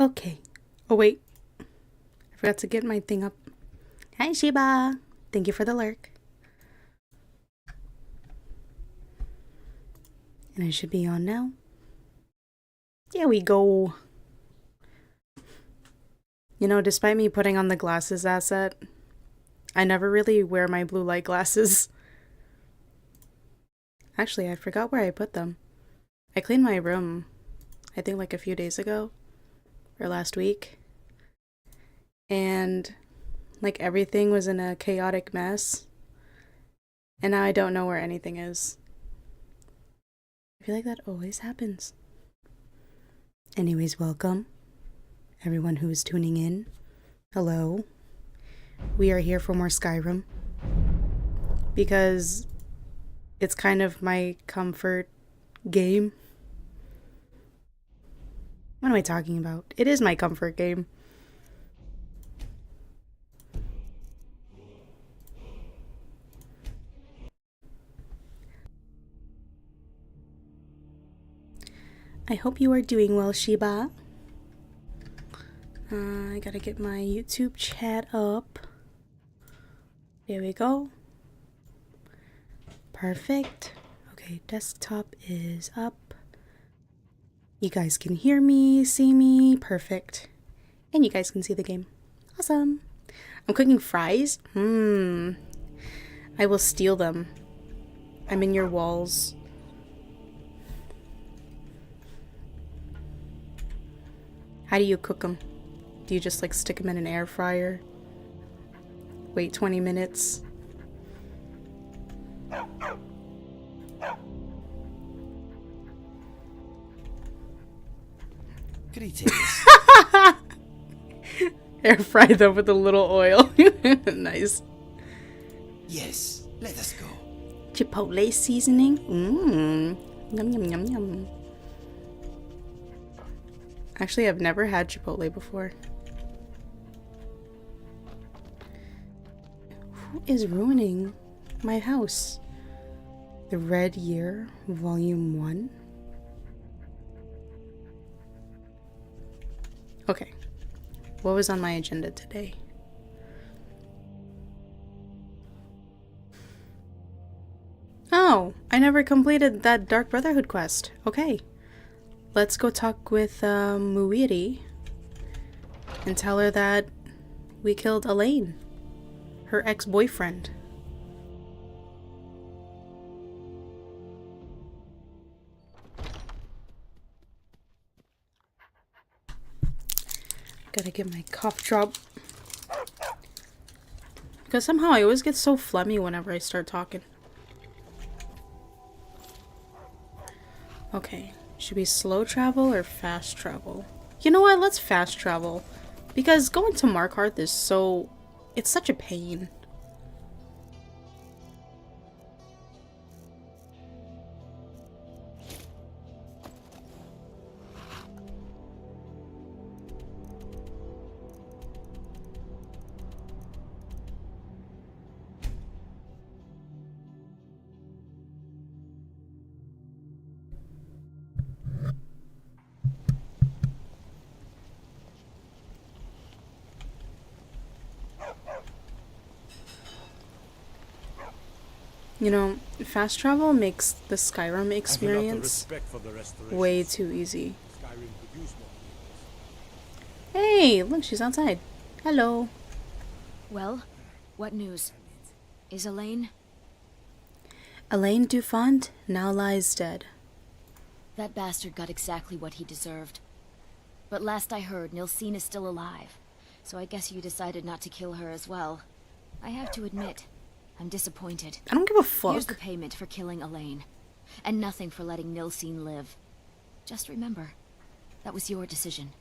Okay. Oh, wait. I forgot to get my thing up. Hi, Shiba. Thank you for the lurk. And I should be on now. There we go. You know, despite me putting on the glasses asset, I never really wear my blue light glasses. Actually, I forgot where I put them. I cleaned my room, I think like a few days ago, or last week. And like everything was in a chaotic mess. And now I don't know where anything is. I feel like that always happens. Anyways, welcome. Everyone who is tuning in. Hello. We are here for more Skyrim. Because it's kind of my comfort game. What am I talking about? It is my comfort game. I hope you are doing well, Sheba. I gotta get my YouTube chat up. There we go. Perfect. Okay, desktop is up. You guys can hear me, see me. Perfect. And you guys can see the game. Awesome. I'm cooking fries. I will steal them. I'm in your walls. How do you cook them? Do you just like stick them in an air fryer? Wait 20 minutes? Greetings. Air fry them with a little oil. Nice. Yes, let us go. Chipotle seasoning. Yum yum yum yum. Actually, I've never had Chipotle before. Who is ruining my house? The Red Year, Volume 1. Okay. What was on my agenda today? Oh, I never completed that Dark Brotherhood quest. Okay. Let's go talk with Muiri and tell her that we killed Elaine, her ex-boyfriend. Gotta get my cough drop. Because somehow I always get so phlegmy whenever I start talking. Okay. Should we slow travel or fast travel? You know what? Let's fast travel. Because going to Markarth is so... it's such a pain. You know, fast travel makes the Skyrim experience way too easy. Hey, look, she's outside. Hello. Well, what news? Is Elaine? Elaine Dufont now lies dead. That bastard got exactly what he deserved. But last I heard, Nilsine is still alive. So I guess you decided not to kill her as well. I have to admit, I'm disappointed. I don't give a fuck. Here's the payment for killing Elaine. And nothing for letting Nilsine live. Just remember, that was your decision.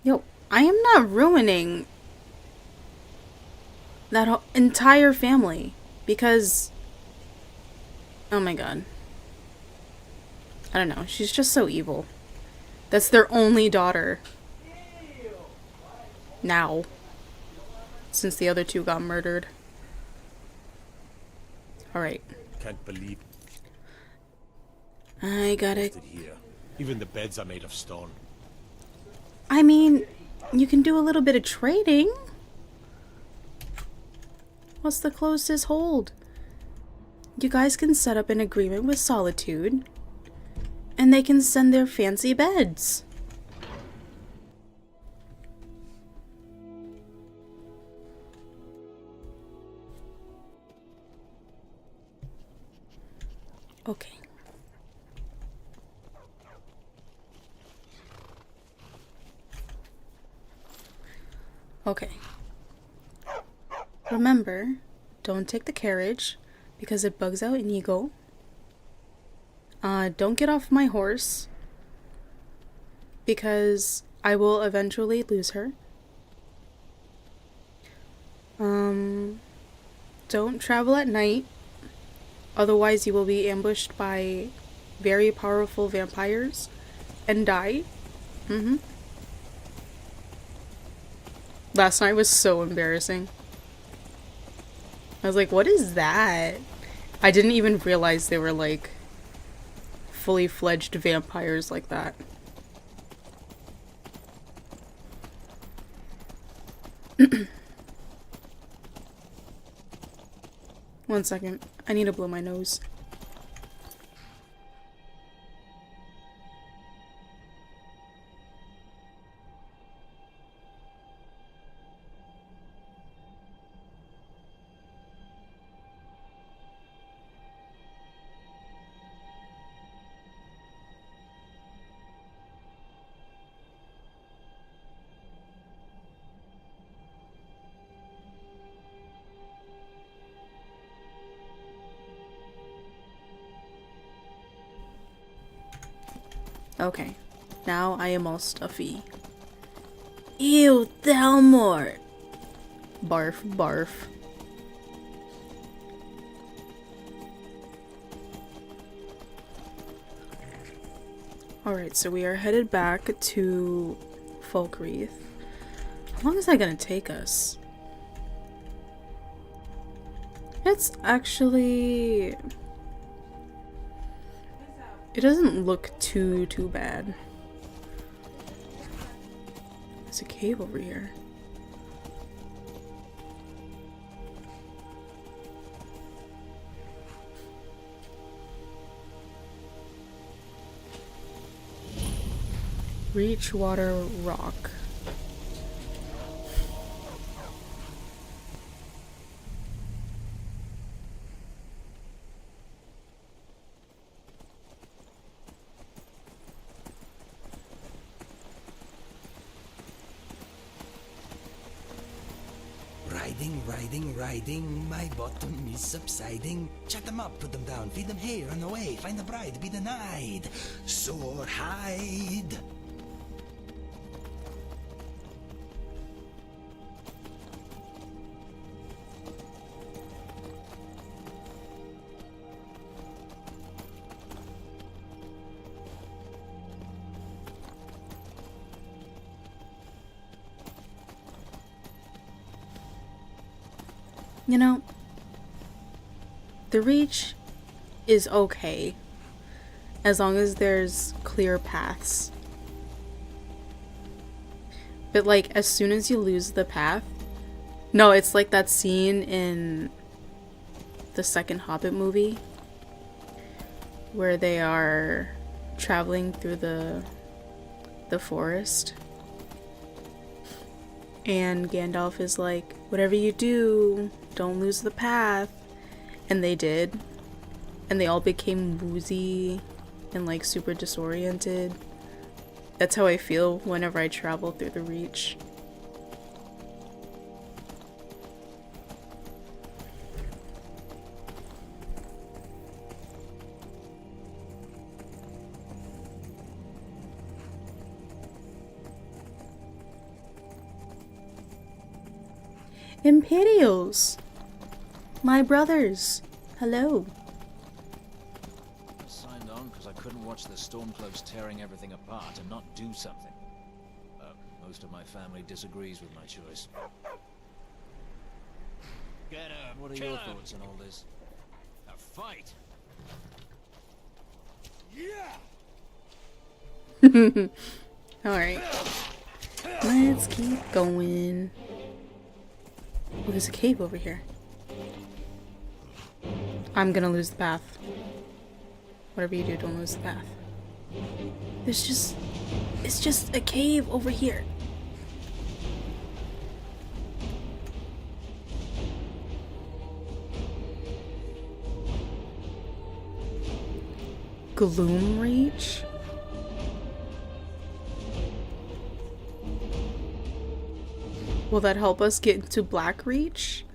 Yo, I am not ruining that whole entire family. Because... oh my god. I don't know, she's just so evil. That's their only daughter. Now. Since the other two got murdered. Alright. Can't believe I gotta... it here. Even the beds are made of stone. I mean, you can do a little bit of trading. What's the closest hold? You guys can set up an agreement with Solitude. And they can send their fancy beds. Okay. Okay. Remember, don't take the carriage because it bugs out Inigo. Don't get off my horse because I will eventually lose her. Don't travel at night, otherwise you will be ambushed by very powerful vampires and die. Last night was so embarrassing. I was like, what is that? I didn't even realize they were like fully fledged vampires like that. One second. I need to blow my nose. Okay, now I am all stuffy. Ew, Thalmor! Barf, barf. Alright, so we are headed back to Folkreath. How long is that gonna take us? It's actually... It doesn't look too bad. There's a cave over here. Reachwater Rock. Riding, my bottom is subsiding. Chat them up, put them down, feed them hay, run away, find the bride, be denied. Sore hide. You know, the Reach is okay as long as there's clear paths. But like, as soon as you lose the path... No, it's like that scene in the second Hobbit movie where they are traveling through the forest. And Gandalf is like, whatever you do, don't lose the path. And they did. And they all became woozy and like super disoriented. That's how I feel whenever I travel through the Reach. Imperials! My brothers! Hello! I signed on because I couldn't watch the Stormcloaks tearing everything apart and not do something. Most of my family disagrees with my choice. Get him! What are your thoughts on all this? A fight! Yeah! Alright. Let's keep going. Oh, there's a cave over here. I'm gonna lose the path. Whatever you do, don't lose the path. It's just a cave over here. Gloom Reach? Will that help us get into Black Reach?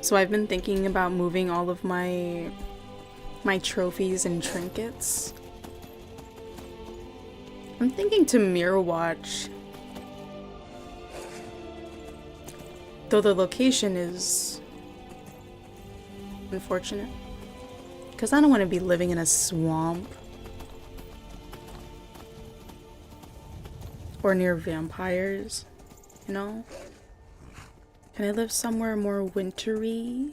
So I've been thinking about moving all of my trophies and trinkets. I'm thinking to Mirror Watch. Though the location is unfortunate. Because I don't want to be living in a swamp. Or near vampires, you know? Can I live somewhere more wintry?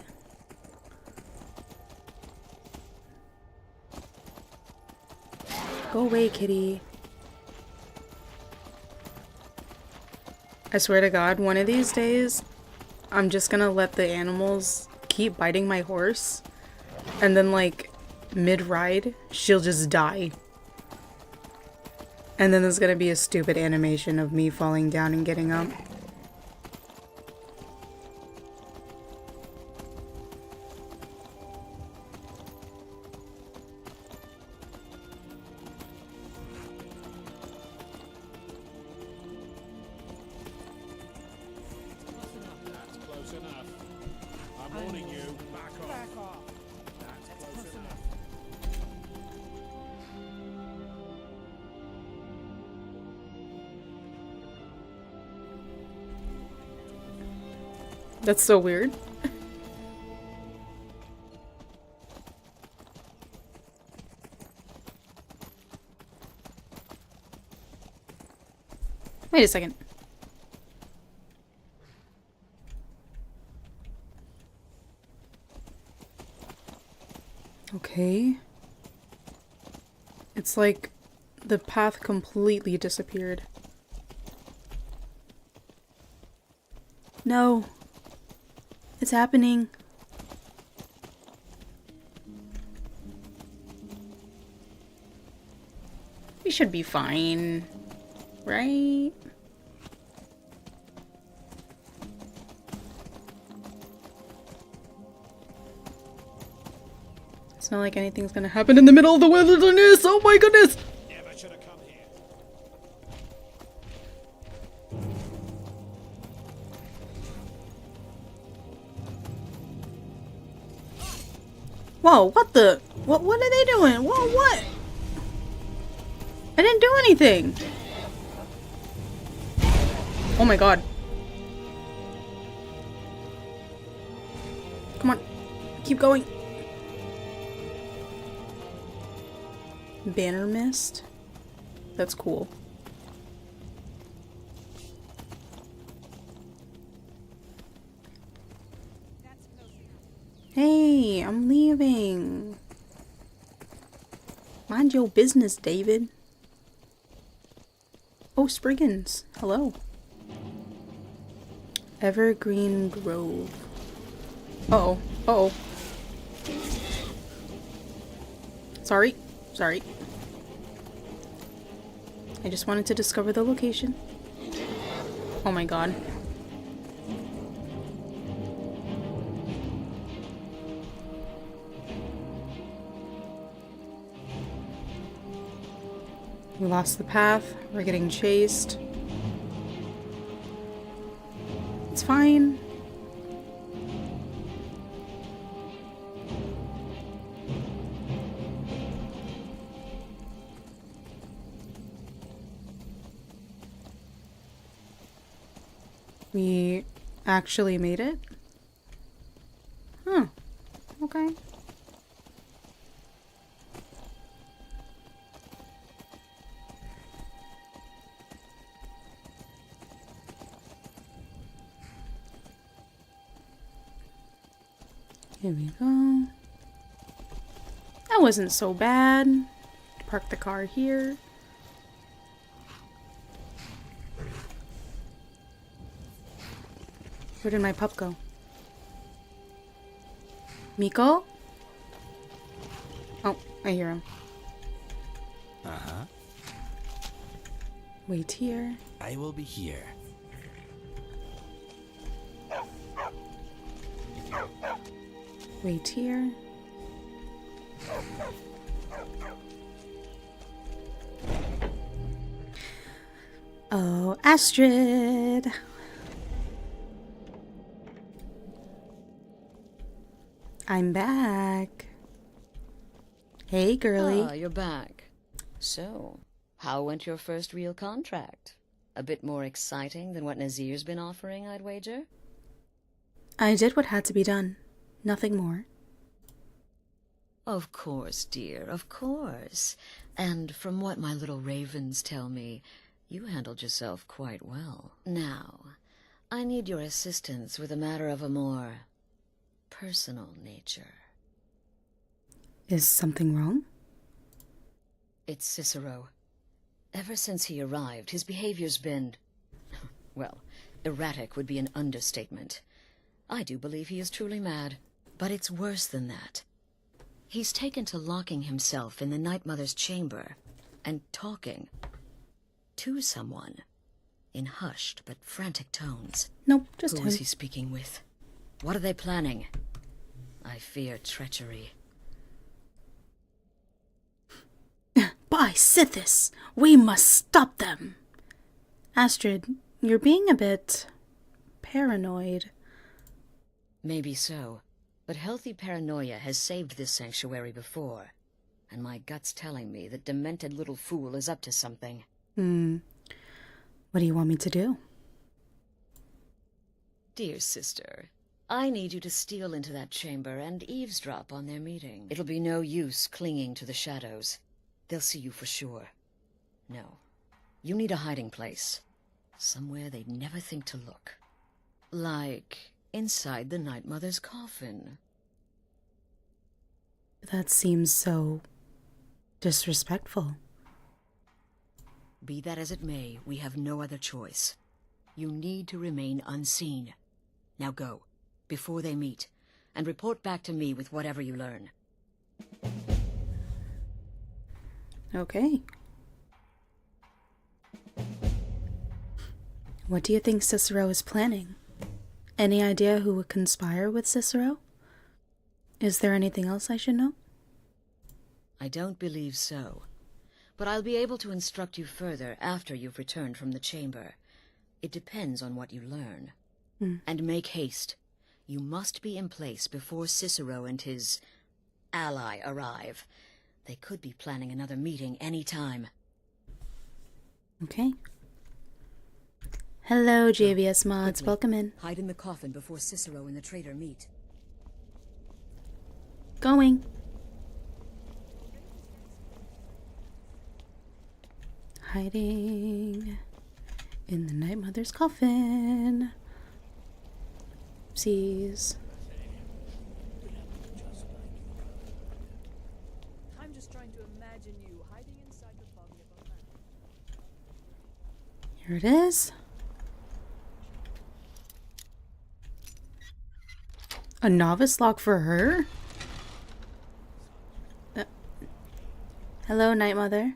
Go away, kitty. I swear to God, one of these days, I'm just gonna let the animals keep biting my horse. And then, like, mid-ride, she'll just die. And then there's gonna be a stupid animation of me falling down and getting up. That's so weird. Wait a second. Okay. It's like the path completely disappeared. No. It's happening. We should be fine, right? It's not like anything's gonna happen in the middle of the wilderness. Oh my goodness! Never should have come here. Whoa, what the? What are they doing? Whoa, what? I didn't do anything. Oh my god. Come on. Keep going. Banner mist? That's cool. Hey, I'm leaving. Mind your business, David. Oh, Spriggans. Hello. Evergreen Grove. Uh-oh. Uh-oh. Sorry. Sorry. I just wanted to discover the location. Oh my god. We lost the path. We're getting chased. It's fine. We actually made it? Huh. Okay. Here we go. That wasn't so bad. Park the car here. Where did my pup go? Miko? Oh, I hear him. Uh-huh. Wait here. I will be here. Wait here. Oh, Astrid. I'm back. Hey, girly. Ah, you're back. So, how went your first real contract? A bit more exciting than what Nazir's been offering, I'd wager? I did what had to be done. Nothing more. Of course, dear, of course. And from what my little ravens tell me, you handled yourself quite well. Now, I need your assistance with a matter of a more personal nature. Is something wrong? It's Cicero. Ever since he arrived, his behavior's been... well, erratic would be an understatement. I do believe he is truly mad. But it's worse than that. He's taken to locking himself in the Night Mother's chamber and talking to someone in hushed but frantic tones. Nope, just Who him. is he speaking with? What are they planning? I fear treachery. By Sithis, we must stop them. Astrid, you're being a bit paranoid. Maybe so, but healthy paranoia has saved this sanctuary before, and my gut's telling me that demented little fool is up to something. What do you want me to do? Dear sister, I need you to steal into that chamber and eavesdrop on their meeting. It'll be no use clinging to the shadows. They'll see you for sure. No, you need a hiding place. Somewhere they'd never think to look. Like inside the Night Mother's coffin. That seems so disrespectful. Be that as it may, we have no other choice. You need to remain unseen. Now go, before they meet, and report back to me with whatever you learn. Okay. What do you think Cicero is planning? Any idea who would conspire with Cicero? Is there anything else I should know? I don't believe so. But I'll be able to instruct you further after you've returned from the chamber. It depends on what you learn. And make haste. You must be in place before Cicero and his ally arrive. They could be planning another meeting any time. Okay. Hello, JVS mods. Quickly, Welcome in. Hide in the coffin before Cicero and the traitor meet. Going. Hiding in the Night Mother's coffin. Oopsies. I'm just trying to imagine you hiding inside the body of a man. Here it is. A novice lock for her? Hello, Night Mother.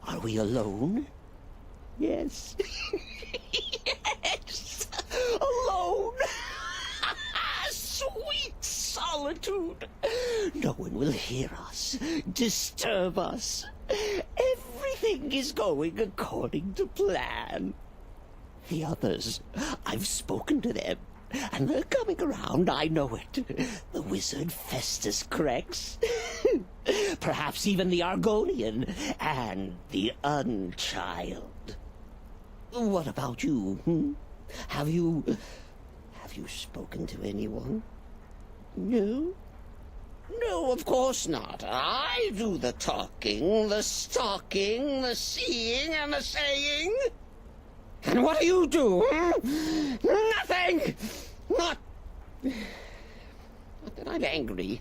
Are we alone? Yes. Yes! Alone! Sweet solitude! No one will hear us, disturb us. Everything is going according to plan. The others, I've spoken to them, and they're coming around, I know it. The wizard Festus Crex. Perhaps even the Argonian and the Unchild. What about you? Have you spoken to anyone? No? No, of course not. I do the talking, the stalking, the seeing, and the saying. And what do you do? Nothing! Not that I'm angry.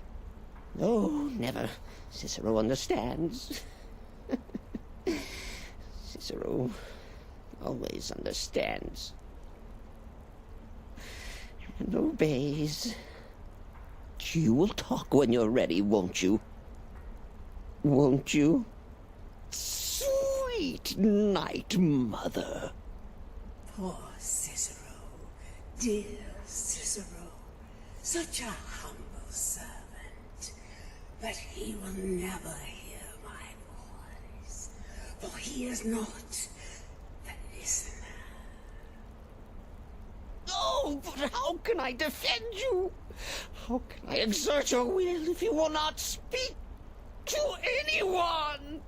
No, never. Cicero understands. Cicero always understands. And obeys. You will talk when you're ready, won't you? Won't you? Sweet night, mother. Poor Cicero, dear Cicero, such a humble servant, but he will never hear my voice, for he is not the listener. Oh, but how can I defend you? How can I exert your will if you will not speak to anyone?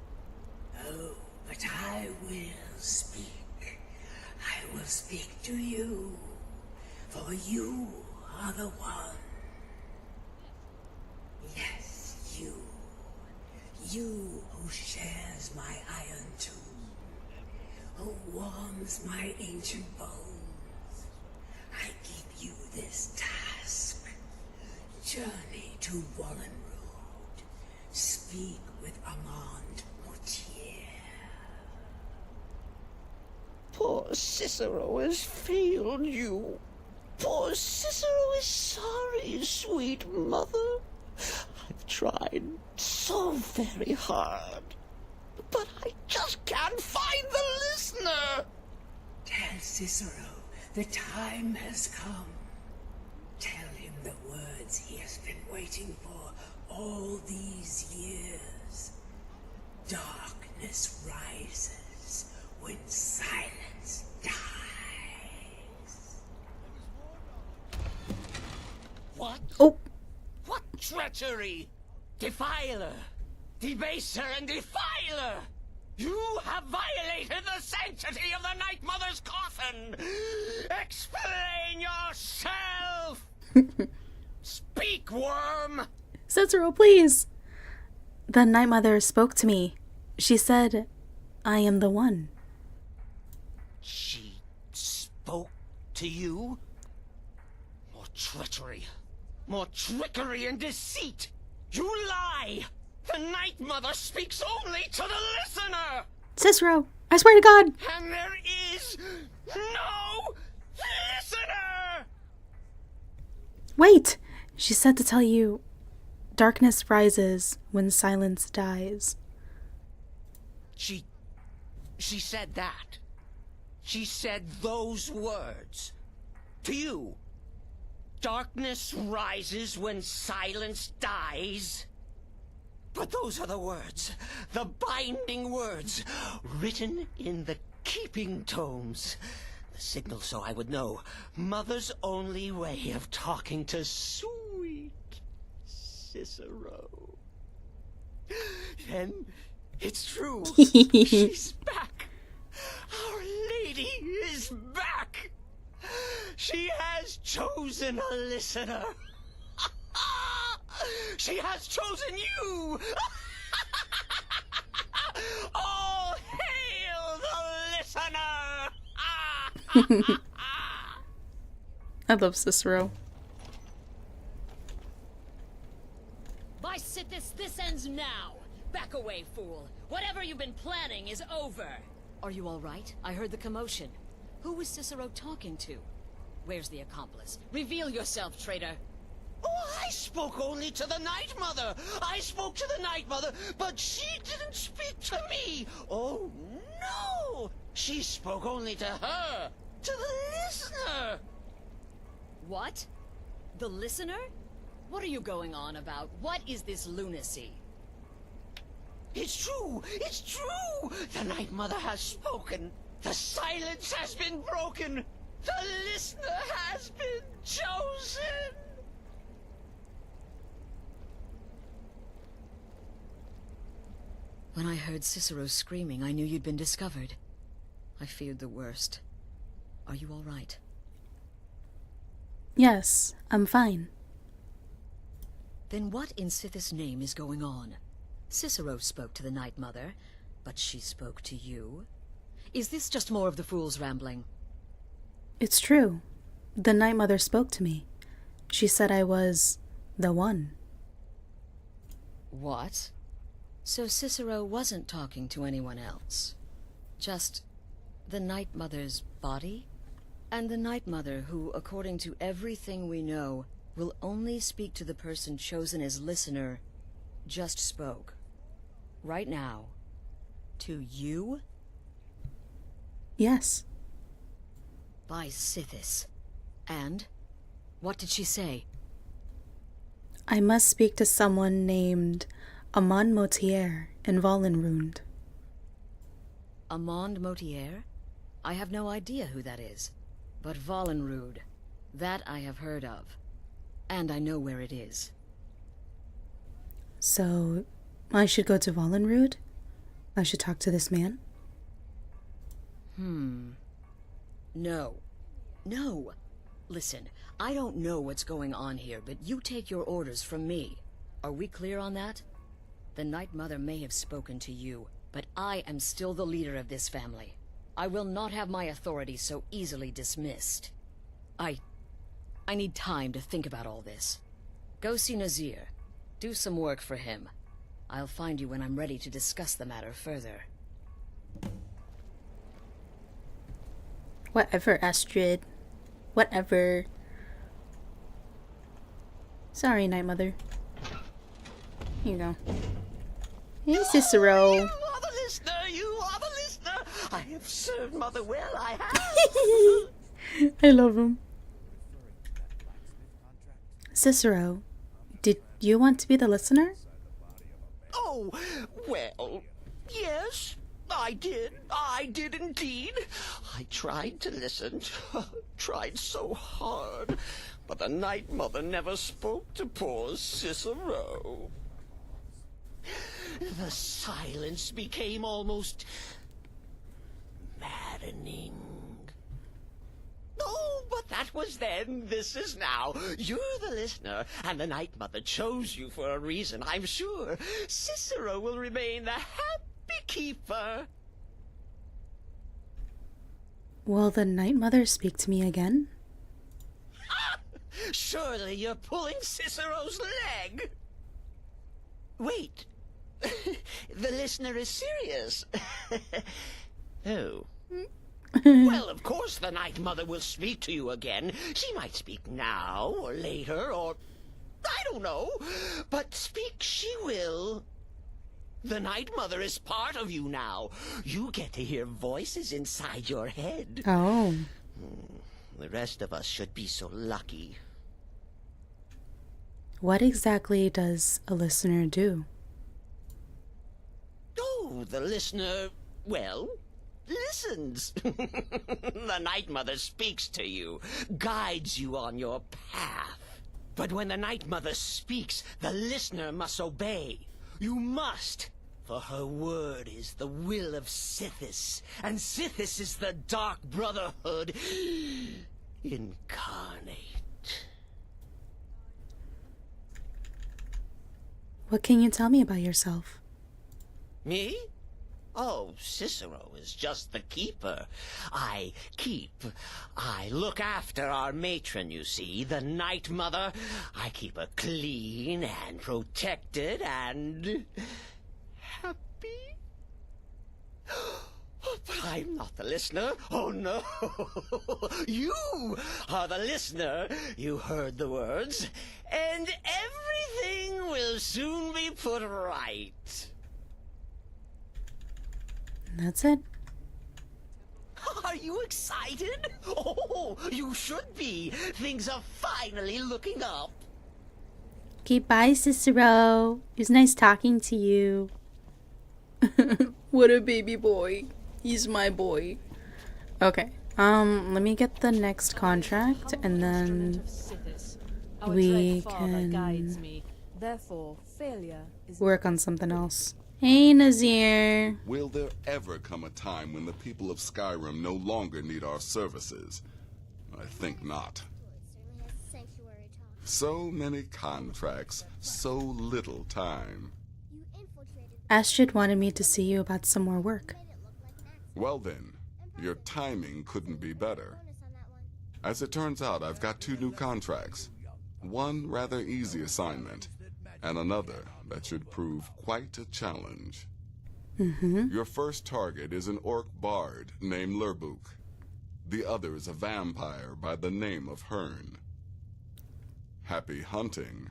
Oh, but I will speak. I will speak to you, for you are the one. Yes, you. You who shares my iron tomb, who warms my ancient bones. I give you this task. Journey to Wallen Road. Speak with Armand Mortier. Poor Cicero has failed you. Poor Cicero is sorry, sweet mother. I've tried so very hard, but I just can't find the listener. Tell Cicero the time has come. Tell him the words he has been waiting for all these years. Darkness rises when silence dies. What? Oh, What treachery! Defiler! Debaser and defiler! You have violated the sanctity of the Night Mother's coffin! Explain yourself! Speak, worm! Cicero, please. The Night Mother spoke to me. She said, I am the one. She spoke to you? More treachery. More trickery and deceit! You lie! The Night Mother speaks only to the listener! Cicero, I swear to God. And there is no listener! Wait. She said to tell you, darkness rises when silence dies. She said that. She said those words. To you. Darkness rises when silence dies. But those are the words, the binding words, written in the keeping tomes. The signal so I would know. Mother's only way of talking to sweet Cicero. Then it's true. She's back. Our Lady is back. She has chosen a listener. She has chosen you! All hail the listener! I love Cicero. By Sithis, this ends now! Back away, fool! Whatever you've been planning is over! Are you all right? I heard the commotion. Who was Cicero talking to? Where's the accomplice? Reveal yourself, traitor! Oh, I spoke only to the Night Mother! I spoke to the Night Mother, but she didn't speak to me! Oh, no! She spoke only to her! To the listener! What? The listener? What are you going on about? What is this lunacy? It's true! It's true! The Night Mother has spoken! The silence has been broken! The listener has been chosen! When I heard Cicero screaming, I knew you'd been discovered. I feared the worst. Are you all right? Yes, I'm fine. Then what in Sithis' name is going on? Cicero spoke to the Night Mother, but she spoke to you? Is this just more of the fool's rambling? It's true. The Night Mother spoke to me. She said I was the one. What? So Cicero wasn't talking to anyone else? Just the Night Mother's body? And the Night Mother who, according to everything we know, will only speak to the person chosen as listener, just spoke. Right now. To you? Yes. By Sithis. And? What did she say? I must speak to someone named Amon Motier in Volenrund. Amand Motier? I have no idea who that is. But Volenrud, that I have heard of. And I know where it is. So, I should go to Volenrud? I should talk to this man? No. No. Listen, I don't know what's going on here, but you take your orders from me. Are we clear on that? The Night Mother may have spoken to you, but I am still the leader of this family. I will not have my authority so easily dismissed. I need time to think about all this. Go see Nazir. Do some work for him. I'll find you when I'm ready to discuss the matter further. Whatever, Astrid. Whatever. Sorry, Night Mother. Here you go. Hey, Cicero. You are the listener! You are the listener! I have served Mother well, I have! I love him. Cicero, did you want to be the listener? Oh, well, yes, I did. I did indeed. I tried to listen, tried so hard, but the Night Mother never spoke to poor Cicero. The silence became almost maddening. Oh, but that was then. This is now. You're the listener, and the Night Mother chose you for a reason, I'm sure. Cicero will remain the happy keeper. Will the Night Mother speak to me again? Surely you're pulling Cicero's leg. Wait. The listener is serious. Oh. Well, of course the Night Mother will speak to you again. She might speak now, or later, or... I don't know. But speak she will. The Night Mother is part of you now. You get to hear voices inside your head. Oh. The rest of us should be so lucky. What exactly does a listener do? Oh, the listener, well, listens. The Night Mother speaks to you, guides you on your path. But when the Night Mother speaks, the listener must obey. You must, for her word is the will of Sithis, and Sithis is the Dark Brotherhood incarnate. What can you tell me about yourself? Me? Oh, Cicero is just the keeper. I keep. I look after our matron, you see, the Night Mother. I keep her clean and protected and... happy? But I'm not the listener. Oh, no. You are the listener. You heard the words. And everything will soon be put right. That's it. Are you excited? Oh, you should be. Things are finally looking up. Okay, bye, Cicero. It was nice talking to you. What a baby boy. He's my boy. Okay. Let me get the next contract and then we can Therefore, failure is work on something else. Hey, Nazir. Will there ever come a time when the people of Skyrim no longer need our services? I think not. So many contracts, so little time. Astrid wanted me to see you about some more work. Well then, your timing couldn't be better. As it turns out, I've got 2 new contracts. One rather easy assignment, and another that should prove quite a challenge. Your first target is an orc bard named Lerbuk. The other is a vampire by the name of Hearn. Happy hunting.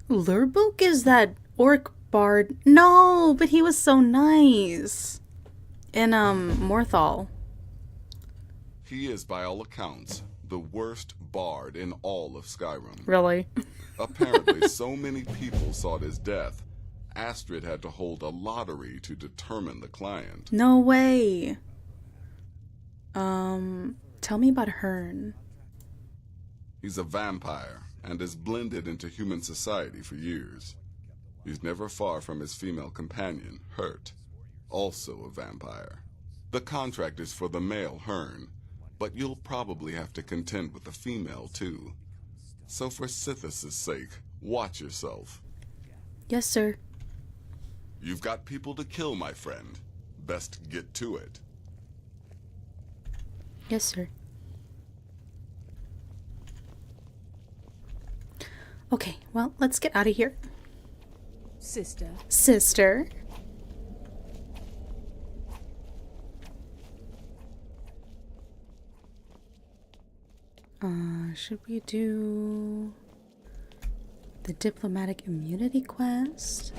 Lerbuk is that orc bard? No, but he was so nice. In, Morthal. He is, by all accounts, the worst bard in all of Skyrim. Really? Apparently, so many people sought his death, Astrid had to hold a lottery to determine the client. No way. Tell me about Hearn. He's a vampire and has blended into human society for years. He's never far from his female companion, Hurt, also a vampire. The contract is for the male Hearn, but you'll probably have to contend with the female too. So for Sithis' sake, watch yourself. Yes, sir. You've got people to kill, my friend. Best get to it. Yes, sir. Okay, well, let's get out of here. Sister. Sister. Should we do the diplomatic immunity quest?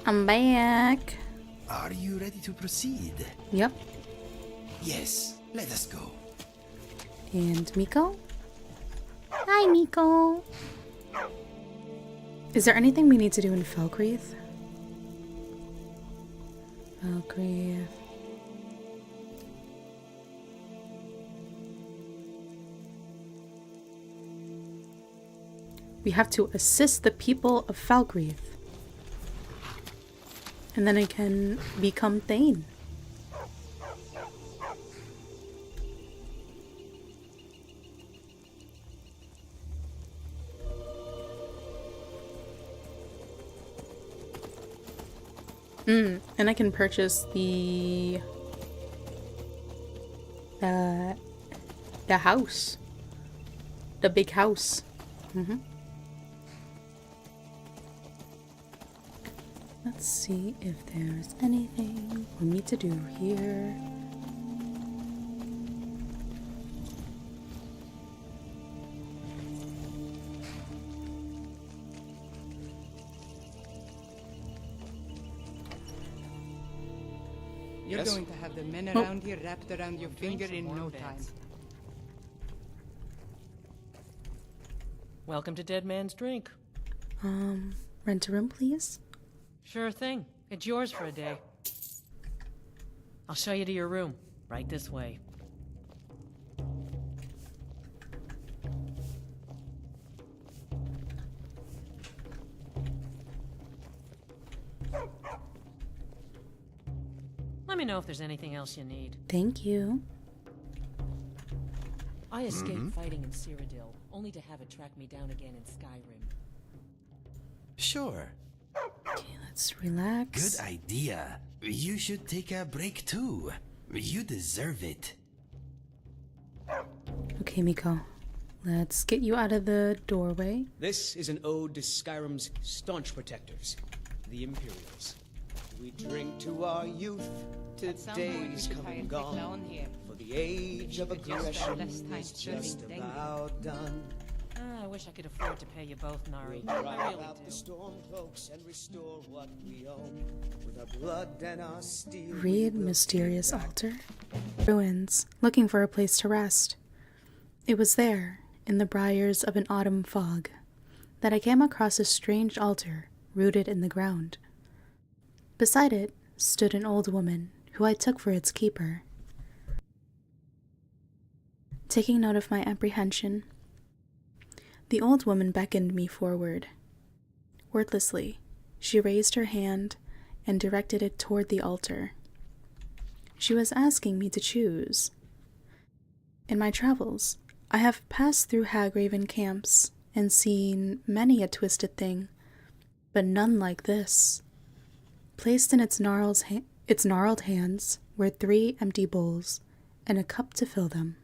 I'm back. Are you ready to proceed? Yep. Yes, let us go. And Miko? Hi, Miko. Is there anything we need to do in Falkreath? Falkreath. We have to assist the people of Falkreath. And then I can become Thane. And I can purchase the house. The big house. Let's see if there's anything for me to do here. You're going to have the men around here wrapped around your finger in no time. Welcome to Dead Man's Drink. Rent a room, please. Sure thing. It's yours for a day. I'll show you to your room. Right this way. Let me know if there's anything else you need. Thank you. I escaped fighting in Cyrodiil, only to have it track me down again in Skyrim. Sure. Okay, let's relax. Good idea. You should take a break too. You deserve it. Okay, Miko. Let's get you out of the doorway. This is an ode to Skyrim's staunch protectors, the Imperials. We drink to our youth, to days come and gone. For the age of aggression is just about done. I wish I could afford to pay you both, Nari. We'll I drive really out the do. storm cloaks and restore what we own. With our blood and our steel. Read Mysterious Altar. Ruins, looking for a place to rest. It was there, in the briars of an autumn fog, that I came across a strange altar rooted in the ground. Beside it stood an old woman, who I took for its keeper. Taking note of my apprehension, the old woman beckoned me forward. Wordlessly, she raised her hand and directed it toward the altar. She was asking me to choose. In my travels, I have passed through Hagraven camps and seen many a twisted thing, but none like this. Placed in its gnarled hands were 3 empty bowls and a cup to fill them.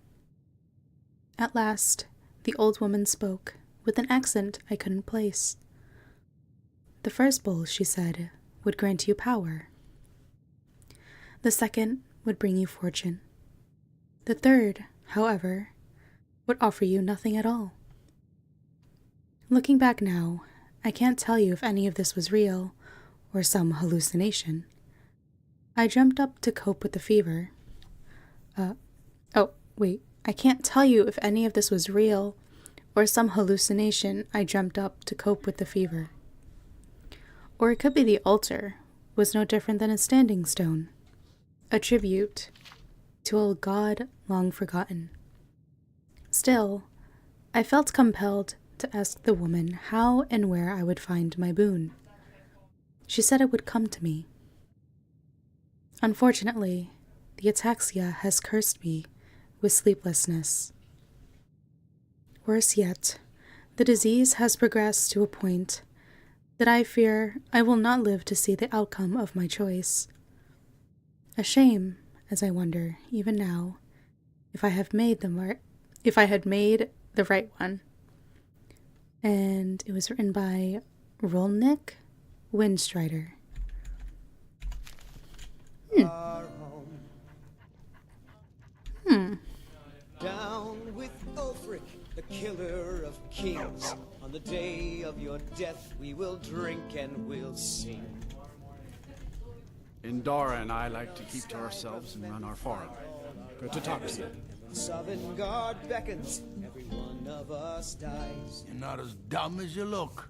At last, the old woman spoke, with an accent I couldn't place. The first bowl, she said, would grant you power. The second would bring you fortune. The third, however, would offer you nothing at all. Looking back now, I can't tell you if any of this was real or some hallucination. I jumped up to cope with the fever. I can't tell you if any of this was real or some hallucination. I jumped up to cope with the fever. Or it could be the altar was no different than a standing stone, a tribute to a god long forgotten. Still, I felt compelled to ask the woman how and where I would find my boon. She said it would come to me. Unfortunately, the ataxia has cursed me with sleeplessness. Worse yet, the disease has progressed to a point that I fear I will not live to see the outcome of my choice. A shame, as I wonder, even now, if I had made the right one. And it was written by Rolnick Windstrider. Down with Ulfric, the killer of kings. On the day of your death, we will drink and we'll sing. Indara and I like to keep to ourselves and run our farm. Good to talk to you. Sovngarde beckons, every one of us dies. You're not as dumb as you look.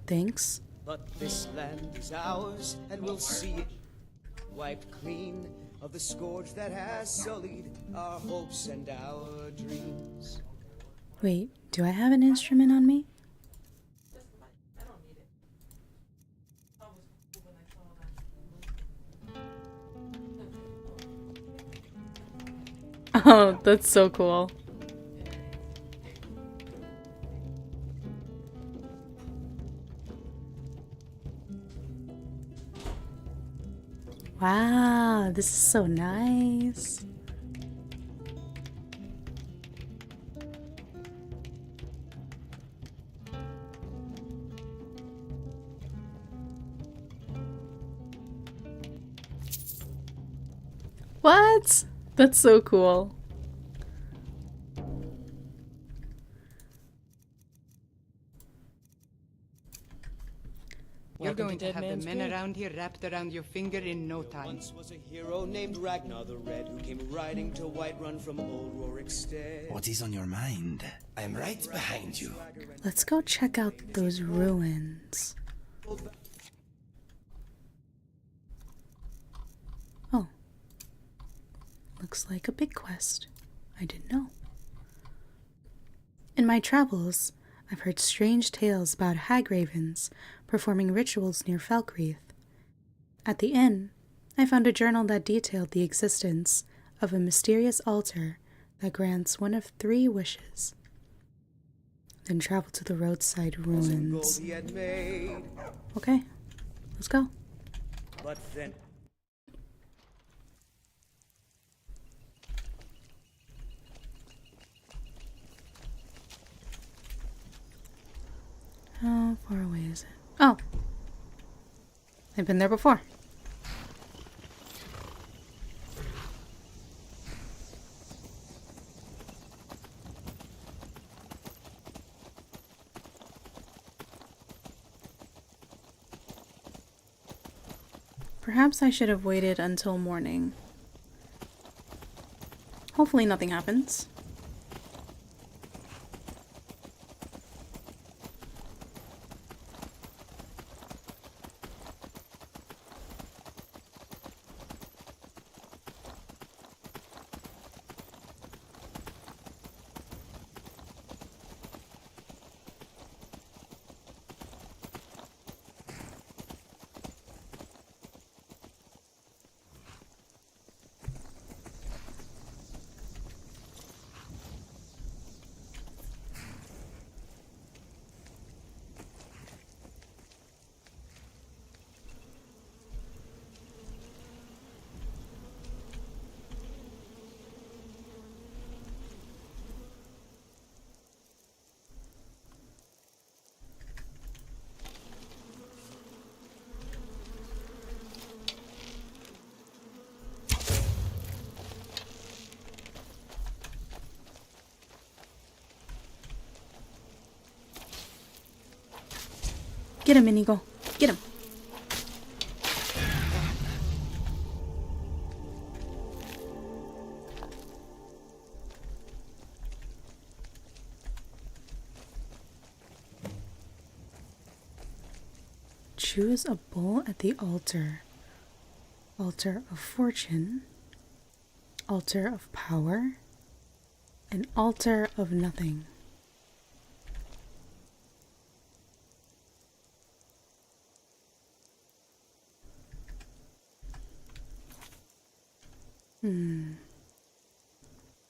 Thanks. But this land is ours, and we'll see it wiped clean of the scourge that has sullied our hopes and our dreams. Wait, do I have an instrument on me? Oh, that's so cool. Wow, this is so nice. What? That's so cool. You're going to have the men around here wrapped around your finger in no time. Once was a hero named Ragnar the Red who came riding to Whiterun from old Rorik's stead. What is on your mind? I am right behind you. Let's go check out those ruins. Oh. Looks like a big quest. I didn't know. In my travels, I've heard strange tales about hagravens performing rituals near Falkreath. At the inn, I found a journal that detailed the existence of a mysterious altar that grants one of 3 wishes. Then travel to the roadside ruins. Okay, let's go. But then how far away is it? Oh, I've been there before. Perhaps I should have waited until morning. Hopefully nothing happens. Get him, Inigo. Get him. Choose a bowl at the altar. Altar of fortune. Altar of power. An altar of nothing.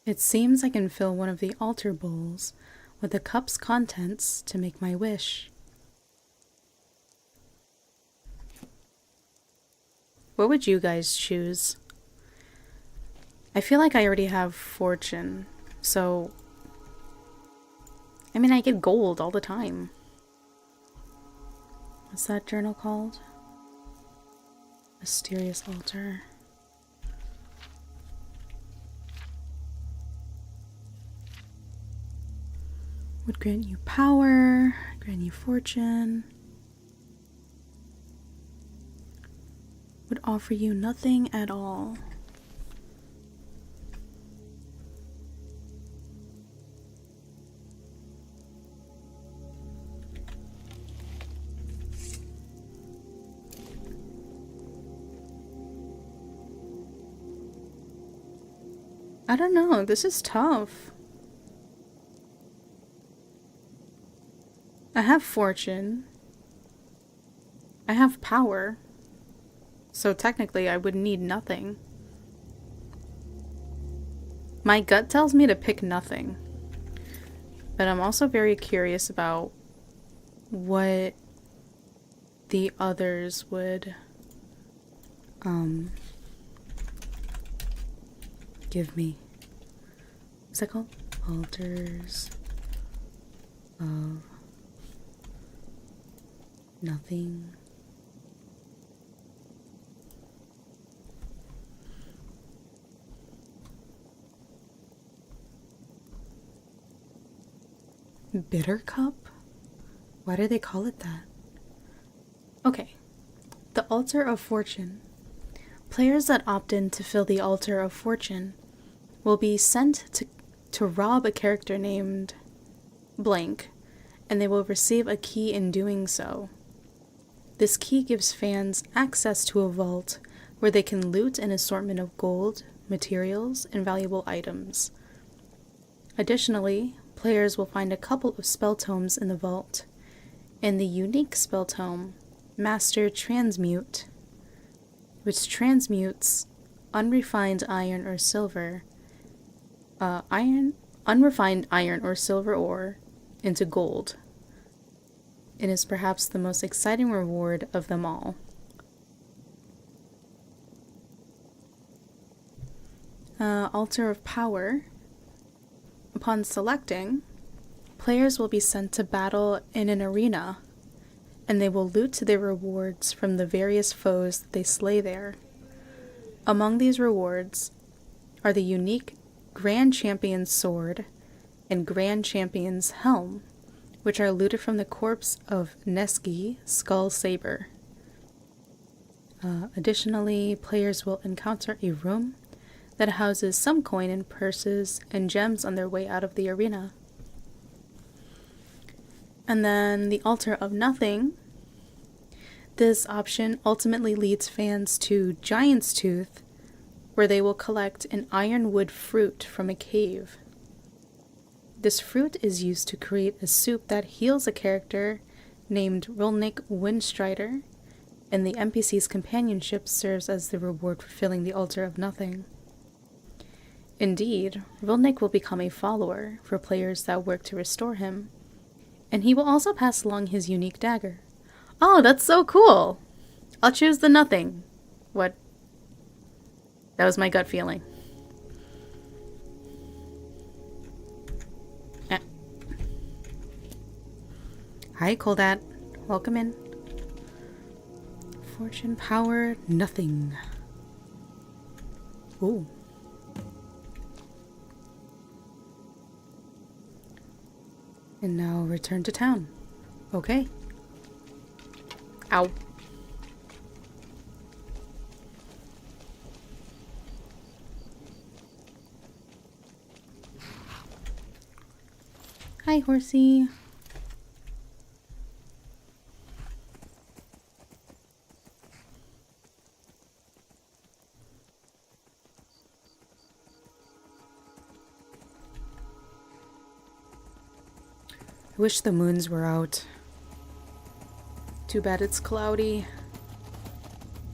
It seems I can fill one of the altar bowls with the cup's contents to make my wish. What would you guys choose? I feel like I already have fortune, so... I mean, I get gold all the time. What's that journal called? Mysterious Altar. Would grant you power, grant you fortune. Would offer you nothing at all. I don't know, this is tough. I have fortune. I have power. So technically I would need nothing. My gut tells me to pick nothing. But I'm also very curious about what the others would give me. What's that called? Altars of nothing. Bitter cup? Why do they call it that? Okay. The Altar of Fortune. Players that opt in to fill the Altar of Fortune will be sent to rob a character named blank, and they will receive a key in doing so. This key gives fans access to a vault where they can loot an assortment of gold, materials, and valuable items. Additionally, players will find a couple of spell tomes in the vault, and the unique spell tome, Master Transmute, which transmutes unrefined iron or silver, unrefined iron or silver ore into gold. It is perhaps the most exciting reward of them all. Altar of Power. Upon selecting, players will be sent to battle in an arena, and they will loot their rewards from the various foes that they slay there. Among these rewards are the unique Grand Champion's Sword and Grand Champion's Helm, which are looted from the corpse of Neski Skull Saber. Additionally, players will encounter a room that houses some coin and purses and gems on their way out of the arena. And then the Altar of Nothing. This option ultimately leads fans to Giant's Tooth, where they will collect an Ironwood Fruit from a cave. This fruit is used to create a soup that heals a character named Rilnik Windstrider, and the NPC's companionship serves as the reward for filling the Altar of Nothing. Indeed, Rilnik will become a follower for players that work to restore him, and he will also pass along his unique dagger. Oh, that's so cool! I'll choose the Nothing. What? That was my gut feeling. Hi, Coldat. Welcome in. Fortune, power, nothing. Ooh. And now return to town. Okay. Ow. Hi, horsey. I wish the moons were out. Too bad it's cloudy.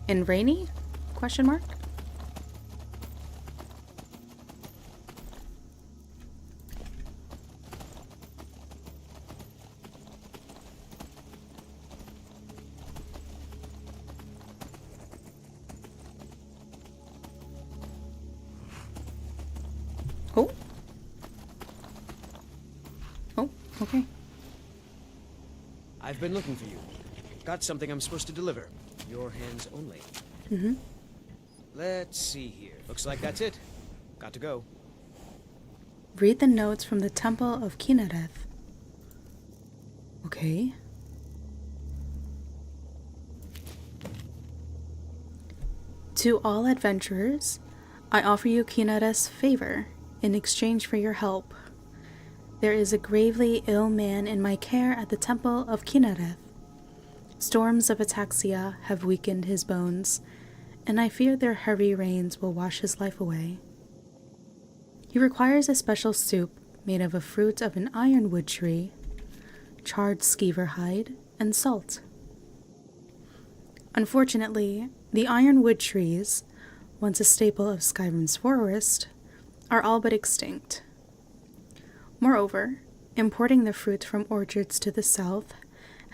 And rainy? Question mark? Oh. Oh, okay. I've been looking for you. Got something I'm supposed to deliver. Your hands only. Mm-hmm. Let's see here. Looks like that's it. Got to go. Read the notes from the Temple of Kinnereth. Okay. To all adventurers, I offer you Kinnereth's favor in exchange for your help. There is a gravely ill man in my care at the Temple of Kinnereth. Storms of ataxia have weakened his bones, and I fear their heavy rains will wash his life away. He requires a special soup made of a fruit of an ironwood tree, charred skeever hide, and salt. Unfortunately, the ironwood trees, once a staple of Skyrim's forest, are all but extinct. Moreover, importing the fruit from orchards to the south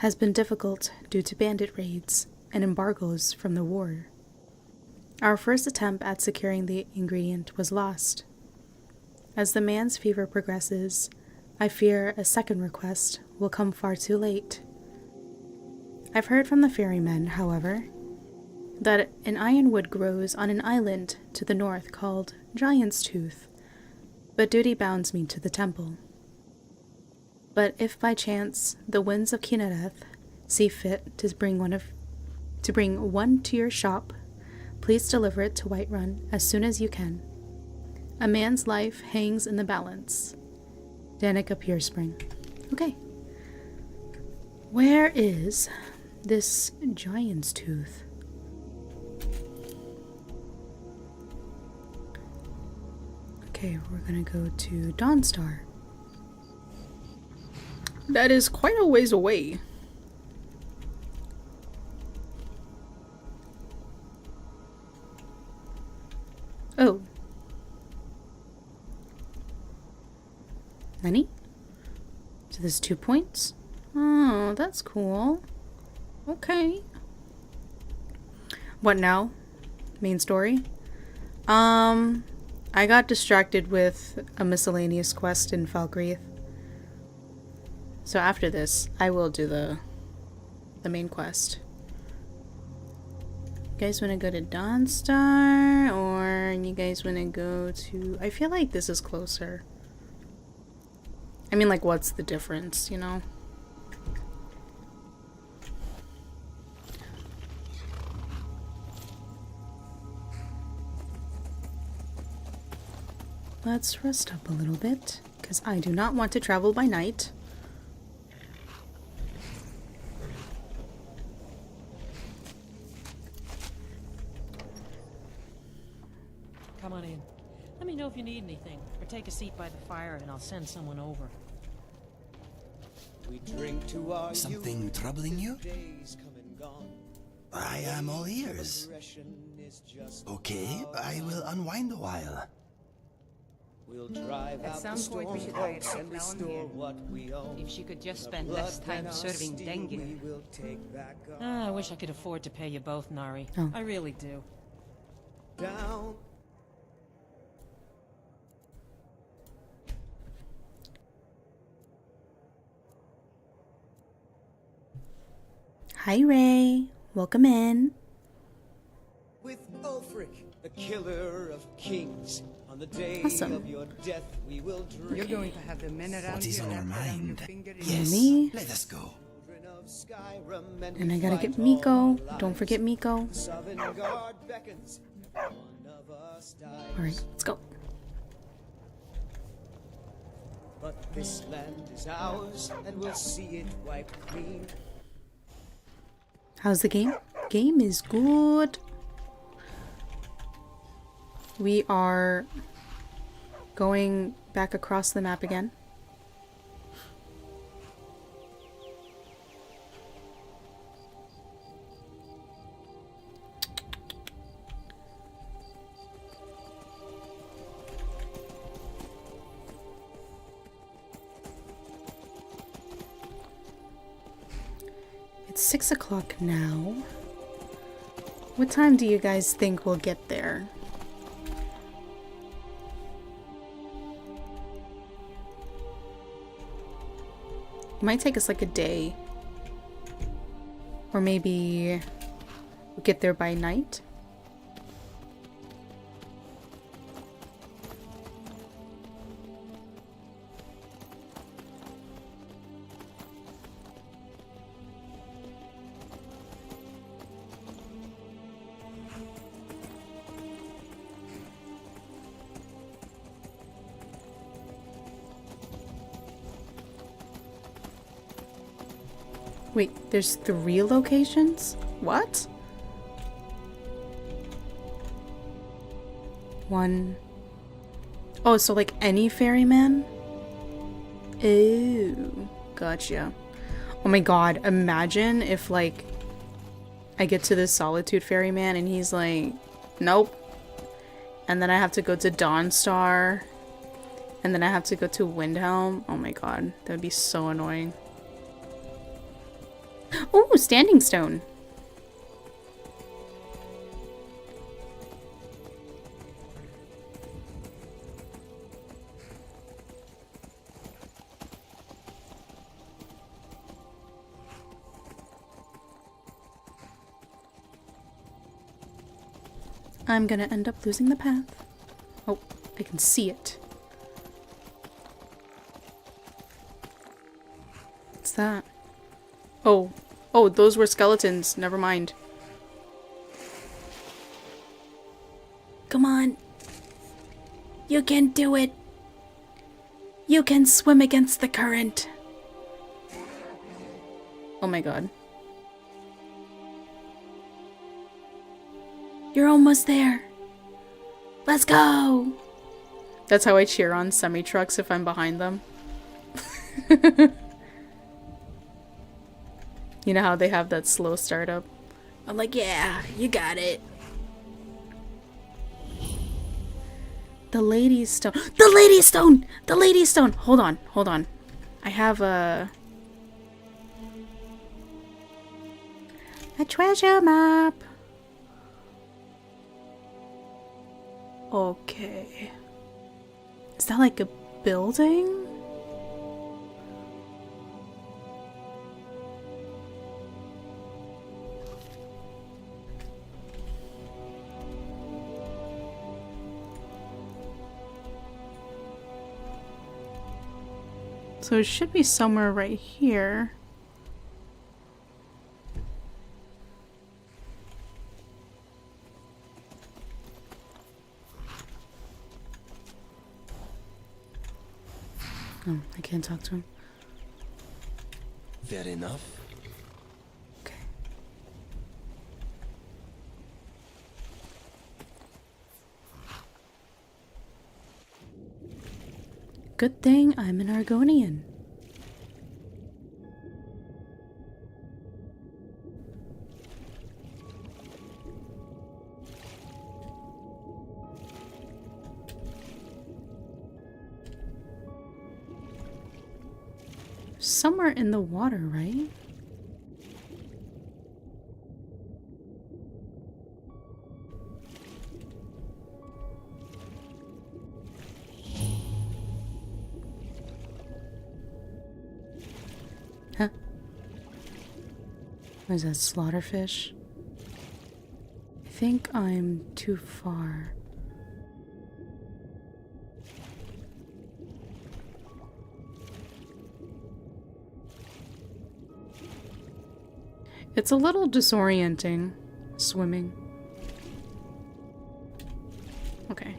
has been difficult due to bandit raids and embargoes from the war. Our first attempt at securing the ingredient was lost. As the man's fever progresses, I fear a second request will come far too late. I've heard from the ferrymen, however, that an ironwood grows on an island to the north called Giant's Tooth, but duty bounds me to the temple. But if by chance the winds of Kinnereth see fit to bring one to your shop, please deliver it to Whiterun as soon as you can. A man's life hangs in the balance. Danica Pierspring. Okay. Where is this Giant's Tooth? Okay, we're gonna go to Dawnstar. That is quite a ways away. Oh. Nani? So there's 2 points? Oh, that's cool. Okay. What now? Main story? I got distracted with a miscellaneous quest in Falkreath. So after this, I will do the main quest. You guys want to go to Dawnstar, or you guys want to go to... I feel like this is closer. I mean, like, what's the difference, you know? Let's rest up a little bit, because I do not want to travel by night. Come on in. Let me know if you need anything, or take a seat by the fire and I'll send someone over. We drink to our Something troubling you? I am all ears. Okay, I will unwind a while. We'll drive At some point we should hire Delphine here. If she could just spend less time serving dengue. I wish I could afford to pay you both, Nari. Oh. I really do. Down. Hi, Ray. Welcome in. With Ulfric, the killer of kings. On the day Awesome. of your death, we will drink. You're going to have the men around What is here on your wrapped around mind? your finger in Yes, Me? let us go. Skyrim, And I gotta get Miko. Don't forget Miko. Alright, let's go. But this land is ours, and we'll see it wiped clean. How's the game? Game is good. We are going back across the map again. It's 6 o'clock now. What time do you guys think we'll get there? It might take us like a day. Or maybe we'll get there by night. Wait, there's 3 locations? What? 1. Oh, so like any ferryman? Ooh, gotcha. Oh my god, imagine if like I get to this Solitude ferryman and he's like, nope. And then I have to go to Dawnstar. And then I have to go to Windhelm. Oh my god, that would be so annoying. Oh, Standing Stone. I'm gonna end up losing the path. Oh, I can see it. What's that? Oh. Oh, those were skeletons. Never mind. Come on. You can do it. You can swim against the current. Oh my god. You're almost there. Let's go. That's how I cheer on semi-trucks if I'm behind them. You know how they have that slow startup? I'm like, yeah, you got it. The Lady's Stone. The Lady's Stone! The Lady's Stone! Hold on, hold on. I have a treasure map. Okay. Is that like a building? So it should be somewhere right here. Oh, I can't talk to him. Fair enough. Okay. Good thing I'm an Argonian. Somewhere in the water, right? Huh? What is that, slaughterfish? I think I'm too far. It's a little disorienting, swimming. Okay.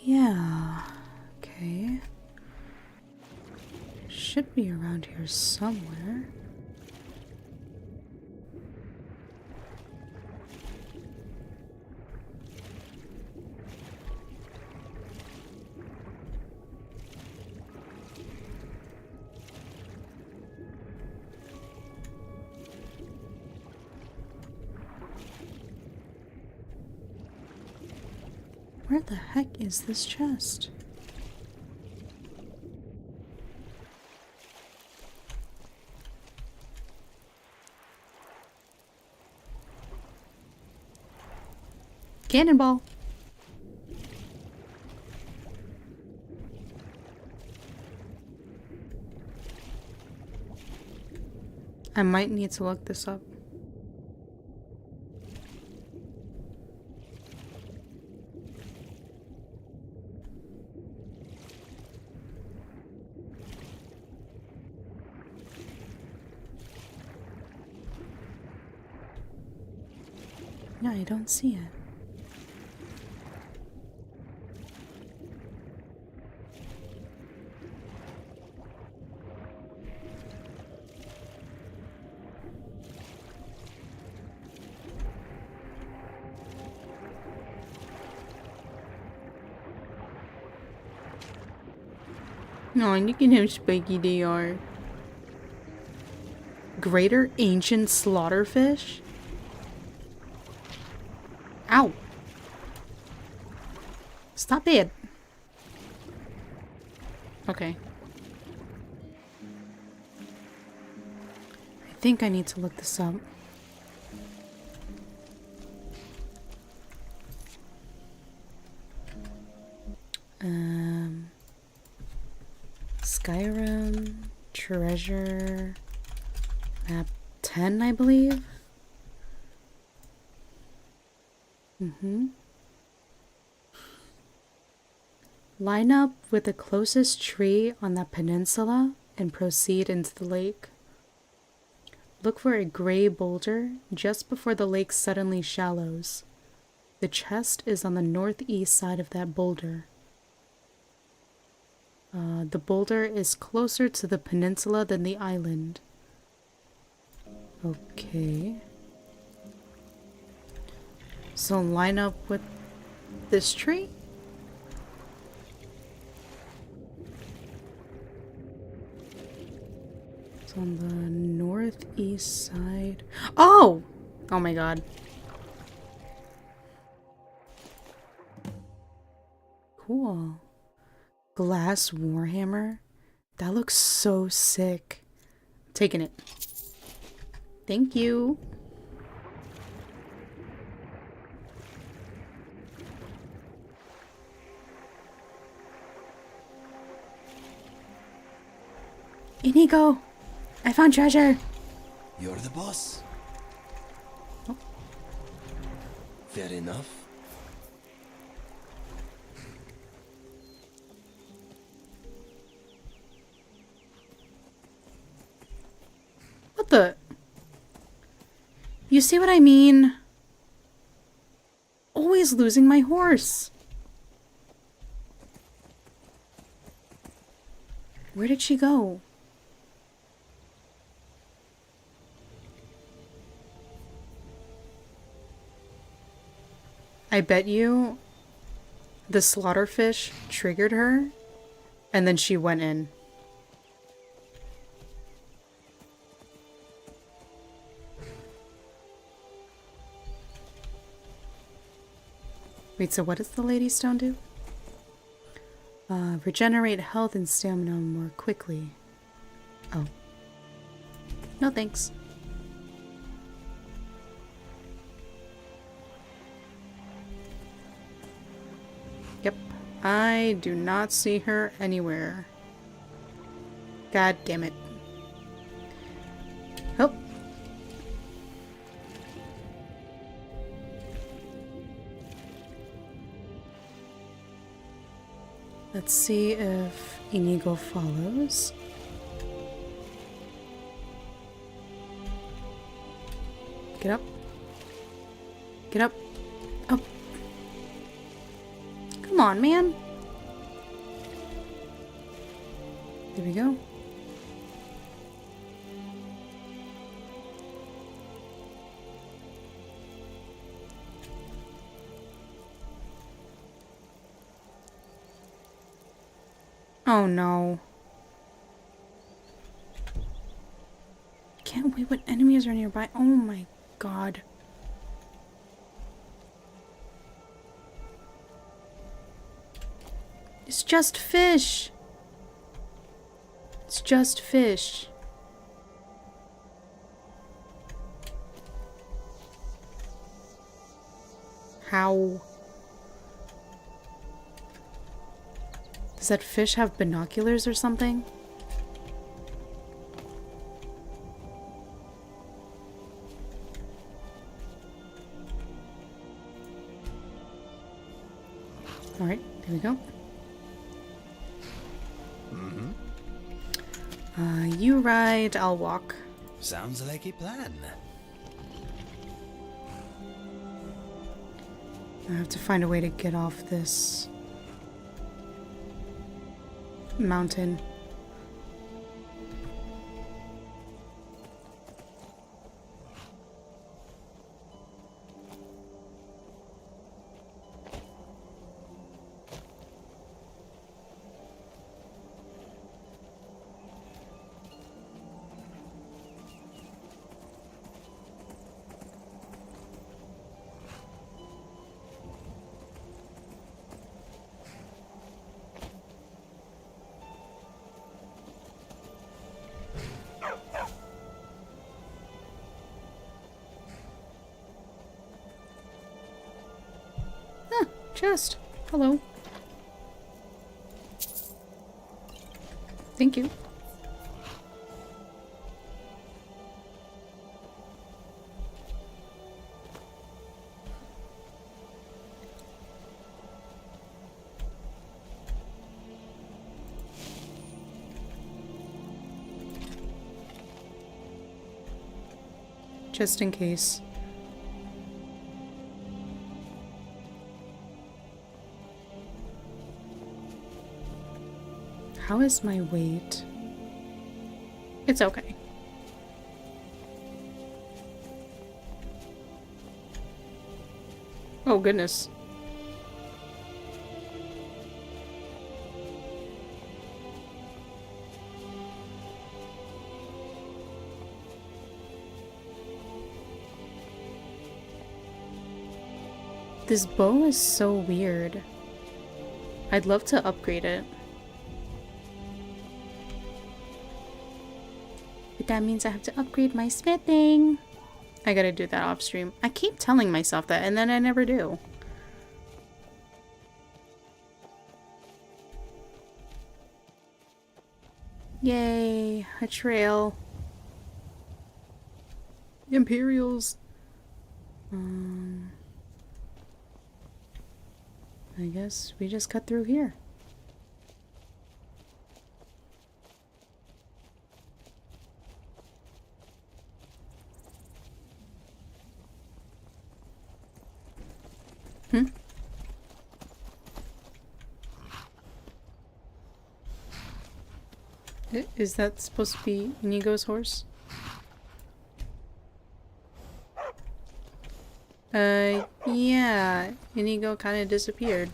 Yeah, okay. Should be around here somewhere. Where the heck is this chest? Cannonball. I might need to look this up. No, I don't see it. No, look at how spiky they are. Greater ancient slaughterfish? Ow! Stop it! Okay. I think I need to look this up. Skyrim, treasure, map 10, I believe. Line up with the closest tree on that peninsula and proceed into the lake. Look for a gray boulder just before the lake suddenly shallows. The chest is on the northeast side of that boulder. The boulder is closer to the peninsula than the island. Okay. So line up with this tree? It's on the northeast side. Oh! Oh my god. Cool. Glass warhammer? That looks so sick. I'm taking it. Thank you. Inigo! I found treasure! You're the boss. Oh. Fair enough. What the? You see what I mean? Always losing my horse. Where did she go? I bet you the slaughterfish triggered her and then she went in. Wait, so what does the Lady Stone do? Regenerate health and stamina more quickly. Oh. No thanks. Yep. I do not see her anywhere. God damn it. Oh. Let's see if Inigo follows. Get up. Get up. Up. Come on, man. There we go. Oh no. Can't wait when enemies are nearby. Oh my god. It's just fish. It's just fish. How? Does that fish have binoculars or something? Alright, here we go. You ride, I'll walk. Sounds like a plan. I have to find a way to get off this mountain. Chest. Hello. Thank you. Just in case. How is my weight? It's okay. Oh goodness. This bow is so weird. I'd love to upgrade it. But that means I have to upgrade my smithing. I gotta do that off stream. I keep telling myself that and then I never do. Yay, a trail. Imperials. I guess we just cut through here. Is that supposed to be Inigo's horse? Yeah. Inigo kind of disappeared.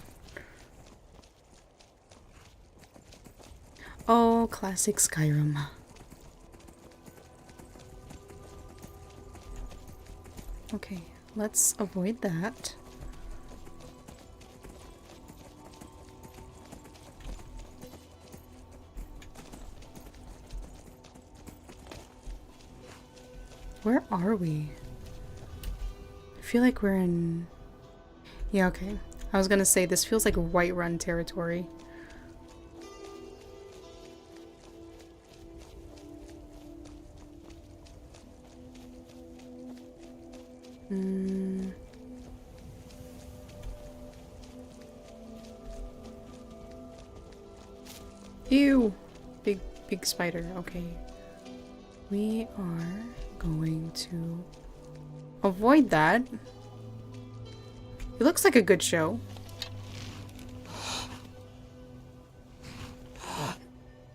Oh, classic Skyrim. Okay, let's avoid that. Where are we? I feel like we're in... Yeah, okay. I was gonna say, this feels like Whiterun territory. Ew! Big spider. Okay. We are going to avoid that. It looks like a good show.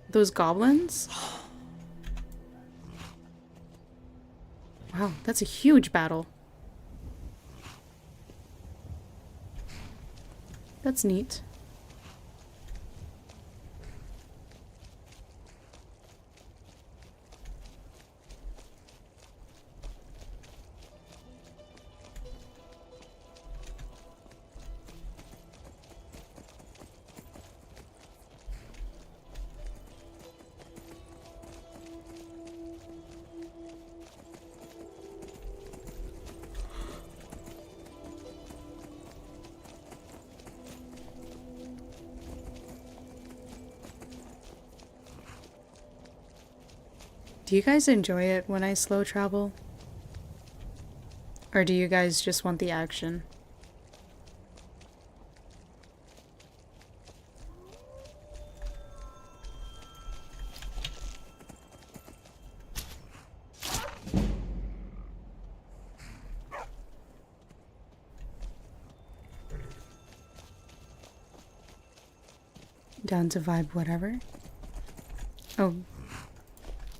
Those goblins? Wow, that's a huge battle. That's neat. Do you guys enjoy it when I slow travel? Or do you guys just want the action? Down to vibe whatever? Oh.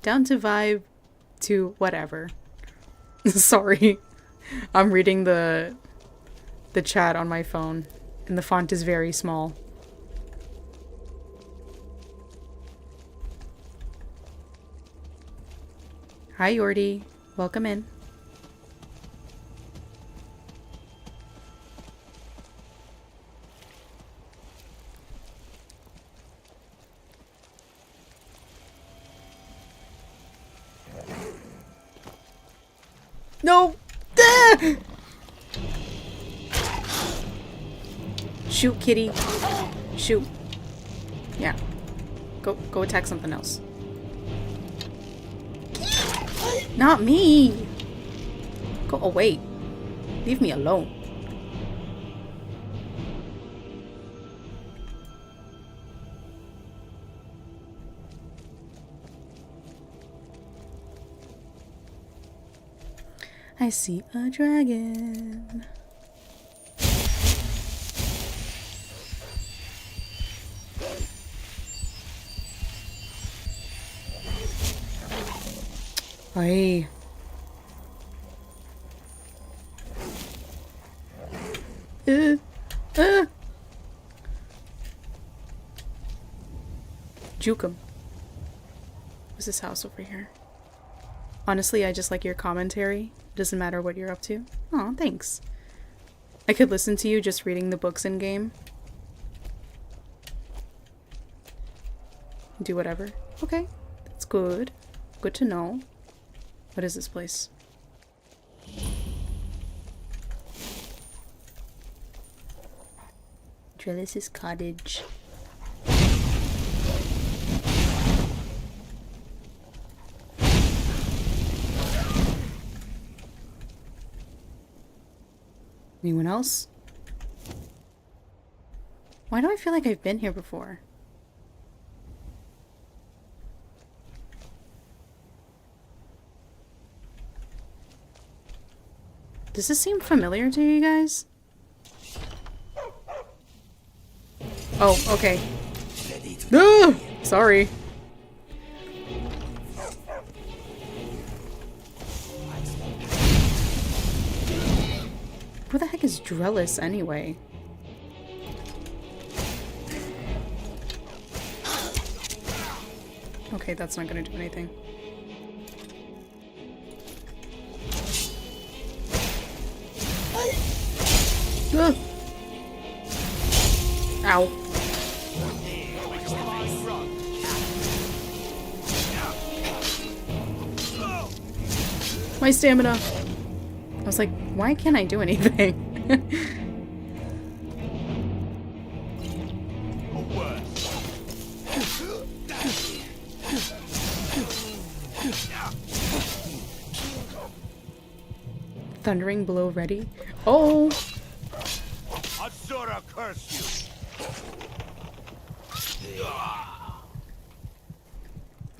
Down to vibe to whatever. Sorry. I'm reading the chat on my phone and the font is very small. Hi Yordi. Welcome in. No! Ah! Shoot, kitty. Shoot. Yeah. Go attack something else. Not me! Go away. Leave me alone. I see a dragon. Hey. Juke him. What's this house over here? Honestly, I just like your commentary. Doesn't matter what you're up to. Aw, thanks. I could listen to you just reading the books in game. Do whatever. Okay, that's good. Good to know. What is this place? Trellis's cottage. Anyone else? Why do I feel like I've been here before? Does this seem familiar to you guys? Oh, okay. Ah, sorry. Who the heck is Drellis anyway? Okay, that's not gonna do anything. Ugh. Ow. My stamina. I was like, why can't I do anything? Thundering blow ready. Oh! Asura curse you!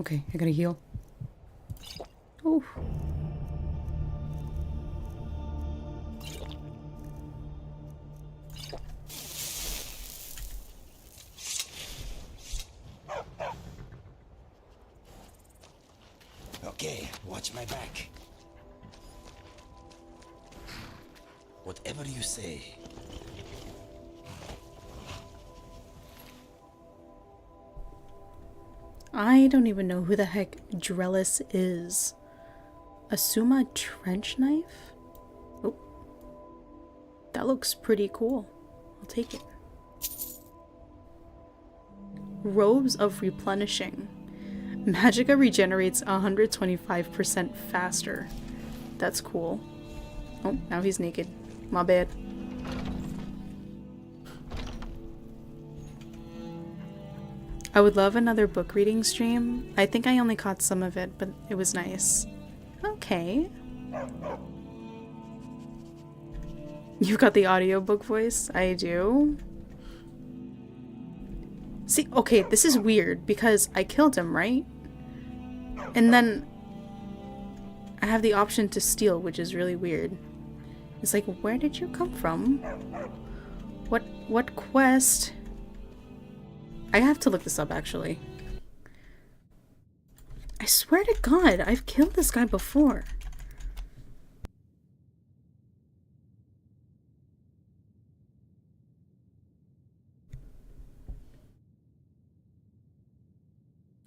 Okay, I gotta heal. Ooh. Okay, watch my back. Whatever you say. I don't even know who the heck Drellis is. Asuma trench knife? Oh. That looks pretty cool. I'll take it. Robes of replenishing. Magicka regenerates 125% faster. That's cool. Oh, now he's naked. My bad. I would love another book reading stream. I think I only caught some of it, but it was nice. Okay. You got the audiobook voice? I do. See, okay, this is weird because I killed him, right? And then I have the option to steal, which is really weird. It's like, where did you come from? What quest? I have to look this up, actually. I swear to God, I've killed this guy before.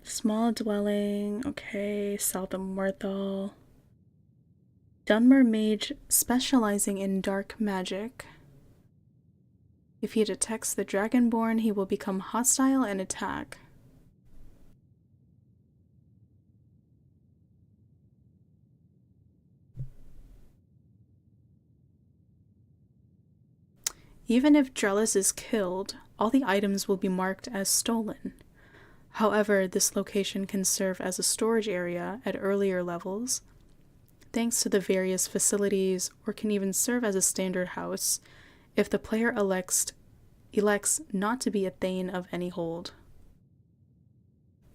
Small dwelling, okay, south of Morthal. Dunmer mage specializing in dark magic. If he detects the Dragonborn, he will become hostile and attack. Even if Drellis is killed, all the items will be marked as stolen. However, this location can serve as a storage area at earlier levels, thanks to the various facilities, or can even serve as a standard house if the player elects not to be a Thane of any hold.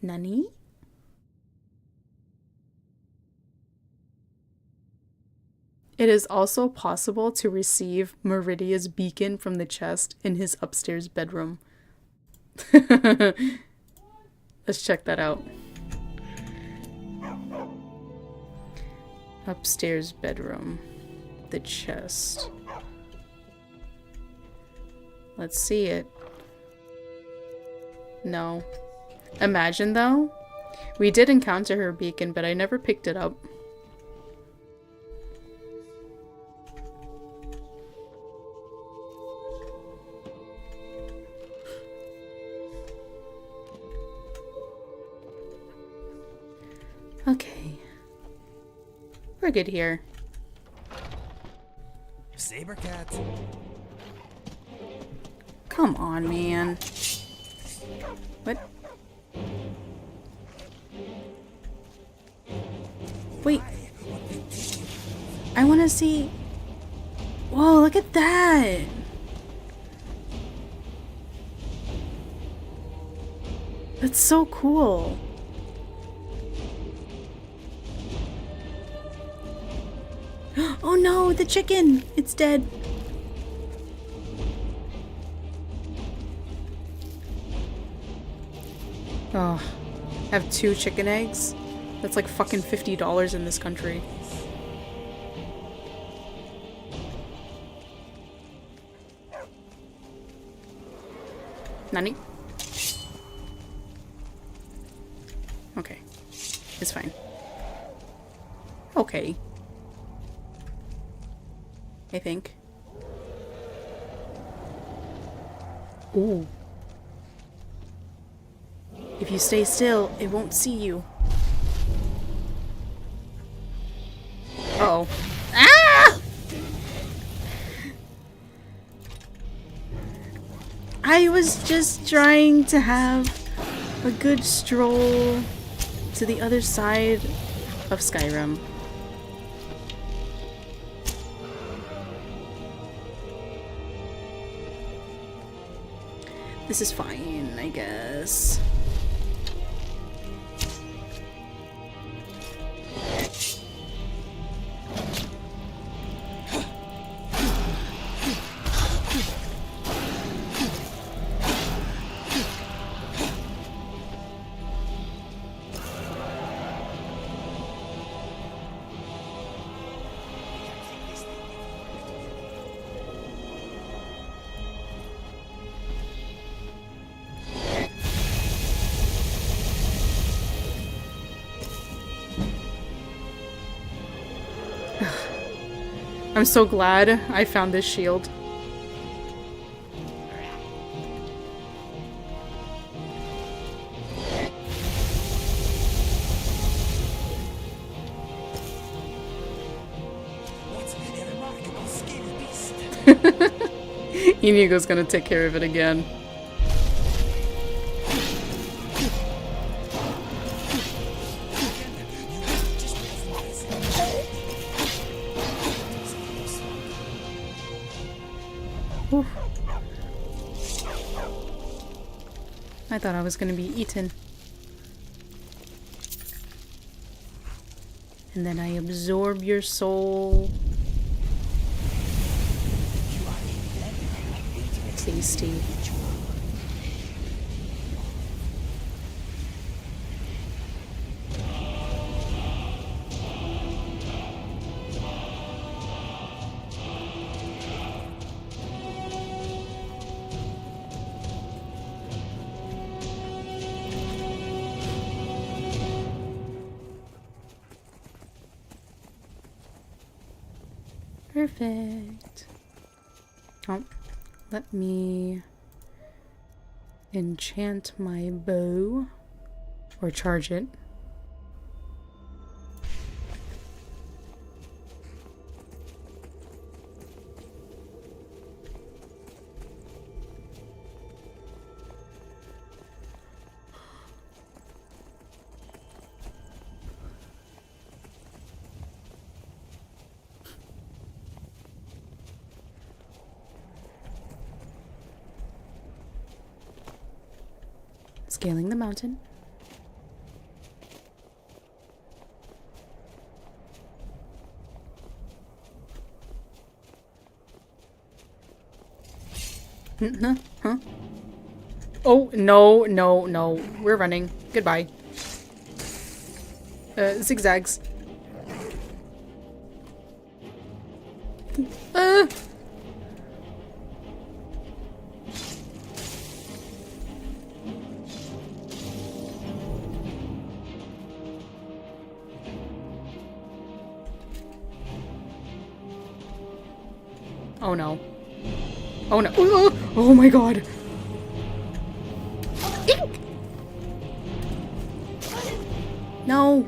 Nani? It is also possible to receive Meridia's beacon from the chest in his upstairs bedroom. Let's check that out. Upstairs bedroom. The chest. Let's see it. No. Imagine though. We did encounter her beacon, but I never picked it up. Okay. We're good here. Saber cat. Come on, man. What? Wait. I want to see. Whoa, look at that. That's so cool. Oh no, the chicken! It's dead. Oh, I have 2 chicken eggs? That's like fucking $50 in this country. Nani? Okay. It's fine. Okay. I think. Ooh. If you stay still, it won't see you. Uh-oh. Ah! I was just trying to have a good stroll to the other side of Skyrim. This is fine, I guess. I'm so glad I found this shield. Inigo's gonna take care of it again. Oof. I thought I was gonna be eaten. And then I absorb your soul. Tasty. Perfect. Oh, let me enchant my bow or charge it. Scaling the mountain. Huh? Oh, no, no, no. We're running. Goodbye. Zigzags. Oh no. Oh no. Oh my god. Eek! No.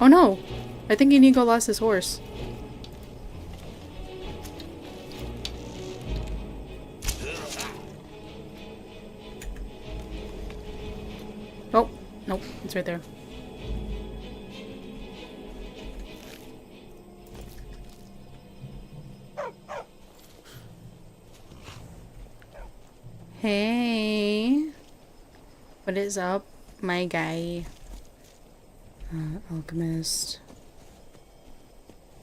Oh no! I think Inigo lost his horse. Oh, nope, it's right there. Hey, what is up, my guy? Alchemist.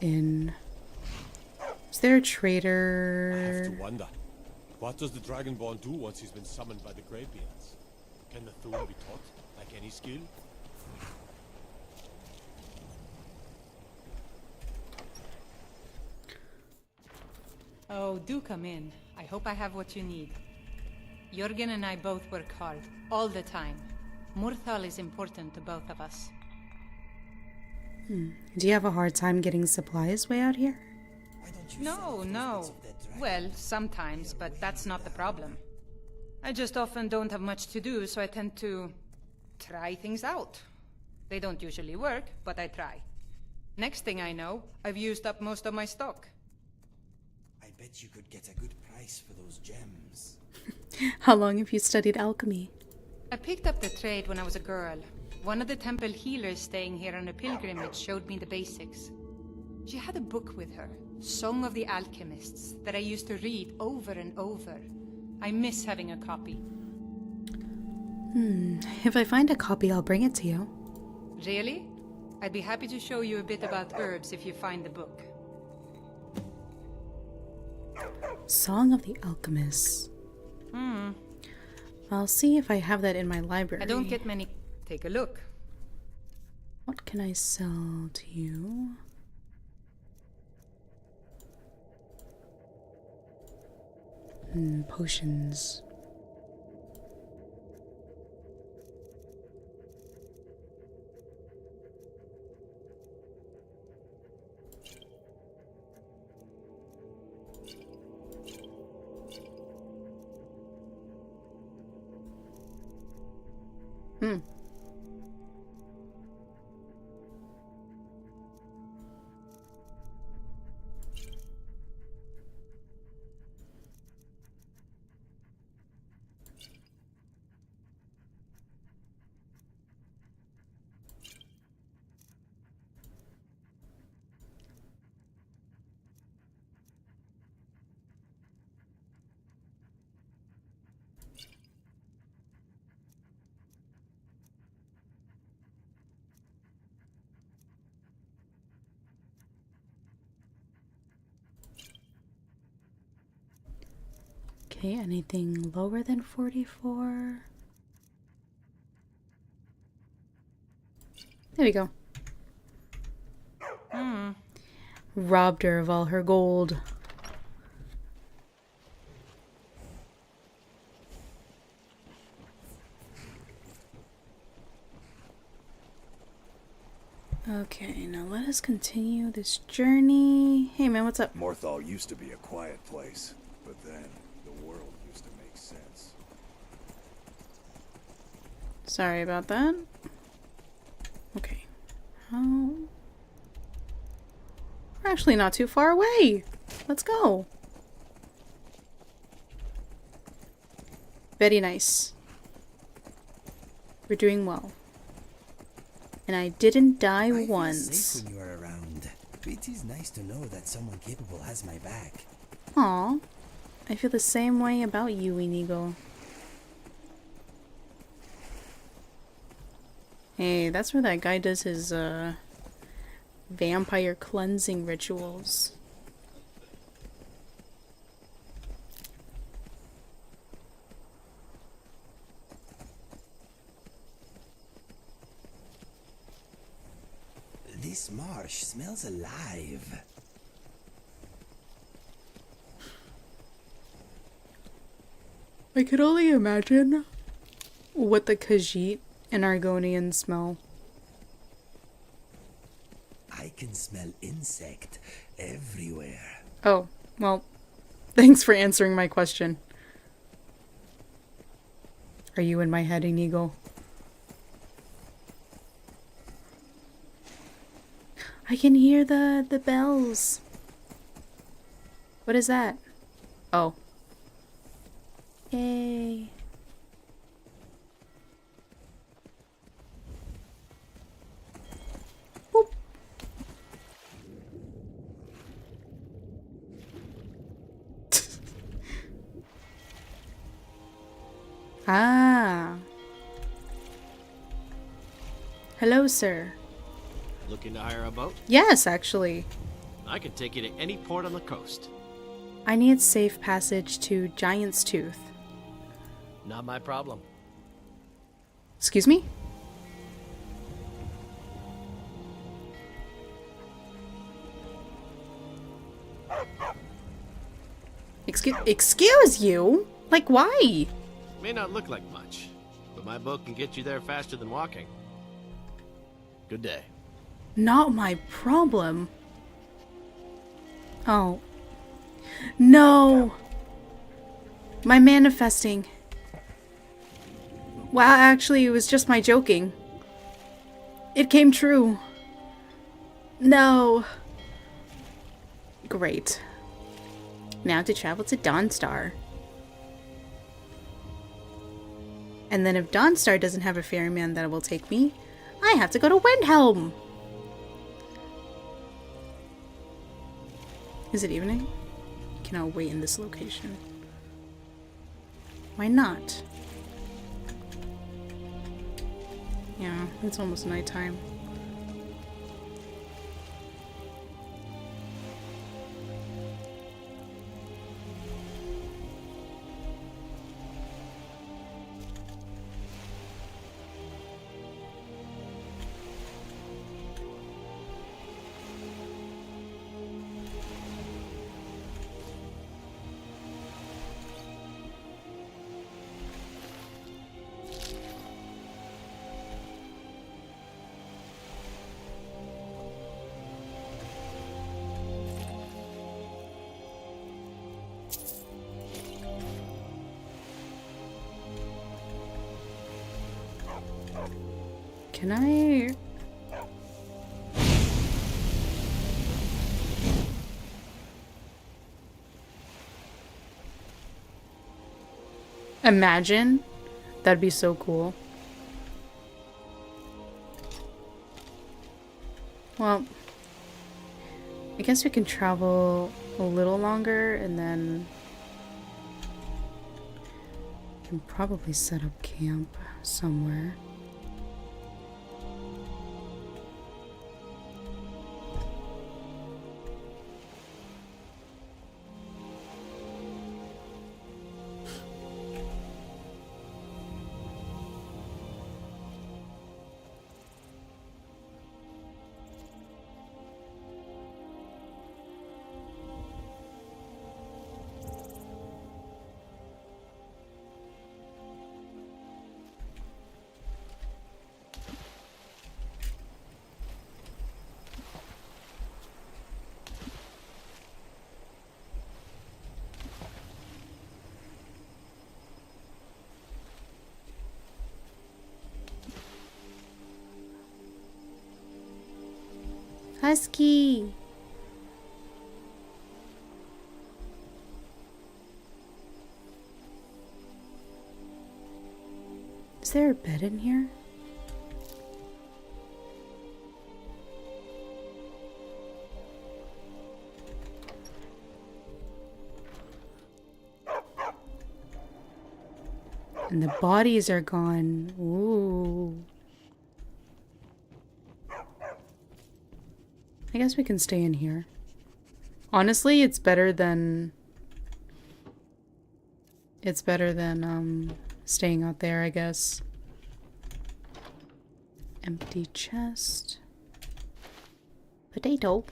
Is there a traitor? I have to wonder. What does the Dragonborn do once he's been summoned by the Greybeards? Can the Thule be taught, like any skill? Oh, do come in. I hope I have what you need. Jürgen and I both work hard, all the time. Murthal is important to both of us. Do you have a hard time getting supplies way out here? No. Well, sometimes, but that's not the problem. I just often don't have much to do, so I tend to try things out. They don't usually work, but I try. Next thing I know, I've used up most of my stock. I bet you could get a good price for those gems. How long have you studied alchemy? I picked up the trade when I was a girl. One of the temple healers staying here on a pilgrimage showed me the basics. She had a book with her, Song of the Alchemists, that I used to read over and over. I miss having a copy. If I find a copy, I'll bring it to you. Really? I'd be happy to show you a bit about herbs if you find the book. Song of the Alchemists. I'll see if I have that in my library. I don't get many. Take a look. What can I sell to you? Potions. Okay, anything lower than 44? There we go. Robbed her of all her gold. Okay, now let us continue this journey. Hey man, what's up? Morthal used to be a quiet place, but then the world used to make sense. Sorry about that. Okay. Oh. We're actually not too far away. Let's go. Very nice. We're doing well. And I didn't die I feel once. safe when you are around. It is nice to know that someone capable has my back. Aw. I feel the same way about you, Inigo. Hey, that's where that guy does his, vampire cleansing rituals. This marsh smells alive. I could only imagine what the Khajiit and Argonians smell. I can smell insect everywhere. Oh, well, thanks for answering my question. Are you in my head, Inigo? I can hear the bells. What is that? Oh. Yay. Boop. Ah. Hello, sir. Looking to hire a boat? Yes, actually. I can take you to any port on the coast. I need safe passage to Giant's Tooth. Not my problem. Excuse me? Excuse you? Like, why? May not look like much, but My boat can get you there faster than walking. Good day. Not my problem. Oh. No! My manifesting. Wow, actually, it was just my joking. It came true. No. Great. Now to travel to Dawnstar. And then if Dawnstar doesn't have a ferryman that will take me, I have to go to Windhelm. Is it evening? Can I wait in this location? Why not? Yeah, it's almost nighttime. Can I... Imagine? That'd be so cool. Well, I guess we can travel a little longer and then we can probably set up camp somewhere. Husky! Is there a bed in here? And the bodies are gone. Ooh. I guess we can stay in here. Honestly, it's better than staying out there, I guess. Empty chest. Potato.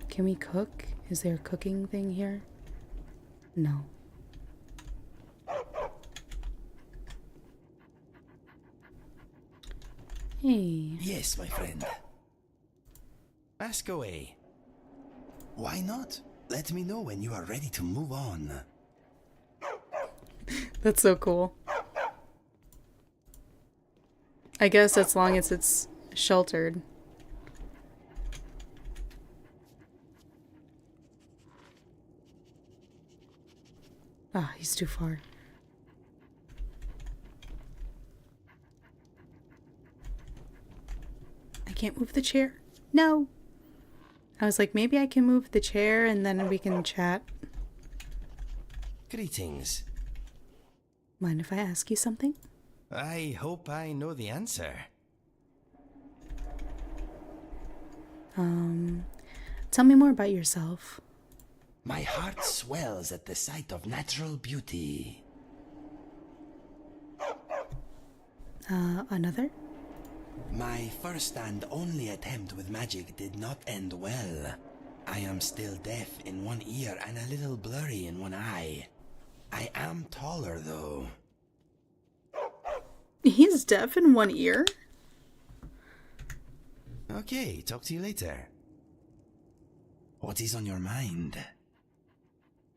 Can we cook? Is there a cooking thing here? No. Hey. Yes, my friend. Ask away. Why not? Let me know when you are ready to move on. That's so cool. I guess as long as it's sheltered. Ah, he's too far. I can't move the chair. No. I was like, maybe I can move the chair and then we can chat. Greetings. Mind if I ask you something? I hope I know the answer. Tell me more about yourself. My heart swells at the sight of natural beauty. Another? My first and only attempt with magic did not end well. I am still deaf in one ear and a little blurry in one eye. I am taller, though. He's deaf in one ear? Okay, talk to you later. What is on your mind?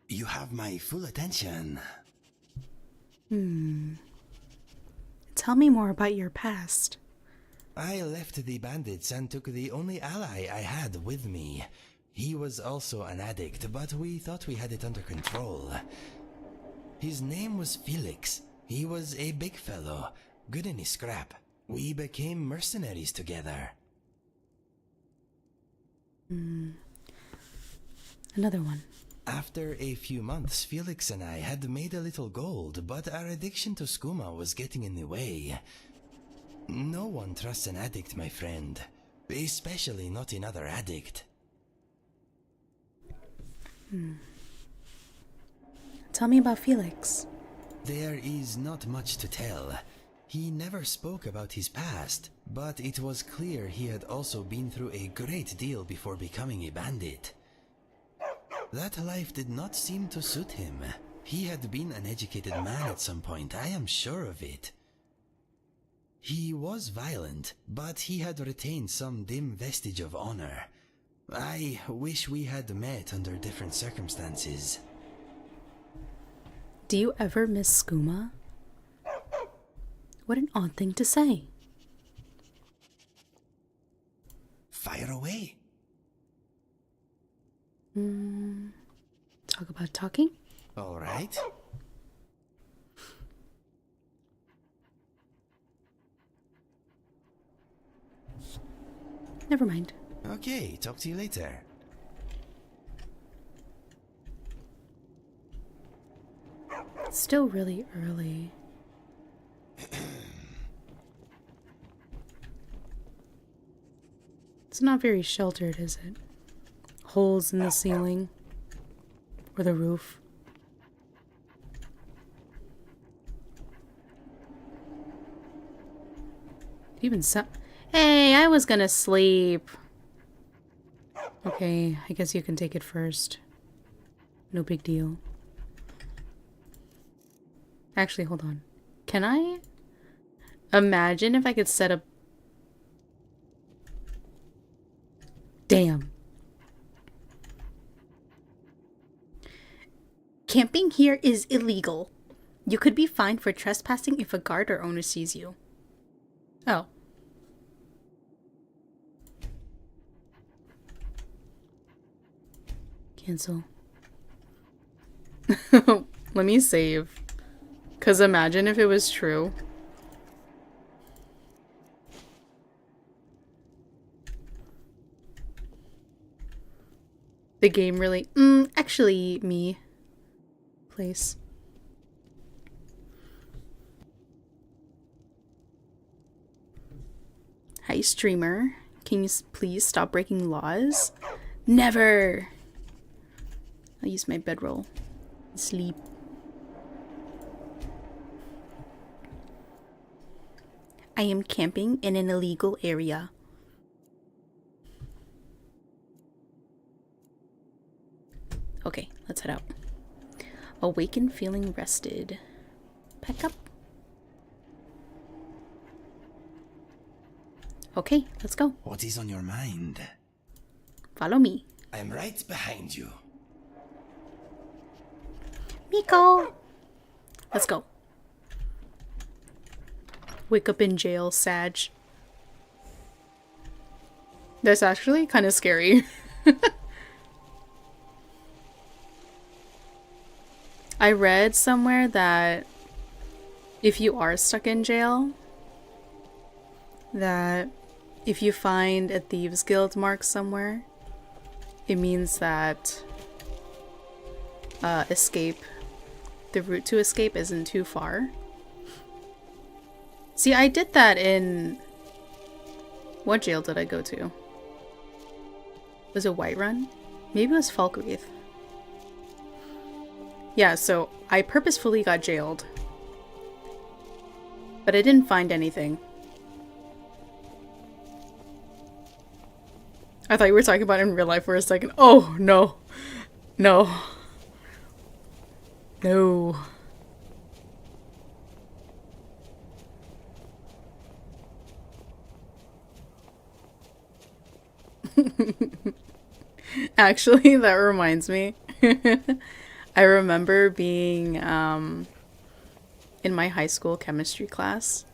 You have my full attention. Tell me more about your past. I left the bandits and took the only ally I had with me. He was also an addict, but we thought we had it under control. His name was Felix. He was a big fellow, good in his scrap. We became mercenaries together. Another one. After a few months, Felix and I had made a little gold, but our addiction to skooma was getting in the way. No one trusts an addict, my friend. Especially not another addict. Tell me about Felix. There is not much to tell. He never spoke about his past, but it was clear he had also been through a great deal before becoming a bandit. That life did not seem to suit him. He had been an educated man at some point, I am sure of it. He was violent, but he had retained some dim vestige of honor. I wish we had met under different circumstances. Do you ever miss skooma? What an odd thing to say. Fire away. Talk about talking? All right. Never mind. Okay, talk to you later. It's still really early. It's not very sheltered, is it? Holes in the ceiling. Or the roof. Even so. Hey, I was gonna sleep. Okay, I guess you can take it first. No big deal. Actually, hold on. Can I imagine if I could set up... Damn. Camping here is illegal. You could be fined for trespassing if a guard or owner sees you. Oh. Cancel. Let me save. Because imagine if it was true. The game really... actually, me. Place. Hi, streamer. Can you please stop breaking laws? Never! I'll use my bedroll. Sleep. I am camping in an illegal area. Okay, let's head out. Awaken feeling rested. Pack up. Okay, let's go. What is on your mind? Follow me. I'm right behind you. Miko! Let's go. Wake up in jail, Sag. That's actually kind of scary. I read somewhere that if you are stuck in jail, that if you find a Thieves Guild mark somewhere, it means that the route to escape isn't too far. See, I did that in... What jail did I go to? Was it Whiterun? Maybe it was Falkreath. Yeah, so I purposefully got jailed. But I didn't find anything. I thought you were talking about it in real life for a second. Oh, no. No. No. Actually, that reminds me. I remember being in my high school chemistry class,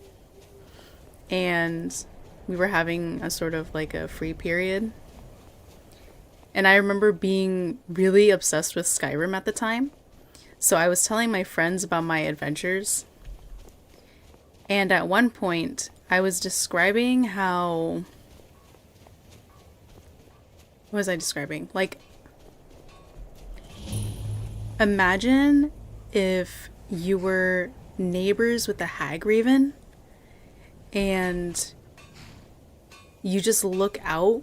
and we were having a sort of like a free period. And I remember being really obsessed with Skyrim at the time. So I was telling my friends about my adventures. And at one point, I was describing how... What was I describing? Like, imagine if you were neighbors with a hag raven and you just look out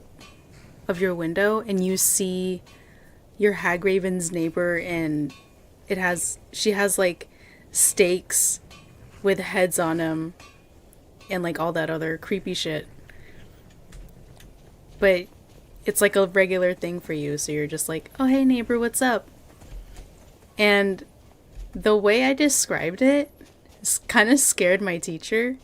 of your window and you see your hag raven's neighbor, and she has like stakes with heads on them and like all that other creepy shit, but it's like a regular thing for you, so you're just like, oh hey neighbor, what's up? And the way I described it kind of scared my teacher,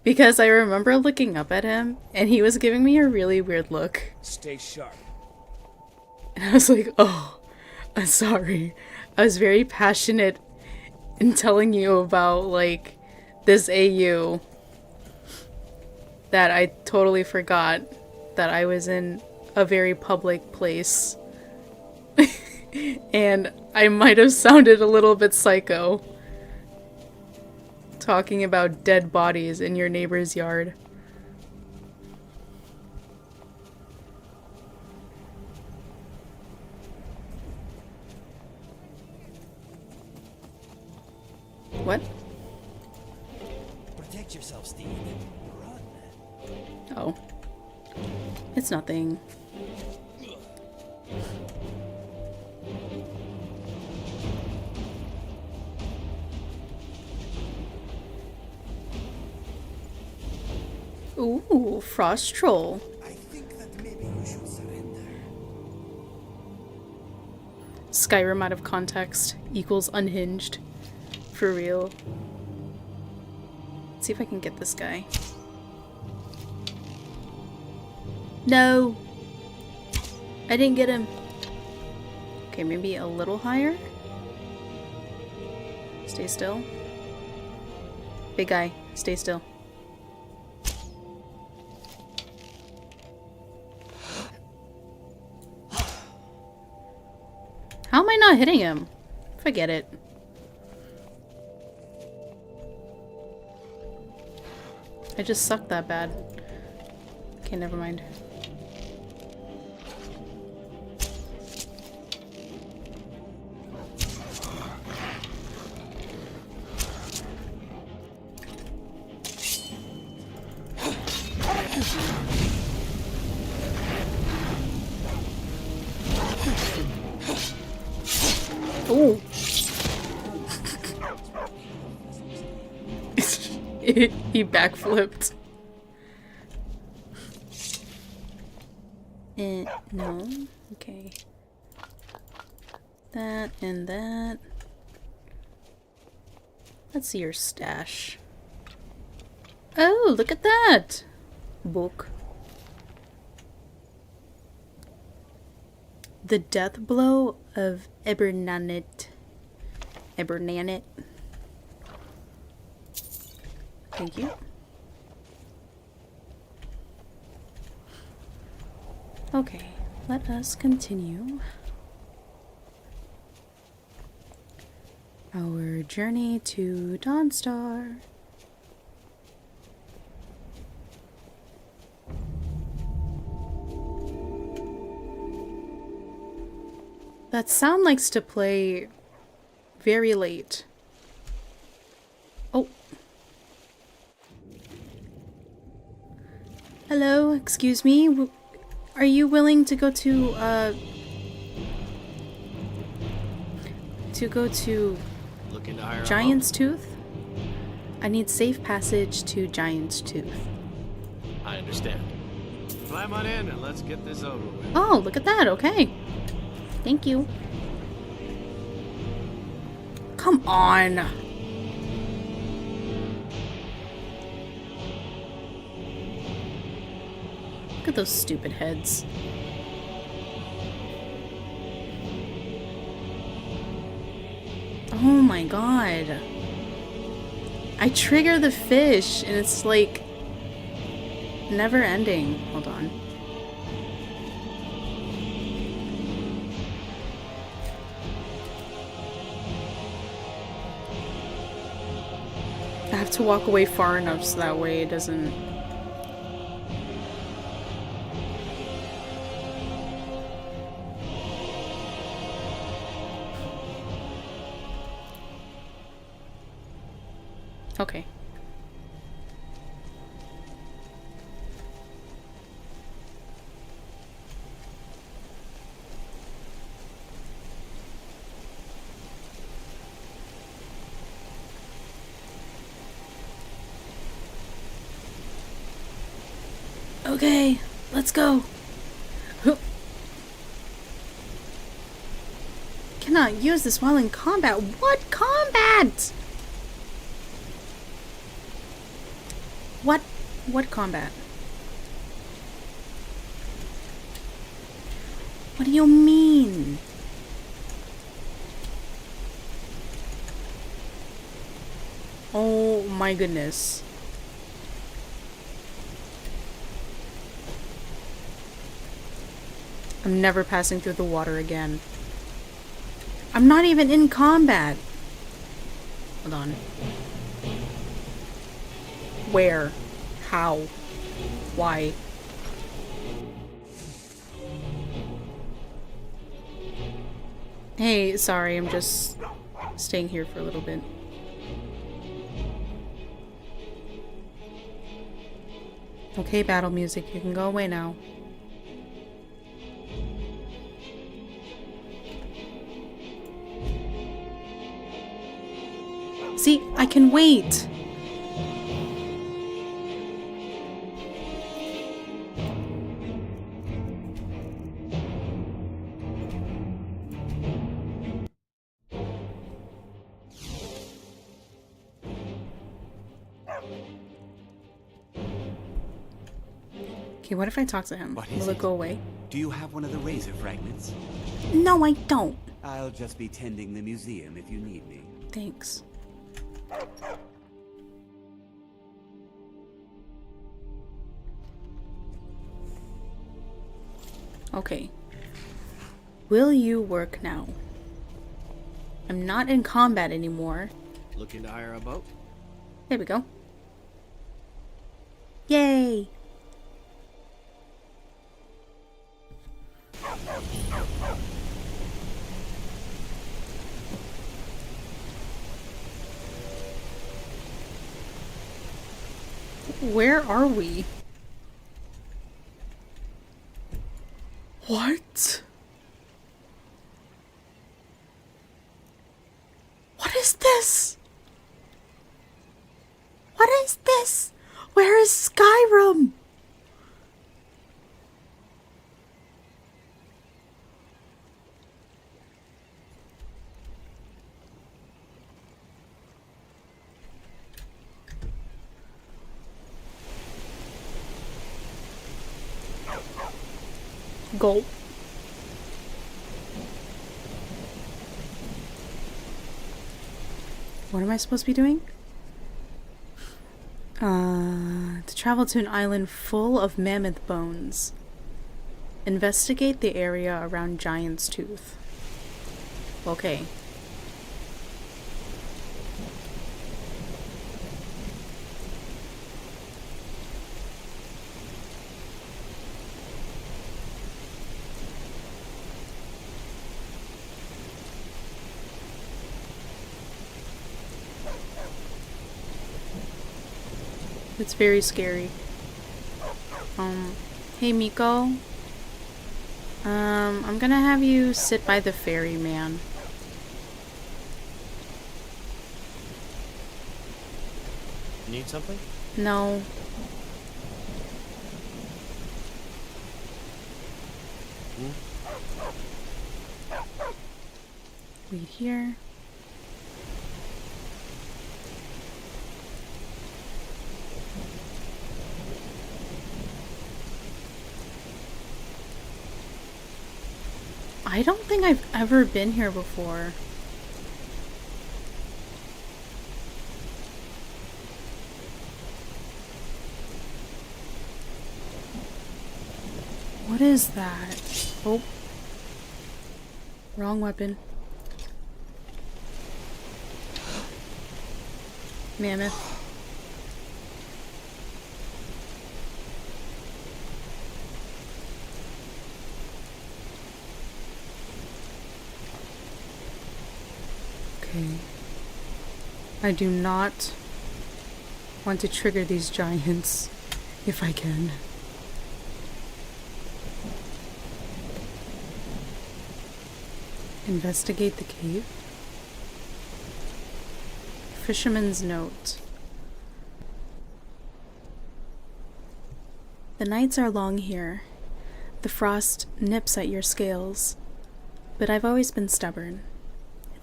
because I remember looking up at him and he was giving me a really weird look. Stay sharp. And I was like, oh, I'm sorry. I was very passionate in telling you about, like, this AU that I totally forgot that I was in a very public place. And I might have sounded a little bit psycho talking about dead bodies in your neighbor's yard. What? Protect yourself, Steve. Run. Oh. It's nothing. Ooh, frost troll. I think that maybe you should surrender. Skyrim out of context equals unhinged. For real. Let's see if I can get this guy. No! I didn't get him. Okay, maybe a little higher? Stay still. Big guy, stay still. How am I not hitting him? Forget it. I just suck that bad. Okay, never mind. Ooh. He backflipped. No. Okay. That and that. Let's see your stash. Oh, look at that! Book. The Death Blow of Ebernanet. Ebernanet. Thank you. Okay, let us continue our journey to Dawnstar. That sound likes to play very late. Oh. Hello, excuse me. Are you willing to go to Looking to hire a Giant's Tooth? I need safe passage to Giant's Tooth. I understand. Climb on in and let's get this over with. Oh, look at that. Okay. Thank you. Come on. Look at those stupid heads. Oh my god. I trigger the fish and it's like never ending. Hold on. I have to walk away far enough so that way it doesn't... Okay. Okay, let's go. Cannot use this while in combat. What combat? What combat? What do you mean? Oh my goodness. I'm never passing through the water again. I'm not even in combat. Hold on. Where? How? Why? Hey, sorry, I'm just staying here for a little bit. Okay, battle music, you can go away now. See, I can wait. Okay, what if I talk to him? Will it go away? Do you have one of the razor fragments? No, I don't. I'll just be tending the museum if you need me. Thanks. Okay. Will you work now? I'm not in combat anymore. Looking to hire a boat? There we go. Yay! Where are we? What? What is this? What is this? Where is Skyrim? Gulp. What am I supposed to be doing? To travel to an island full of mammoth bones. Investigate the area around Giant's Tooth. Okay. It's very scary. Hey Miko. I'm gonna have you sit by the ferryman. Need something? No. Wait here. I don't think I've ever been here before. What is that? Oh. Wrong weapon. Mammoth. Okay. I do not want to trigger these giants if I can. Investigate the cave. Fisherman's note. The nights are long here. The frost nips at your scales. But I've always been stubborn.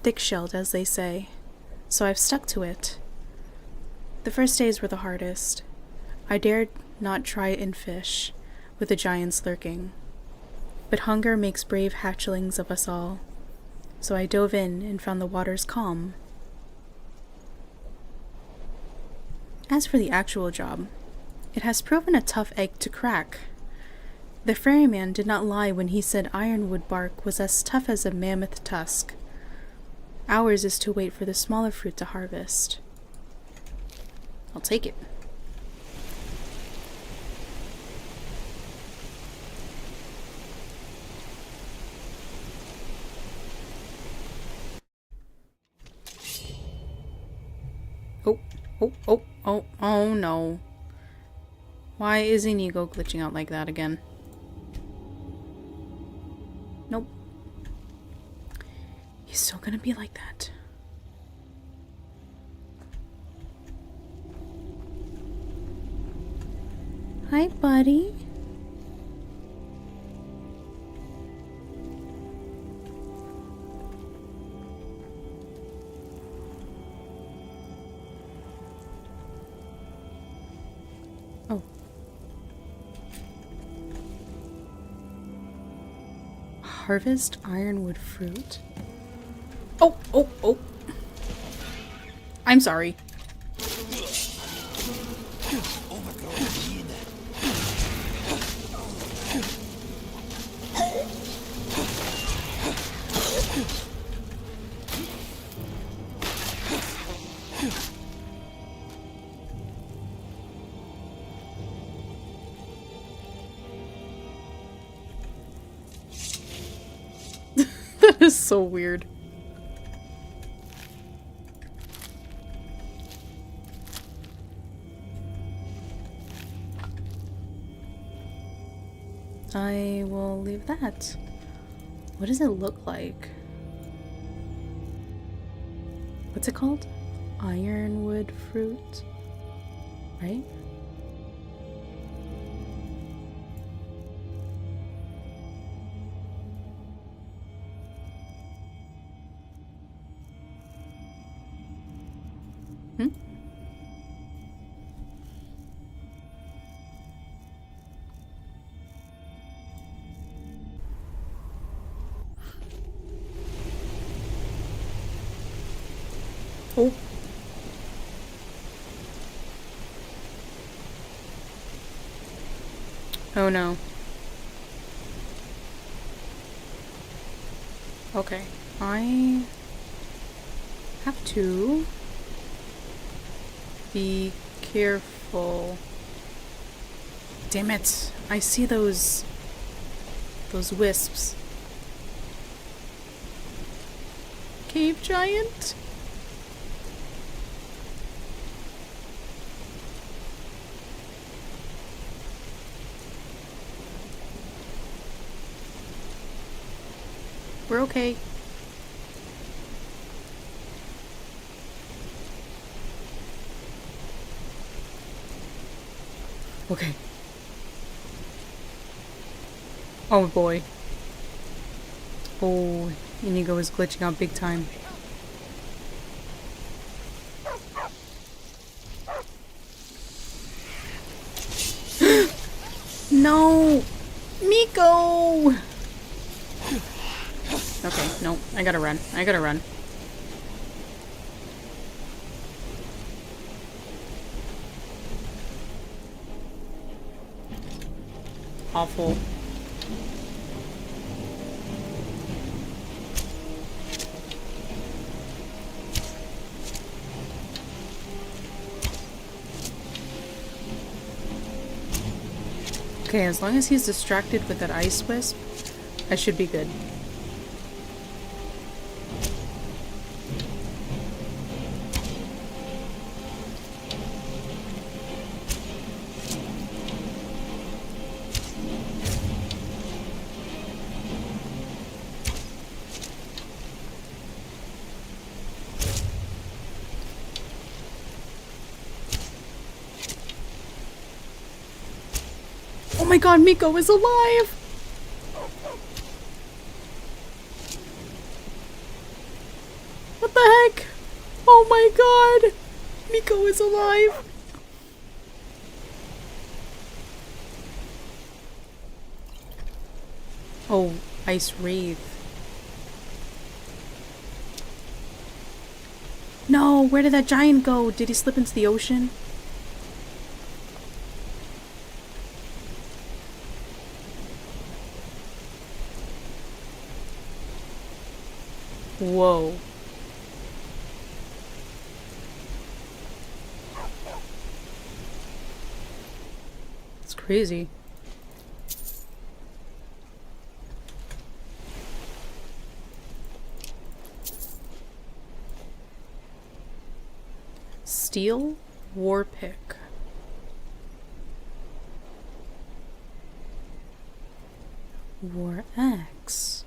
Thick-shelled, as they say. So I've stuck to it. The first days were the hardest. I dared not try and fish, with the giants lurking. But hunger makes brave hatchlings of us all. So I dove in and found the waters calm. As for the actual job, it has proven a tough egg to crack. The ferryman did not lie when he said ironwood bark was as tough as a mammoth tusk. Ours is to wait for the smaller fruit to harvest. I'll take it. Oh no. Why is Inigo glitching out like that again? Nope. He's still gonna be like that. Hi, buddy. Oh. Harvest Ironwood Fruit? Oh. I'm sorry. That is so weird. I will leave that. What does it look like? What's it called? Ironwood fruit? Right? Oh. Oh no. Okay. I have to be careful. Damn it. I see those wisps. Cave giant? We're okay. Okay. Oh boy. Oh, Inigo is glitching out big time. No! Miko! Okay, no, I gotta run. I gotta run. Awful. Okay, as long as he's distracted with that ice wisp, I should be good. Oh my god, Miko is alive! What the heck? Oh my god! Miko is alive! Oh, Ice Wraith. No, where did that giant go? Did he slip into the ocean? Whoa. It's crazy. Steel War Pick. War Axe.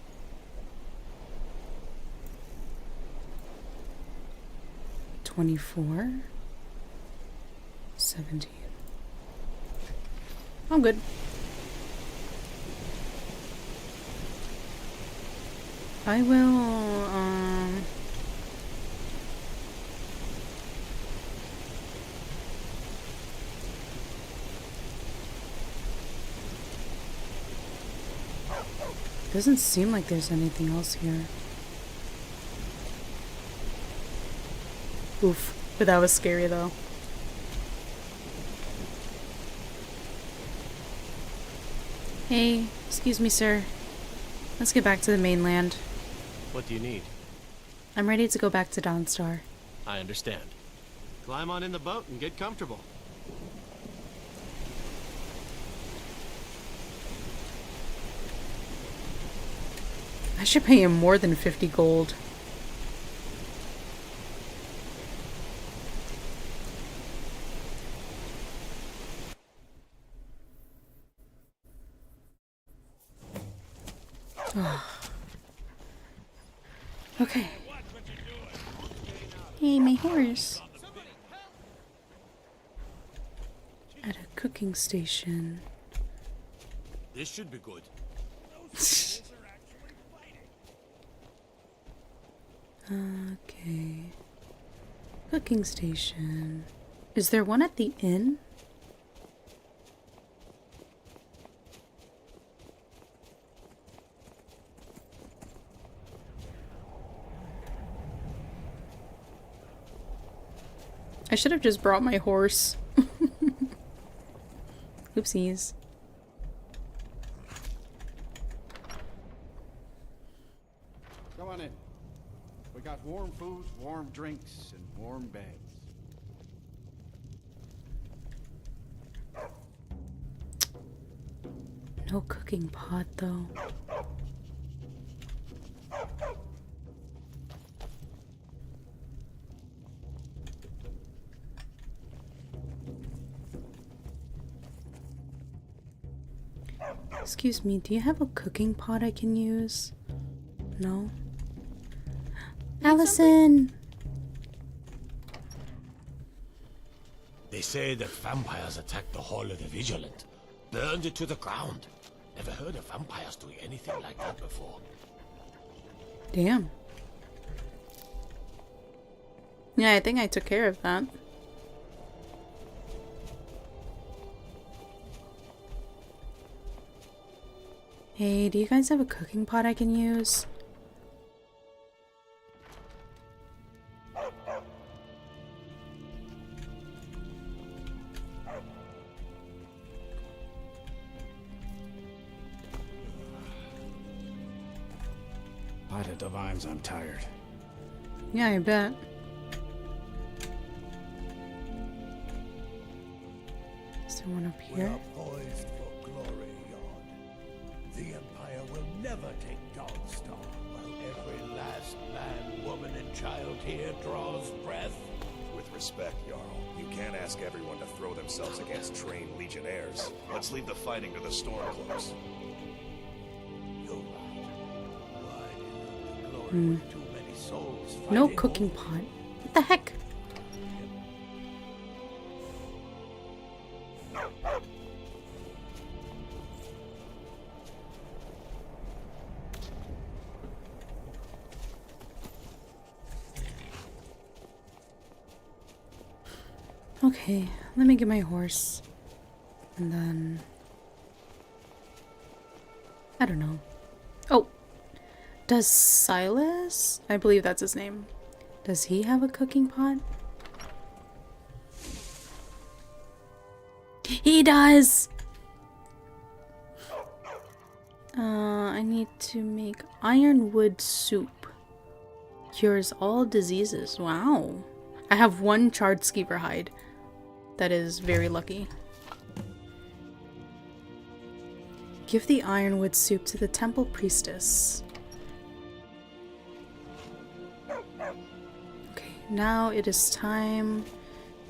24. 17. I'm good. I will, doesn't seem like there's anything else here. Oof, but that was scary though. Hey, excuse me, sir. Let's get back to the mainland. What do you need? I'm ready to go back to Dawnstar. I understand. Climb on in the boat and get comfortable. I should pay him more than 50 gold. Okay. Hey, my horse. At a cooking station. This should be good. Okay. Cooking station. Is there one at the inn? I should have just brought my horse. Oopsies. Come on in. We got warm food, warm drinks, and warm beds. No cooking pot, though. Excuse me, do you have a cooking pot I can use? No? Allison! They say that vampires attacked the Hall of the Vigilant, burned it to the ground. Never heard of vampires doing anything like that before. Damn. Yeah, I think I took care of that. Hey, do you guys have a cooking pot I can use? By the divines, I'm tired. Yeah, I bet. Is there one up here? Poised for glory, Yod. The Empire will never take Dawnstar while every last man, woman, and child here draws breath. With respect, Jarl, you can't ask everyone to throw themselves against trained legionnaires. Let's leave the fighting to the Stormcloaks. You're right. Why did the glory with too many souls No fighting cooking pot. What the heck? Okay, let me get my horse. And then... I don't know. Oh! Does Silas? I believe that's his name. Does he have a cooking pot? He does! I need to make Ironwood soup. Cures all diseases. Wow. I have one charred skeever hide. That is very lucky. Give the Ironwood soup to the temple priestess. Okay, now it is time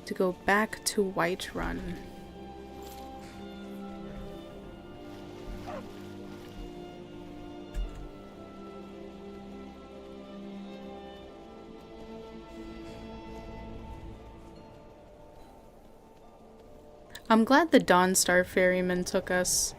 to go back to Whiterun. I'm glad the Dawnstar ferryman took us.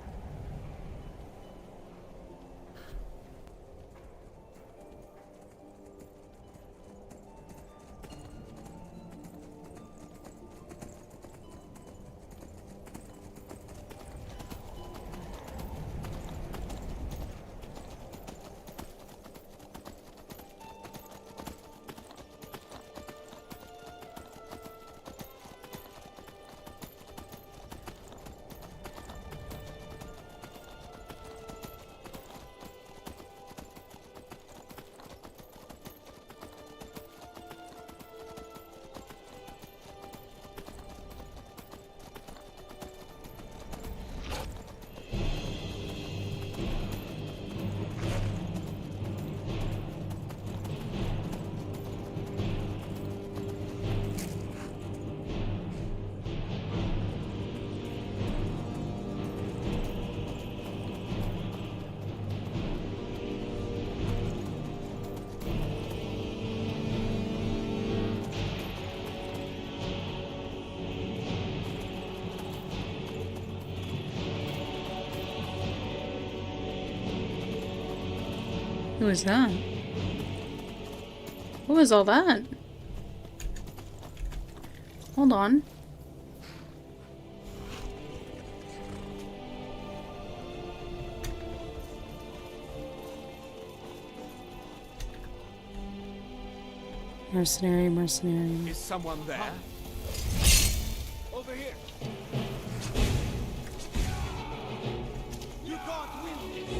Who was that? What was all that? Hold on. Mercenary, mercenary. Is someone there? Over here. You can't win this.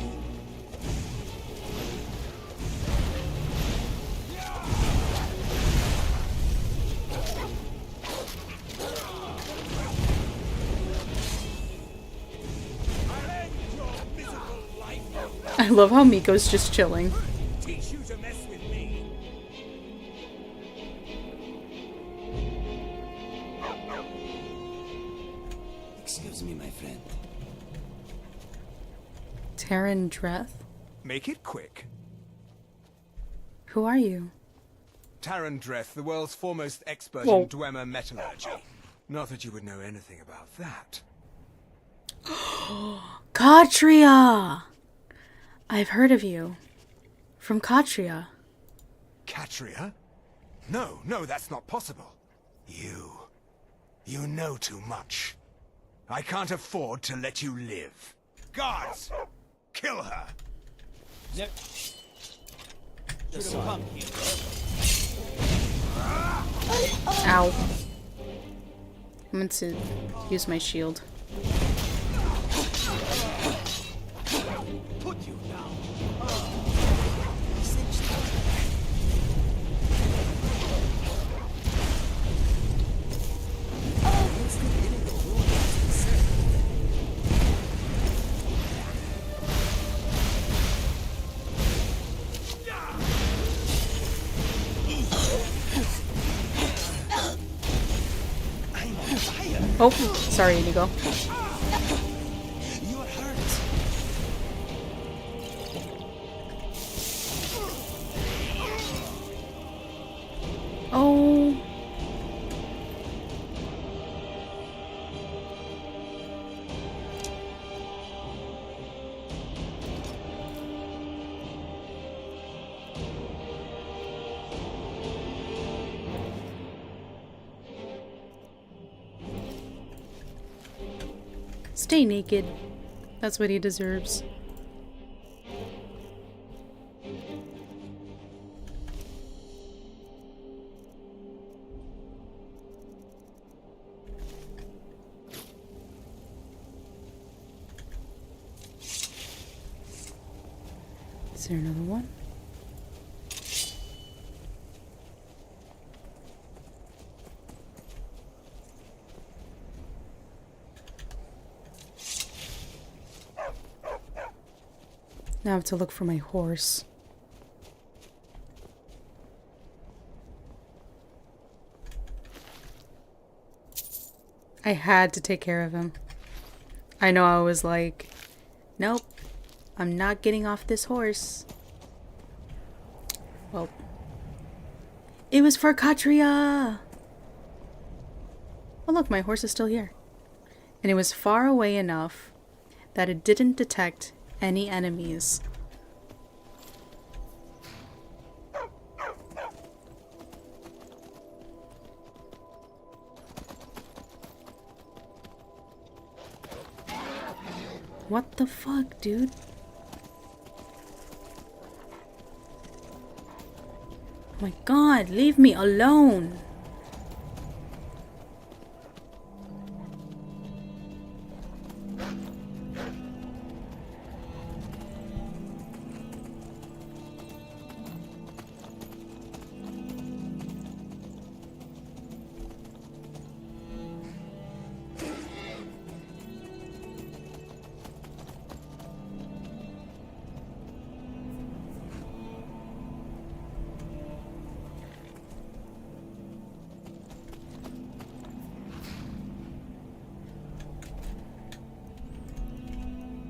I love how Miko's just chilling. Teach you to mess with me. Excuse me, my friend. Taryn Dreth? Make it quick. Who are you? Tarandreth, the world's foremost expert Whoa. in Dwemer metallurgy. Not that you would know anything about that. Katria! I've heard of you. From Katria. Katria? No, that's not possible. You know too much. I can't afford to let you live. Guards! Kill her! Yep. Ow. I meant to use my shield. Put you down. Oh, sorry, Inigo. You are hurt. Oh. Stay naked. That's what he deserves. Is there another one? Now I have to look for my horse. I had to take care of him. I know I was like, nope, I'm not getting off this horse. Well, it was for Katria! Oh look, my horse is still here. And it was far away enough that it didn't detect any enemies. What the fuck, dude? Oh my god, leave me alone!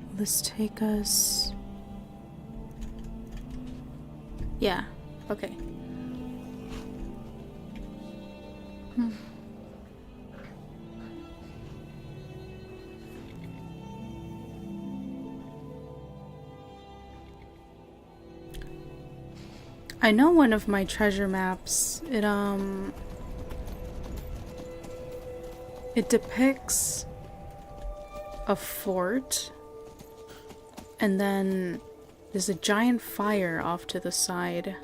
Will this take us? Yeah, okay. I know one of my treasure maps, it depicts a fort, and then there's a giant fire off to the side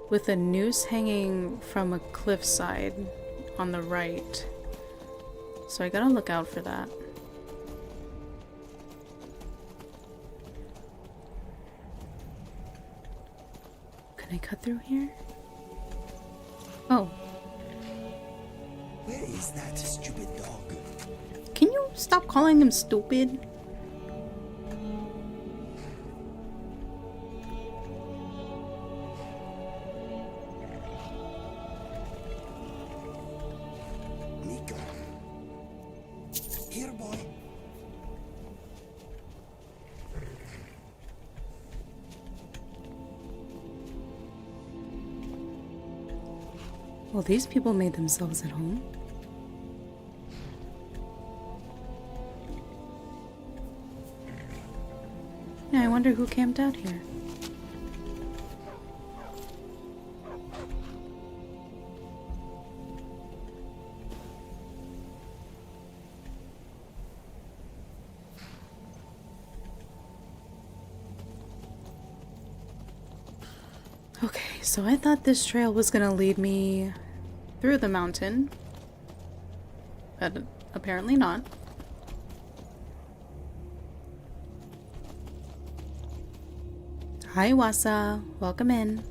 with a noose hanging from a cliffside on the right. So I gotta look out for that. Can I cut through here? Oh. Where is that stupid dog? Can you stop calling him stupid? Nico. Here, boy. Well, these people made themselves at home. Yeah, I wonder who camped out here. Okay, so I thought this trail was gonna lead me through the mountain, but apparently not. Hi, Wasa. Welcome in.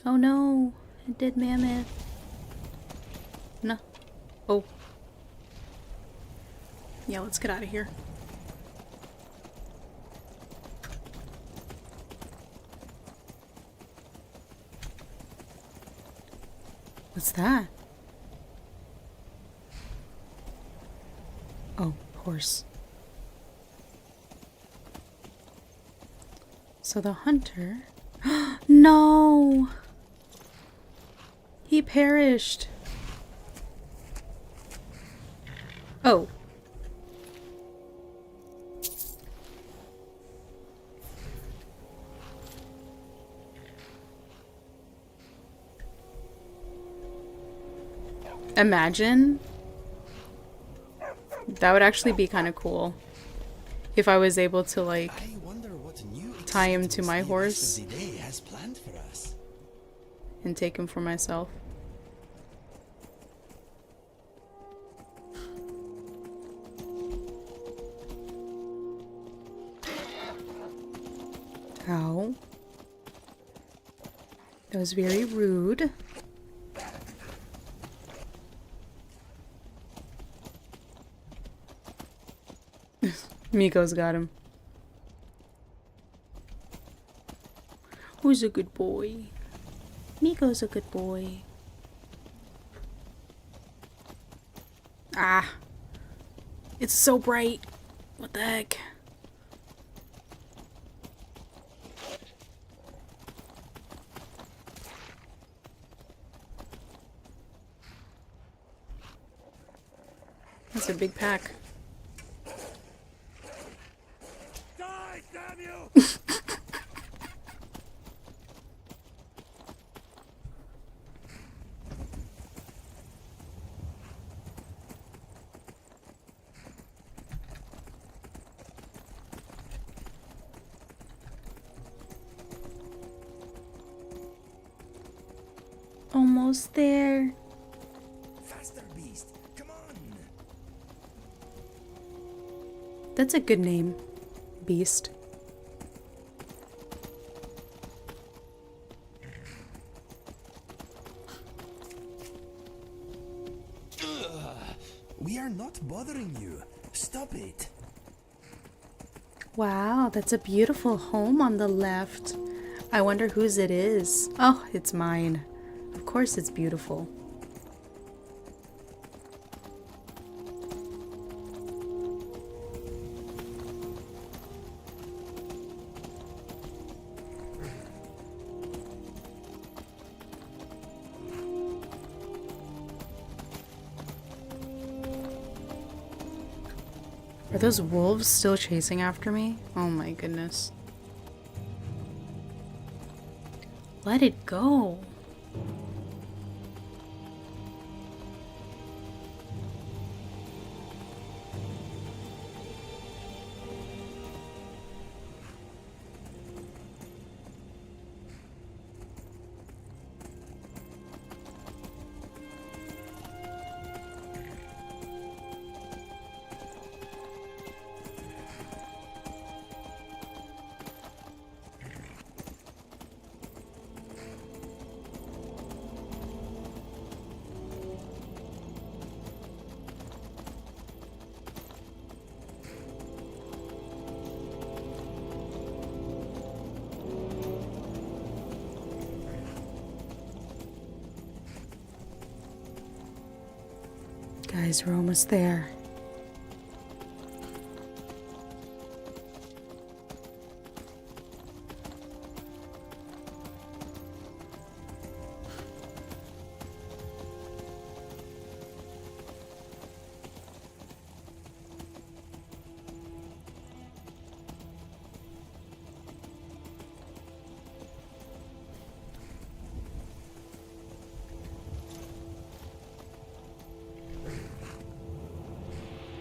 Oh no, it did mammoth. No. Oh. Yeah, let's get out of here. What's that? Oh, horse. So the hunter... No! He perished. Oh. Imagine. That would actually be kind of cool. If I was able to, like, tie him to my horse and take him for myself. Ow. That was very rude. Miko's got him. Who's a good boy? Miko's a good boy. Ah. It's so bright. What the heck? That's a big pack. Die, damn you! Almost there. Faster, beast! Come on! That's a good name. Beast. We are not bothering you. Stop it. Wow, that's a beautiful home on the left. I wonder whose it is. Oh, it's mine. Of course it's beautiful. Are those wolves still chasing after me? Oh my goodness. Let it go. Guys, we're almost there.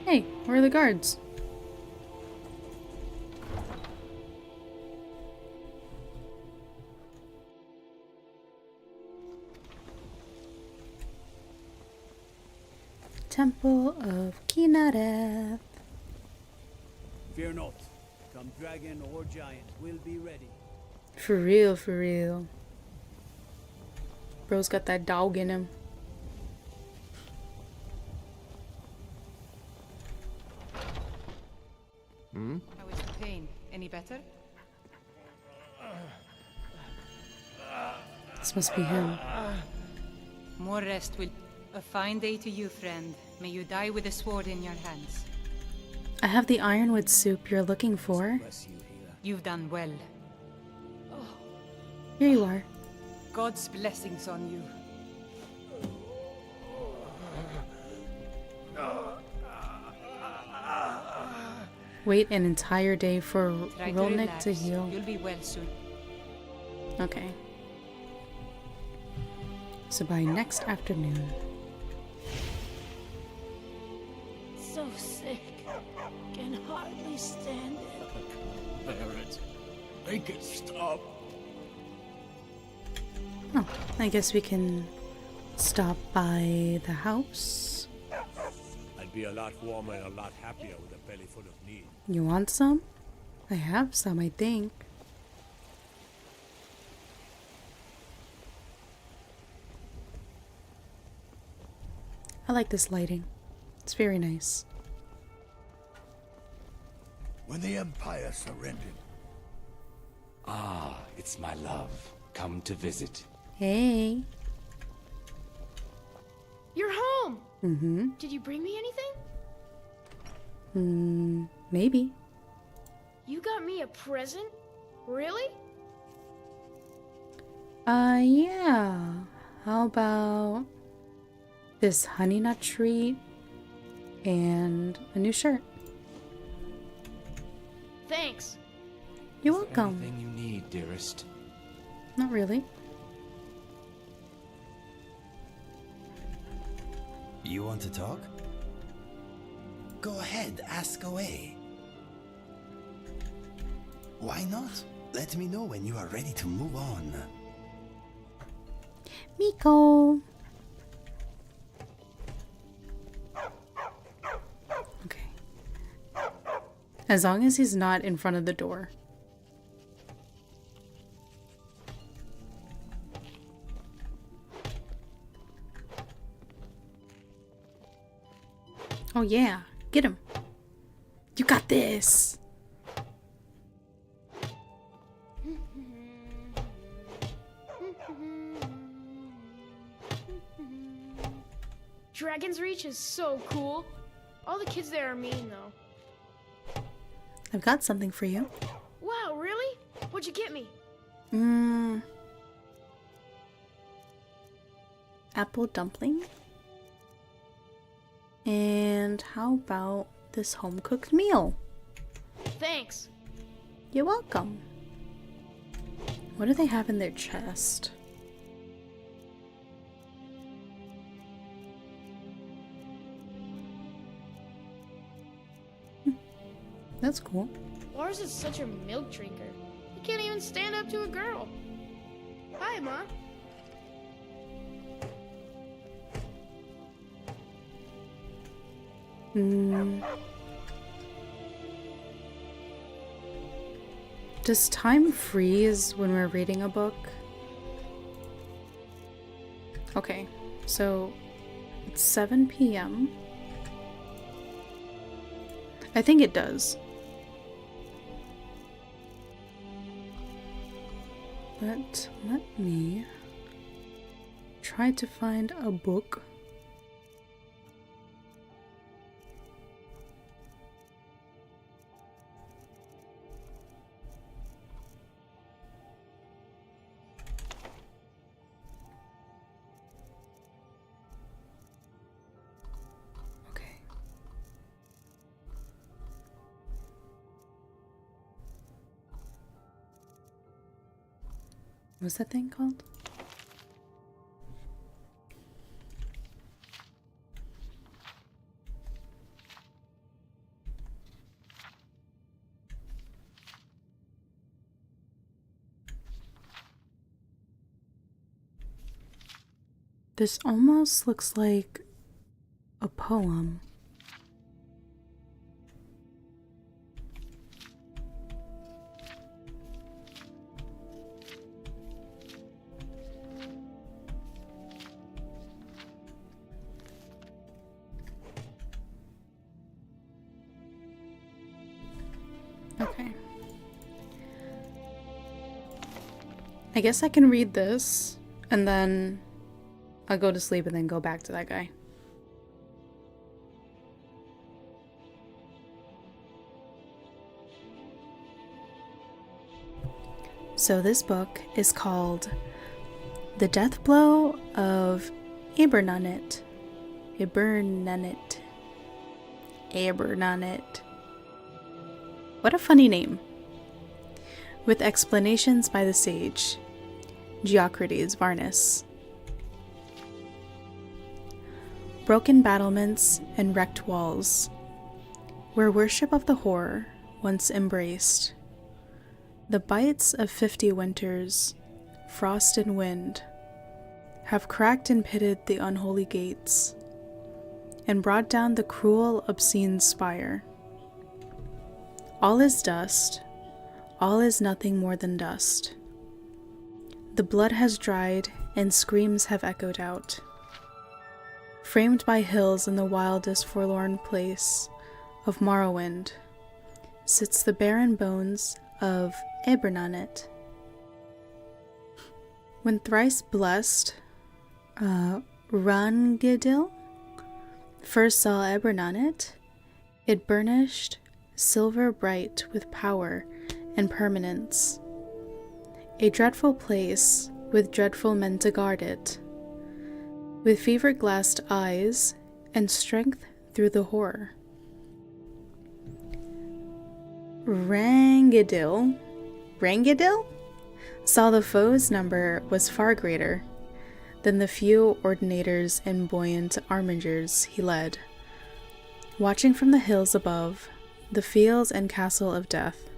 Hey, where are the guards? Temple of Kinareth. Fear not. Come dragon or giant, we'll be ready. For real, for real. Bro's got that dog in him. How is the pain? Any better? This must be him. More rest will... A fine day to you, friend. May you die with a sword in your hands. I have the Ironwood soup you're looking for. You've done well. Here you are. God's blessings on you. Wait an entire day for Try Rolnik to relax. heal. You'll be well soon. Okay. So by next afternoon. So sick. Can hardly stand it. Bear it. Make it stop. Oh, I guess we can stop by the house. I'd be a lot warmer and a lot happier with a belly full of meat. You want some? I have some, I think. I like this lighting. It's very nice. When the Empire surrendered. Ah, it's my love. Come to visit. Hey. You're home! Mm-hmm. Did you bring me anything? Maybe. You got me a present? Really? Yeah. How about this honey nut treat and a new shirt? Thanks. You're welcome. Anything you need, dearest. Not really. You want to talk? Go ahead, ask away. Why not? Let me know when you are ready to move on. Miko. Okay. As long as he's not in front of the door. Oh yeah, get him. You got this. Dragon's Reach is so cool. All the kids there are mean, though. I've got something for you. Wow, really? What'd you get me? Apple dumpling. And how about this home-cooked meal? Thanks. You're welcome. What do they have in their chest? That's cool. Lars is such a milk drinker. He can't even stand up to a girl. Hi, Ma. Does time freeze when we're reading a book? Okay, so it's 7 p.m. I think it does. But let me try to find a book. What's that thing called? This almost looks like a poem. Okay. I guess I can read this and then I'll go to sleep and then go back to that guy. So this book is called The Death Blow of Abernonit. Abernonit. What a funny name. With explanations by the sage, Geocrates Varnus. Broken battlements and wrecked walls, where worship of the horror once embraced. The bites of 50 winters, frost and wind, have cracked and pitted the unholy gates, and brought down the cruel, obscene spire. All is dust, all is nothing more than dust. The blood has dried, and screams have echoed out. Framed by hills in the wildest forlorn place of Morrowind, sits the barren bones of Abernonit. When thrice blessed Rangidil first saw Abernonit, it burnished silver bright with power and permanence, a dreadful place with dreadful men to guard it, with fever-glassed eyes and strength through the horror. Rangidil saw the foe's number was far greater than the few ordinators and buoyant armigers he led, watching from the hills above the fields and castle of death.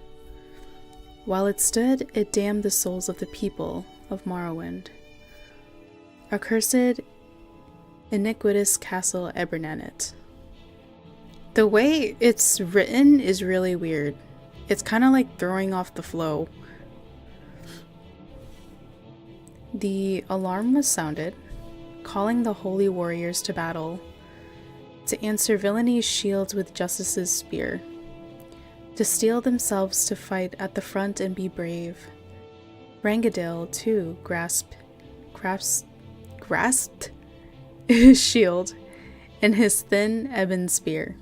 While it stood, it damned the souls of the people of Morrowind. Accursed, iniquitous castle Abernonit. The way it's written is really weird. It's kind of like throwing off the flow. The alarm was sounded, calling the holy warriors to battle, to answer villainy shields with justice's spear, to steel themselves to fight at the front and be brave. Rangidil, too, grasped his shield and his thin ebon spear,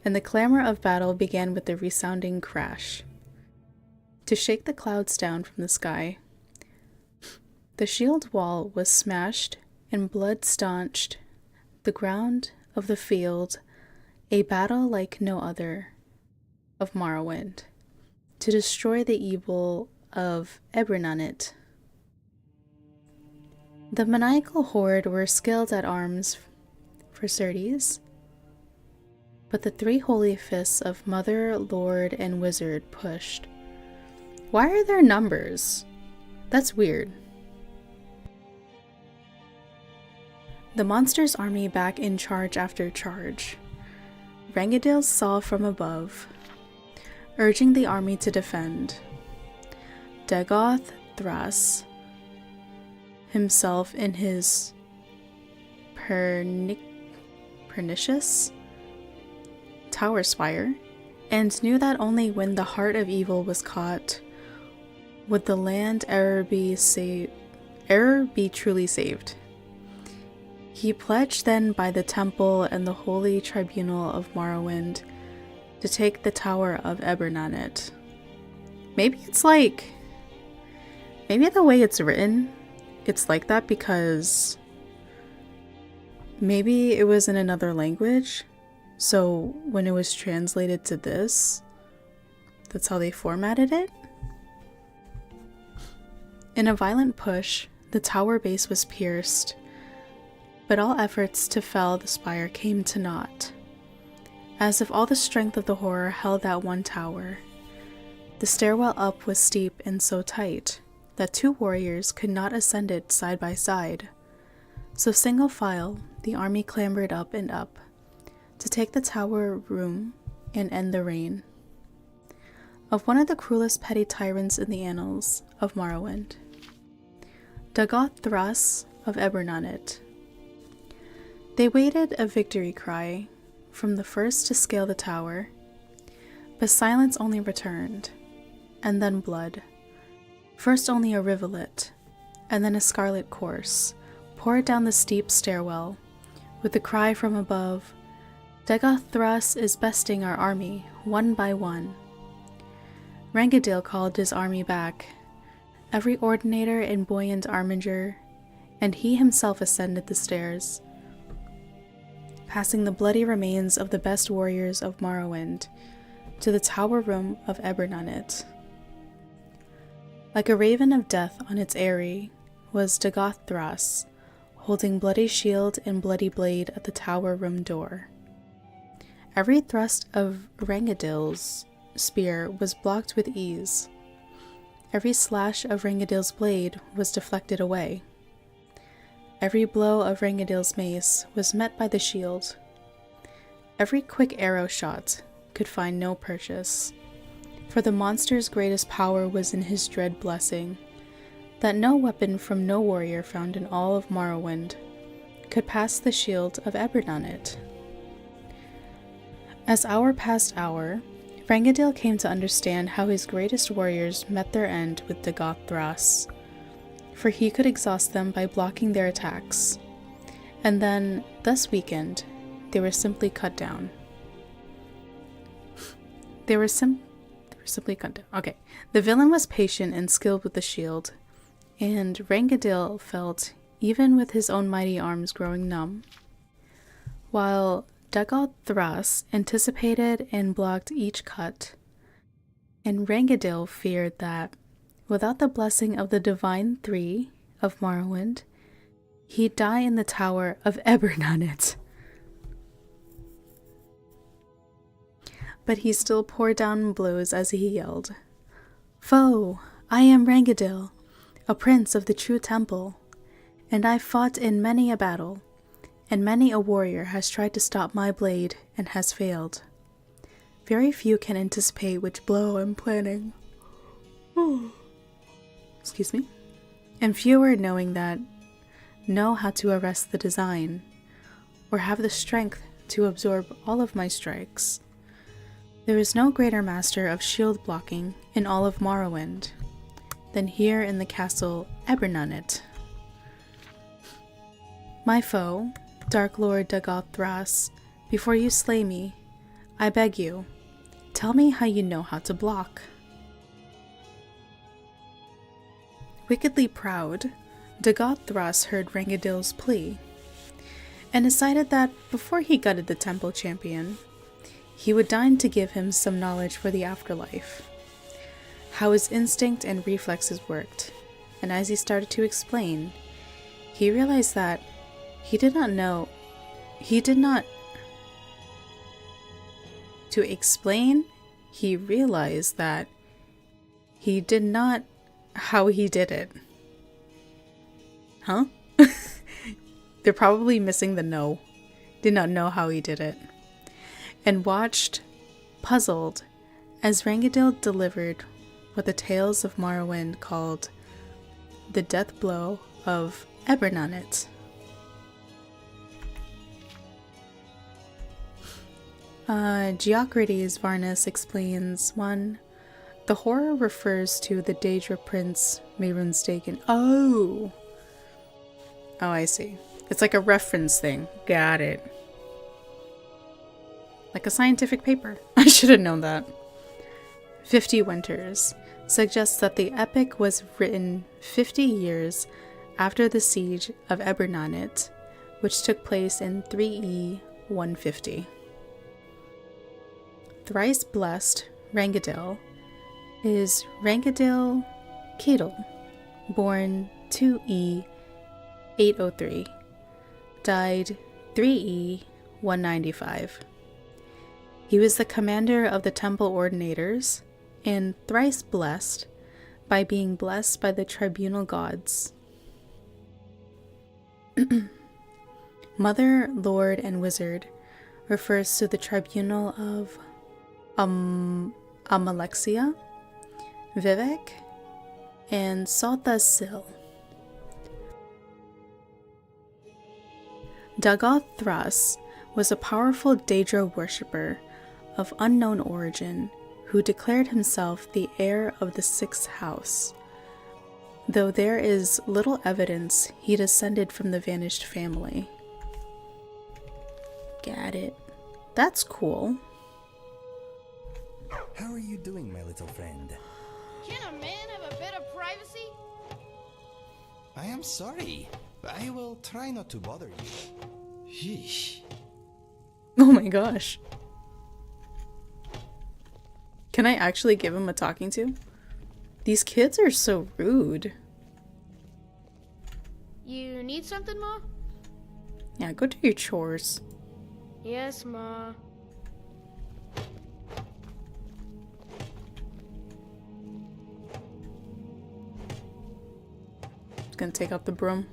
and the clamor of battle began with a resounding crash. To shake the clouds down from the sky, the shield wall was smashed and blood staunched the ground of the field, a battle like no other of Morrowind, to destroy the evil of Abernonit. The maniacal horde were skilled at arms for certes, but the three holy fists of Mother, Lord, and Wizard pushed. Why are there numbers? That's weird. The monster's army back in charge after charge. Rangidil saw from above, urging the army to defend. Dagoth Thras, himself in his pernicious tower spire, and knew that only when the heart of evil was caught would the land ever be truly saved. He pledged then by the temple and the holy tribunal of Morrowind to take the tower of Abernonit. Maybe the way it's written, it's like that because maybe it was in another language, so when it was translated to this, that's how they formatted it. In a violent push, the tower base was pierced, but all efforts to fell the spire came to naught. As if all the strength of the horror held that one tower, the stairwell up was steep and so tight that two warriors could not ascend it side by side. So single file, the army clambered up and up to take the tower room and end the reign of one of the cruelest petty tyrants in the annals of Morrowind, Dagoth Thras of Abernonit. They waited a victory cry from the first to scale the tower, but silence only returned, and then blood. First only a rivulet, and then a scarlet course poured down the steep stairwell, with the cry from above, "Dagoth Thras is besting our army, one by one." Rangadil called his army back, every ordinator in buoyant armiger, and he himself ascended the stairs, passing the bloody remains of the best warriors of Morrowind to the tower room of Ebernunit. Like a raven of death on its eyrie was Dagoth Thras, holding bloody shield and bloody blade at the tower room door. Every thrust of Rangadil's spear was blocked with ease. Every slash of Rangadil's blade was deflected away. Every blow of Rangadil's mace was met by the shield. Every quick arrow shot could find no purchase, for the monster's greatest power was in his dread blessing, that no weapon from no warrior found in all of Morrowind could pass the shield of Ebernunit. As hour passed hour, Rangadil came to understand how his greatest warriors met their end with Dagoth Thras, for he could exhaust them by blocking their attacks, and then, thus weakened, they were simply cut down. Simply cut down. Okay. The villain was patient and skilled with the shield, and Rangadil felt, even with his own mighty arms growing numb, while Dagoth Thras anticipated and blocked each cut, and Rangadil feared that, without the blessing of the Divine Three of Morrowind, he'd die in the Tower of Ebernunit. But he still poured down blows as he yelled, "Foe, I am Rangadil, a prince of the true temple, and I've fought in many a battle, and many a warrior has tried to stop my blade and has failed. Very few can anticipate which blow I'm planning. Excuse me. And fewer knowing that know how to arrest the design, or have the strength to absorb all of my strikes. There is no greater master of shield blocking in all of Morrowind than here in the castle Ebernunit. My foe, Dark Lord Dagoth Thras, before you slay me, I beg you, tell me how you know how to block." Wickedly proud, Dagoth Thras heard Rangadil's plea, and decided that before he gutted the temple champion, he would deign to give him some knowledge for the afterlife, how his instinct and reflexes worked, and as he started to explain, he realized that he did not know how he did it. Huh? They're probably missing the no. Did not know how he did it. And watched, puzzled, as Rangadil delivered what the tales of Morrowind called the death blow of Ebernunit. Geocrides Varnus explains, 1. The horror refers to the Daedra Prince Mehrunes. Oh, I see. It's like a reference thing. Got it. Like a scientific paper. I should have known that. 50 Winters suggests that the epic was written 50 years after the siege of Ebernunit, which took place in 3E 150. Thrice blessed Rangadil is Rangadil Kedel, born 2E 803, died 3E 195. He was the commander of the temple ordinators, and thrice blessed by being blessed by the tribunal gods. Mother, Lord, and Wizard refers to the tribunal of Amalexia, Vivek, and Salta's Sil. Dagoth Thras was a powerful Daedra worshipper of unknown origin who declared himself the heir of the Sixth House, though there is little evidence he descended from the vanished family. Got it. That's cool. How are you doing, my little friend? Can a man have a bit of privacy? I am sorry. I will try not to bother you. Sheesh. Oh my gosh. Can I actually give him a talking to? These kids are so rude. You need something, Ma? Yeah, go do your chores. Yes, Ma. Gonna take out the broom.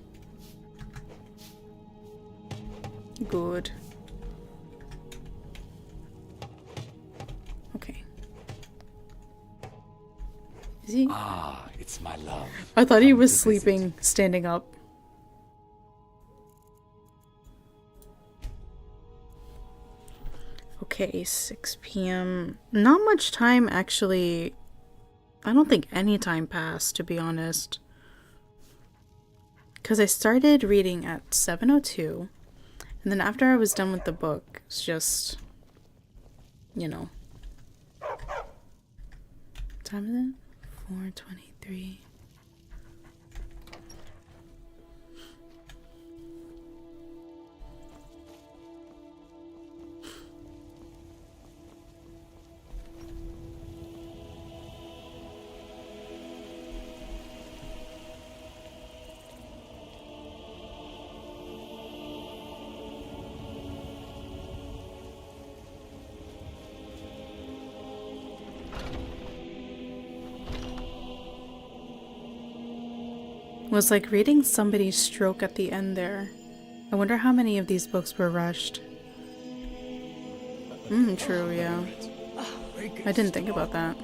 Good. Okay. Is he? Ah, it's my love. I thought he was sleeping, standing up. Okay, 6 p.m. Not much time, actually. I don't think any time passed, to be honest. Because I started reading at 7:02, and then after I was done with the book, it's just, you know. What time is it? 4:23. Was like reading somebody's stroke at the end there. I wonder how many of these books were rushed. True, yeah. I didn't think about that.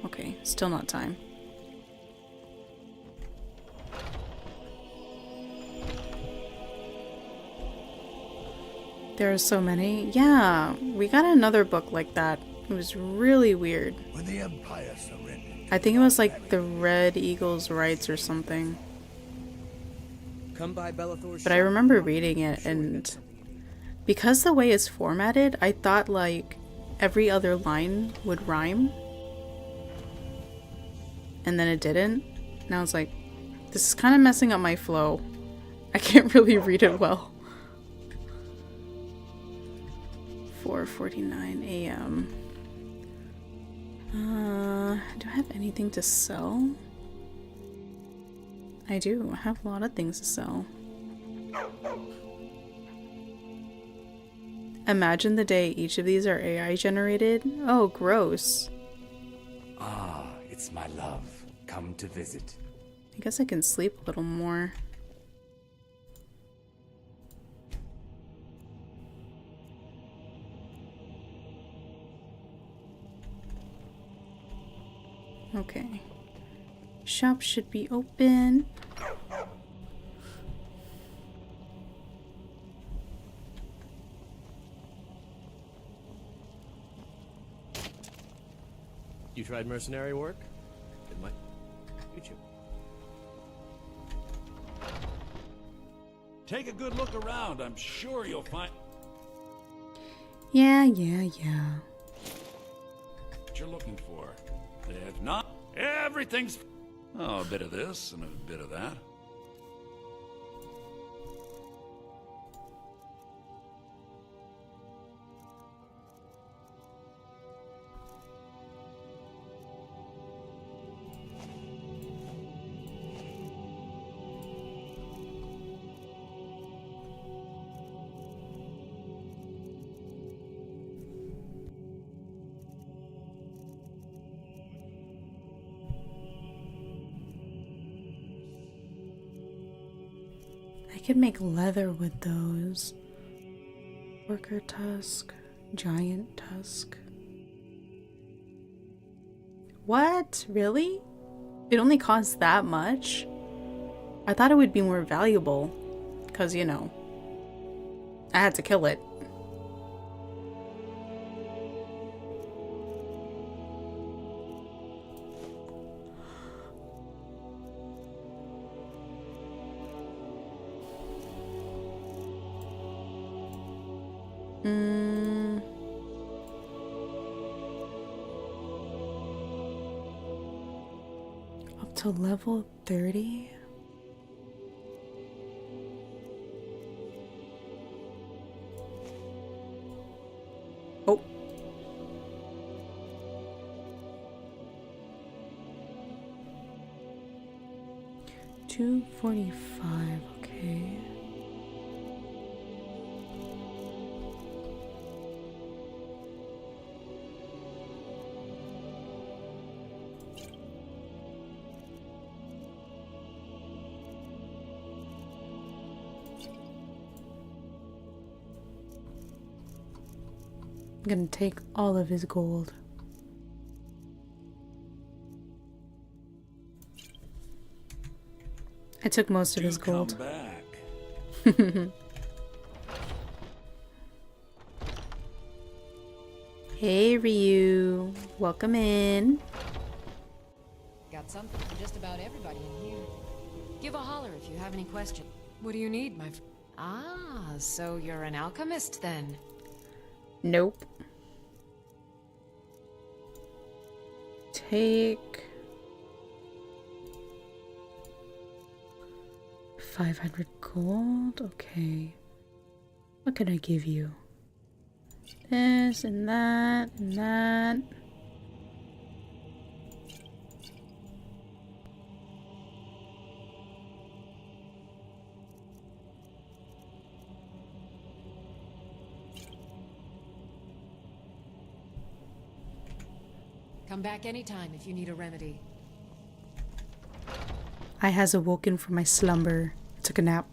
Okay, still not time. There are so many. Yeah, we got another book like that. It was really weird. When the Empire surrendered, I think it was like the Red Eagle's Rights or something. Come by Bellathor's But I remember reading it, and because the way it's formatted, I thought like every other line would rhyme. And then it didn't. And I was like, this is kind of messing up my flow. I can't really read it well. 4:49 a.m. Do I have anything to sell? I do. I have a lot of things to sell. Imagine the day each of these are AI generated. Oh, gross. Ah, it's my love. Come to visit. I guess I can sleep a little more. Okay. Shop should be open. You tried mercenary work? It might suit you. Take a good look around. I'm sure you'll find Yeah. what you're looking for. If not, everything's... Oh, a bit of this and a bit of that. I could make leather with those. Worker tusk, giant tusk. What? Really? It only costs that much? I thought it would be more valuable. Because, you know, I had to kill it. Up to level 30? Oh. $245, okay. I'm gonna take all of his gold. I took most of his gold. Come back. Hey Ryu, welcome in. Got something for just about everybody in here. Give a holler if you have any questions. What do you need, my friend? Ah, so you're an alchemist then? Nope. Take 500 gold. Okay. What can I give you? This and that and that. Come back anytime if you need a remedy. I has awoken from my slumber. I took a nap.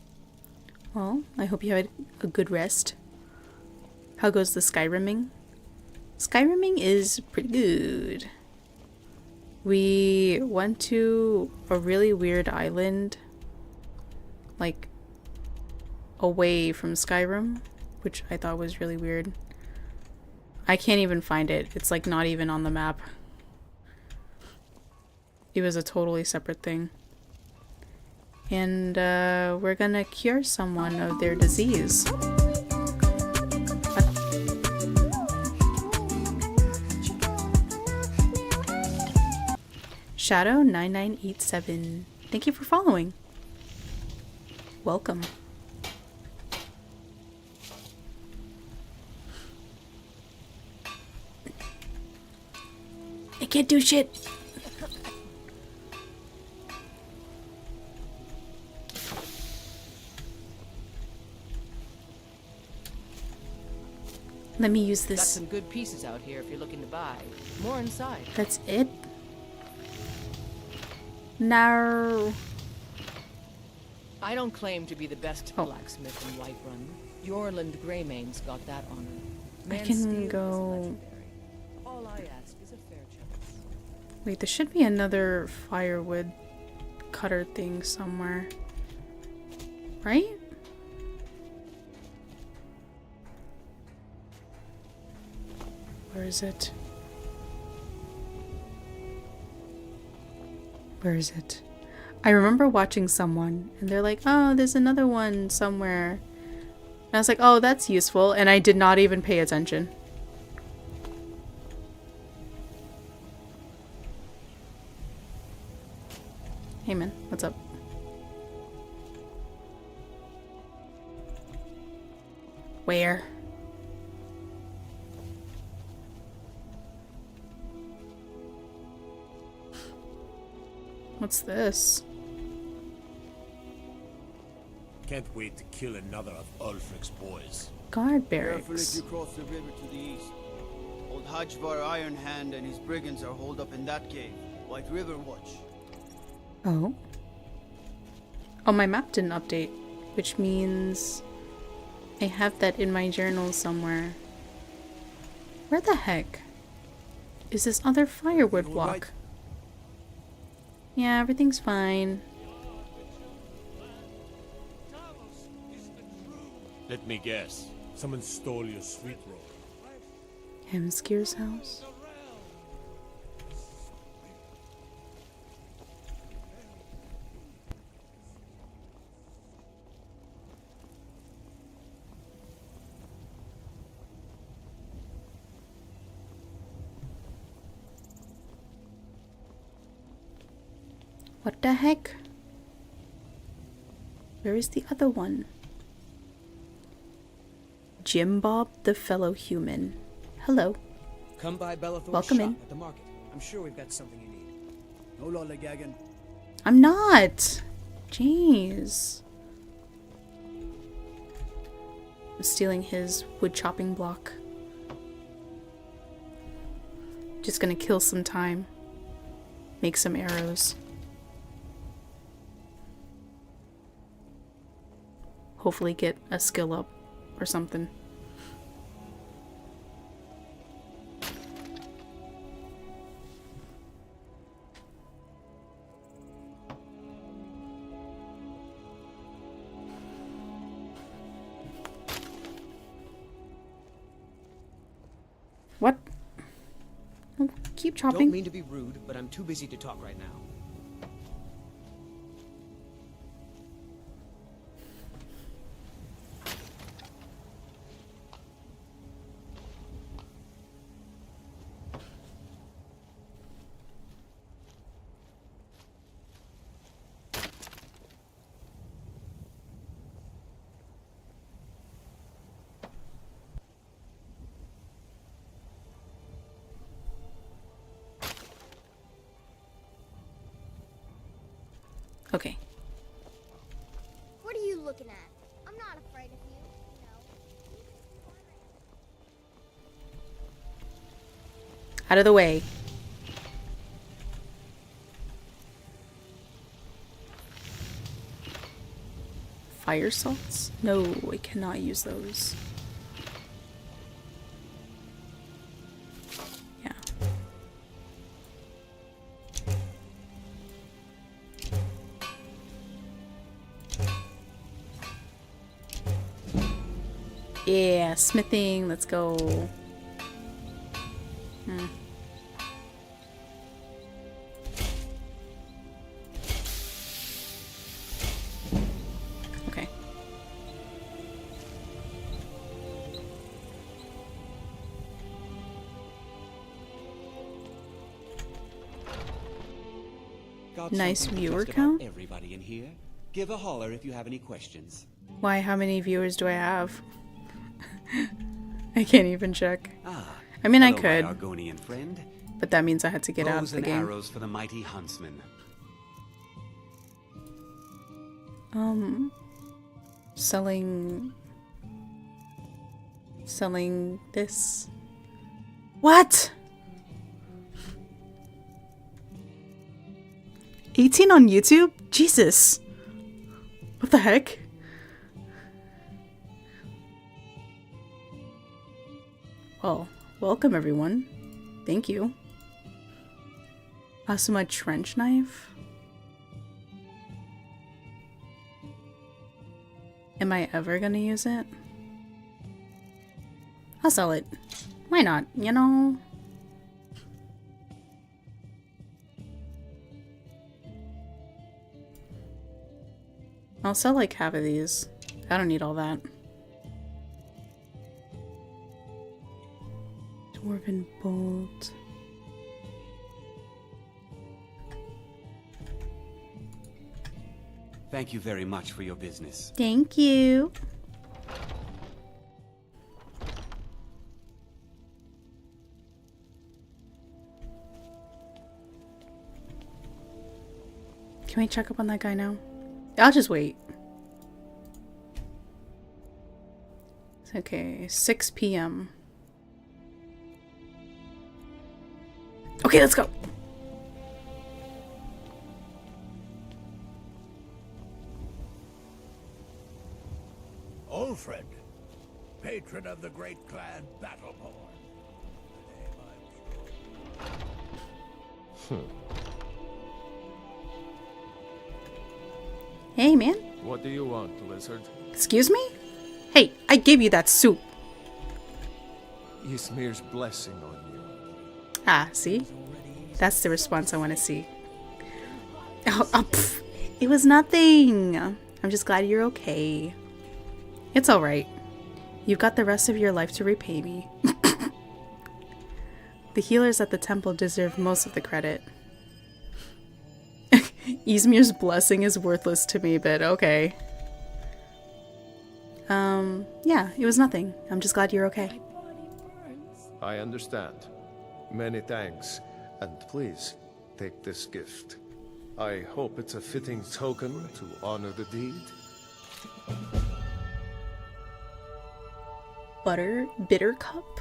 Well, I hope you had a good rest. How goes the Skyrimming? Skyrimming is pretty good. We went to a really weird island, like away from Skyrim, which I thought was really weird. I can't even find it. It's like not even on the map. It was a totally separate thing. And we're gonna cure someone of their disease. Shadow9987. Thank you for following. Welcome. I can't do shit. Let me use this. Got some good pieces out here if you're looking to buy. More inside. That's it? No. I don't claim to be the best blacksmith in Whiterun. Jorland Greymane's got that honor. I can go... All I ask is a fair chance. Wait, there should be another firewood cutter thing somewhere. Right? Where is it? Where is it? I remember watching someone and they're like, oh, there's another one somewhere. And I was like, oh, that's useful. And I did not even pay attention. Hey man, what's up? Where? What's this? Can't wait to kill another of Ulfric's boys. Guard Careful barracks. if you cross the river to the east. Old Hajvar Ironhand and his brigands are holed up in that cave. White River Watch. Oh. Oh, my map didn't update, which means I have that in my journal somewhere. Where the heck is this other firewood walk? Right. Yeah, everything's fine. Let me guess. Someone stole your sweet roll. Hemskir's house? What the heck? Where is the other one? Jim Bob, the fellow human. Hello. Come by Bellathor's Welcome shop in. at the market. I'm sure we've got something you need. No lollygagging. I'm not. Jeez. I'm stealing his wood chopping block. Just gonna kill some time. Make some arrows. Hopefully get a skill up or something. What? Oh, keep chopping. Don't mean to be rude, but I'm too busy to talk right now. Okay. What are you looking at? I'm not afraid of you. Out of the way. Fire salts? No, I cannot use those. Yeah. Yeah, smithing, let's go. Okay. Got Nice something for viewer just about count. Everybody in here, give a holler if you have any questions. Why, how many viewers do I have? I can't even check. I mean, I Hello, could, my Argonian friend. but that means I had to get out of Bows the and game. arrows for the mighty huntsman. Selling this. What? 18 on YouTube? Jesus. What the heck? Well, welcome everyone. Thank you. Also my trench knife. Am I ever gonna use it? I'll sell it. Why not, you know? I'll sell like half of these. I don't need all that. Dwarven bolt. Thank you very much for your business. Thank you. Can we check up on that guy now? I'll just wait. It's okay, 6 p.m. Okay, let's go. Olfred, patron of the great clan Battleborn. Hey, man. What do you want, lizard? Excuse me? Hey, I gave you that soup. Ysmir's blessing on you. Ah, see? That's the response I want to see. Oh, pff. It was nothing. I'm just glad you're okay. It's alright. You've got the rest of your life to repay me. The healers at the temple deserve most of the credit. Ysmir's blessing is worthless to me, but okay. Yeah, it was nothing. I'm just glad you're okay. I understand. Many thanks. And please, take this gift. I hope it's a fitting token to honor the deed. Bitter cup?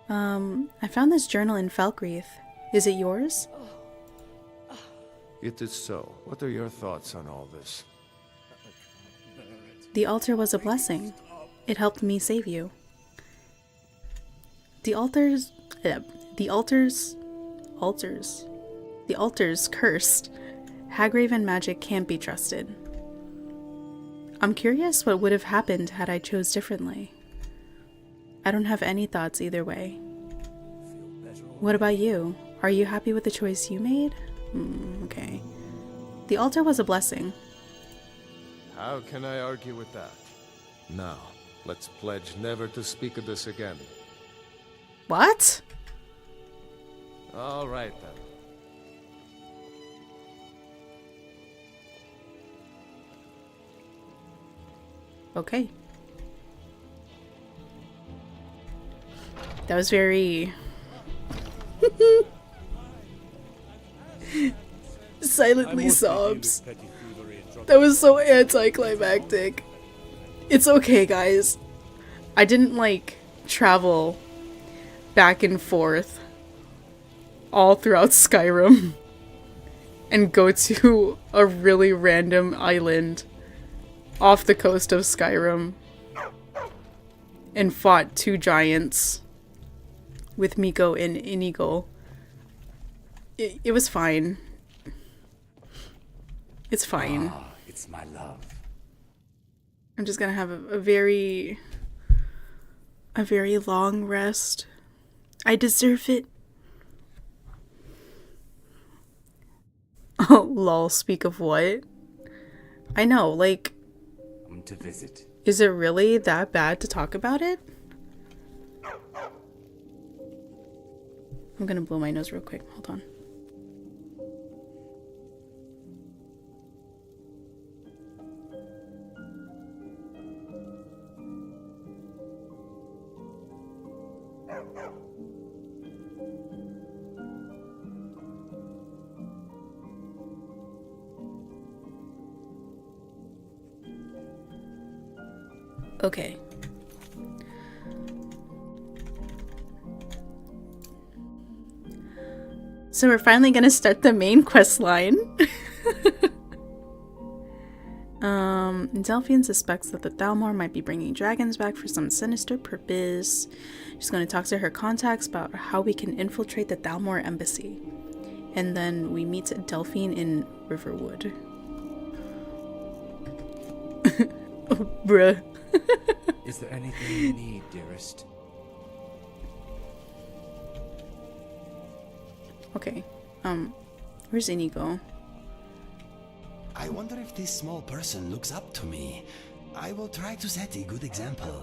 I found this journal in Falkreath. Is it yours? It is so. What are your thoughts on all this? The altar was a blessing. It helped me save you. The altar's cursed. Hagraven magic can't be trusted. I'm curious what would have happened had I chose differently. I don't have any thoughts either way. What about you? Are you happy with the choice you made? Okay. The altar was a blessing. How can I argue with that? Now, let's pledge never to speak of this again. What? All right, then. Okay. That was very... Silently sobs. That was so anticlimactic. It's okay, guys. I didn't, like, travel back and forth all throughout Skyrim and go to a really random island off the coast of Skyrim and fought 2 giants with Miko and Inigo. It was fine. It's fine. Ah, it's my love. I'm just gonna have a very long rest. I deserve it. Oh, lol, speak of what? I know, like... Come to visit. Is it really that bad to talk about it? I'm gonna blow my nose real quick. Hold on. Okay. So we're finally gonna start the main quest line. Delphine suspects that the Thalmor might be bringing dragons back for some sinister purpose. She's going to talk to her contacts about how we can infiltrate the Thalmor embassy. And then we meet Delphine in Riverwood. Oh, bruh. Is there anything you need, dearest? Okay. Where's Inigo? I wonder if this small person looks up to me. I will try to set a good example.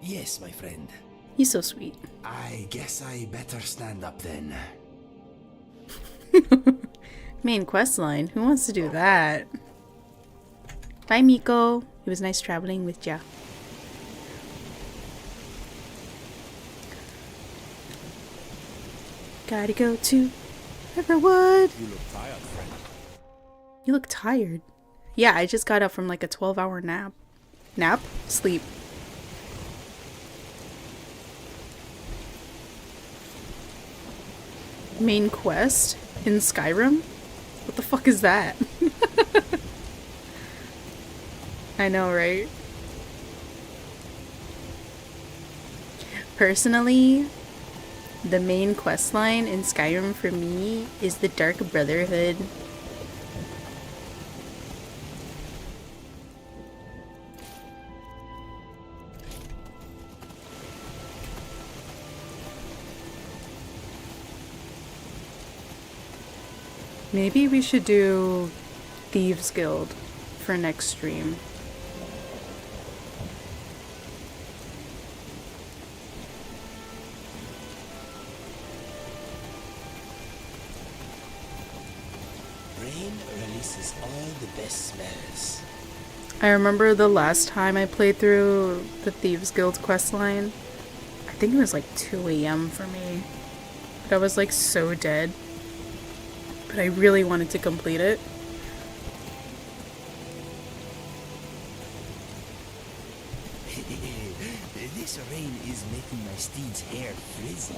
Yes, my friend. He's so sweet. I guess I better stand up then. Main quest line. Who wants to do that? Bye, Miko. It was nice traveling with ya. Gotta go to Riverwood. You look tired, friend. You look tired. Yeah, I just got up from like a 12-hour nap. Nap? Sleep. Main quest in Skyrim? What the fuck is that? I know, right? Personally, the main quest line in Skyrim for me is the Dark Brotherhood. Maybe we should do Thieves Guild for next stream. rain releases all the best smells. I remember the last time I played through the Thieves Guild questline. I think it was like 2 a.m. for me. But I was like so dead. But I really wanted to complete it. This rain is making my steed's hair frizzy.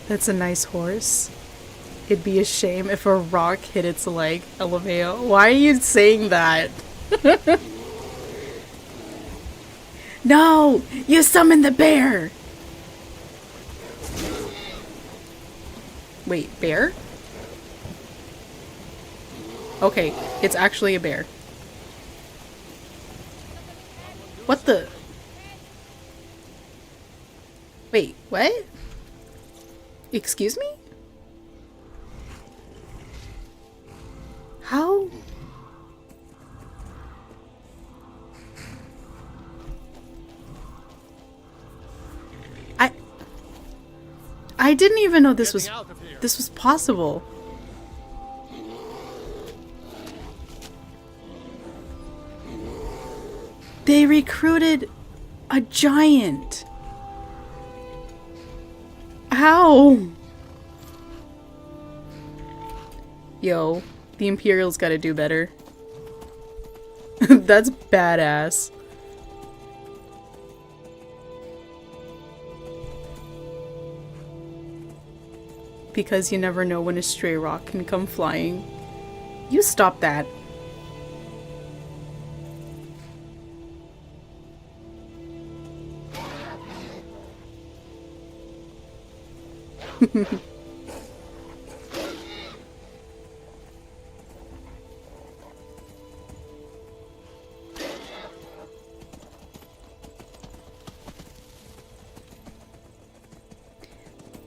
That's a nice horse. It'd be a shame if a rock hit its leg, LMAO. Why are you saying that? No! You summoned the bear! Wait, bear? Okay, it's actually a bear. What the? Wait, what? Excuse me? How? I didn't even know this was possible. They recruited a giant. How? Yo, the Imperials gotta do better. That's badass. Because you never know when a stray rock can come flying. You stop that.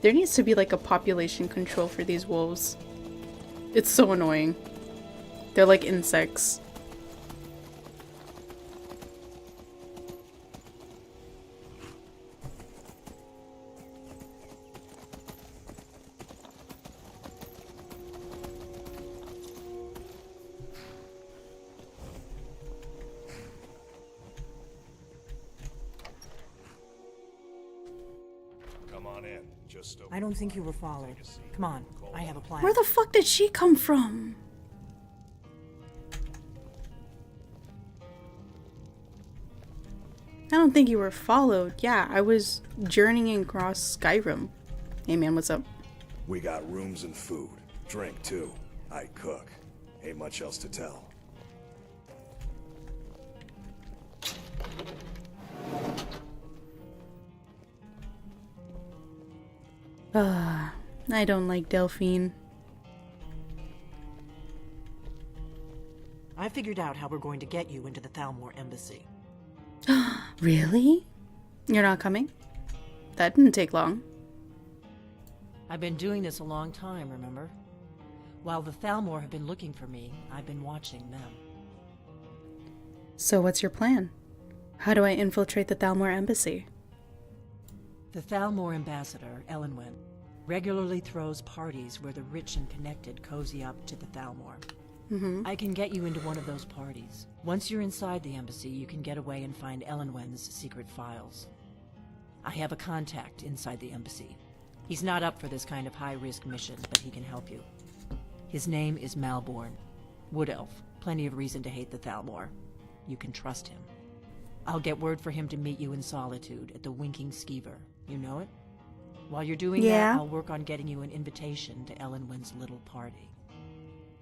There needs to be like a population control for these wolves. It's so annoying. They're like insects. I don't think you were followed. Come on, I have a plan. Where the fuck did she come from? I don't think you were followed. Yeah, I was journeying across Skyrim. Hey man, what's up? We got rooms and food. Drink, too. I cook. Ain't much else to tell. I don't like Delphine. I figured out how we're going to get you into the Thalmor embassy. Really? You're not coming? That didn't take long. I've been doing this a long time, remember? While the Thalmor have been looking for me, I've been watching them. So what's your plan? How do I infiltrate the Thalmor embassy? The Thalmor ambassador, Elenwen, regularly throws parties where the rich and connected cozy up to the Thalmor. I can get you into one of those parties. Once you're inside the embassy, you can get away and find Elenwen's secret files. I have a contact inside the embassy. He's not up for this kind of high-risk mission, but he can help you. His name is Malborn. Wood Elf. Plenty of reason to hate the Thalmor. You can trust him. I'll get word for him to meet you in Solitude at the Winking Skeever. You know it? While you're doing that, I'll work on getting you an invitation to Elenwen's little party.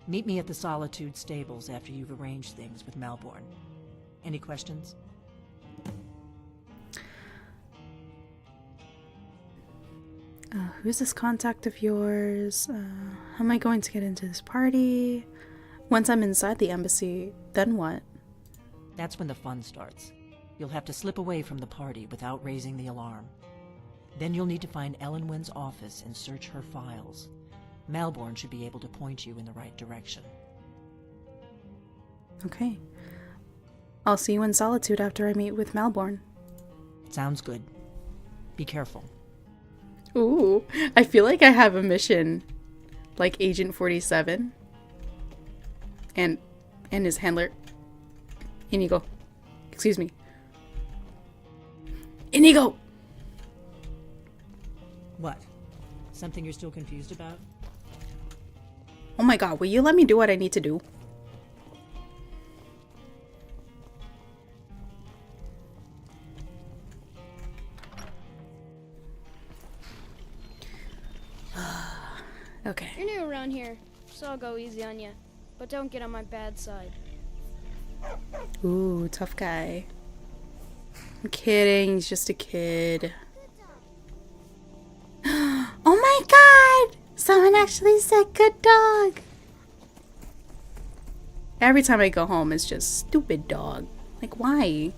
Meet me at the Solitude stables after you've arranged things with Malborn. Any questions? Who's this contact of yours? How am I going to get into this party? Once I'm inside the embassy, then what? That's when the fun starts. You'll have to slip away from the party without raising the alarm. Then you'll need to find Elenwen's office and search her files. Malborn should be able to point you in the right direction. Okay. I'll see you in Solitude after I meet with Malborn. Sounds good. Be careful. Ooh, I feel like I have a mission, like Agent 47, and his handler, Inigo. Excuse me, Inigo. What? Something you're still confused about? Oh my God, will you let me do what I need to do? Okay. You're new around here, so I'll go easy on you. But don't get on my bad side. Ooh, tough guy. I'm kidding, he's just a kid. Oh my God! Someone actually said good dog! Every time I go home, it's just stupid dog. Like, why?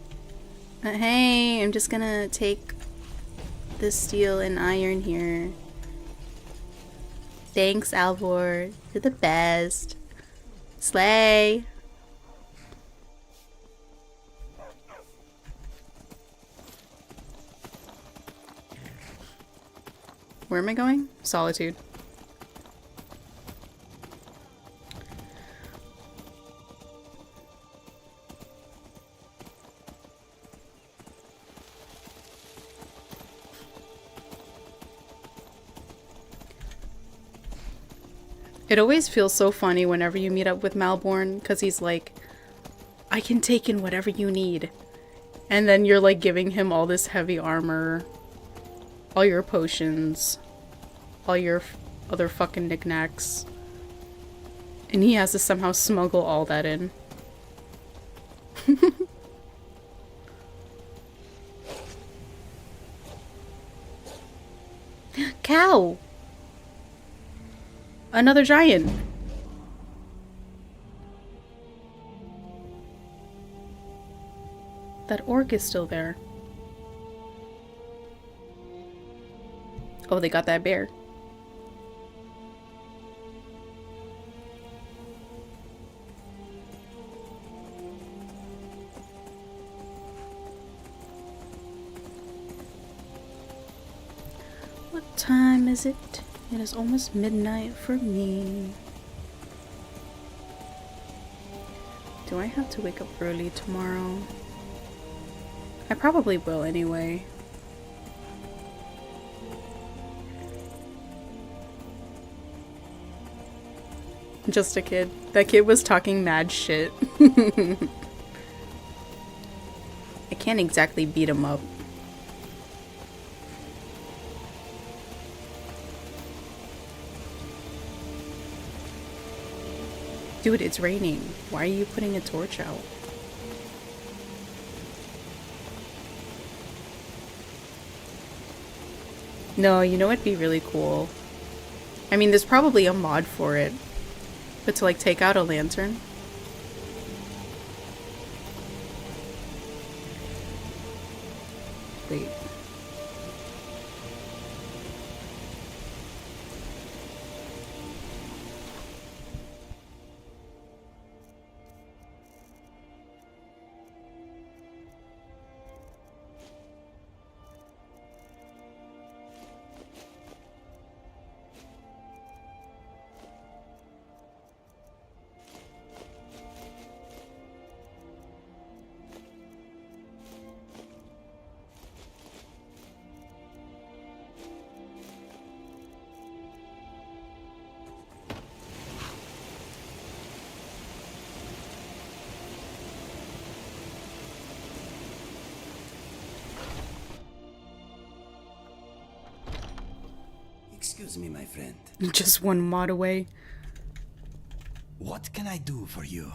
Hey, I'm just gonna take this steel and iron here. Thanks, Alvor. You're the best. Slay. Where am I going? Solitude. It always feels so funny whenever you meet up with Malborn, because he's like, I can take in whatever you need. And then you're like giving him all this heavy armor, all your potions, all your other fucking knickknacks. And he has to somehow smuggle all that in. Cow! Another giant. That orc is still there. Oh, they got that bear. What time is it? It is almost midnight for me. Do I have to wake up early tomorrow? I probably will anyway. Just a kid. That kid was talking mad shit. I can't exactly beat him up. Dude, it's raining. Why are you putting a torch out? No, you know what'd be really cool? I mean, there's probably a mod for it. But to like take out a lantern? Wait. Excuse me, my friend. Just one mod away. What can I do for you?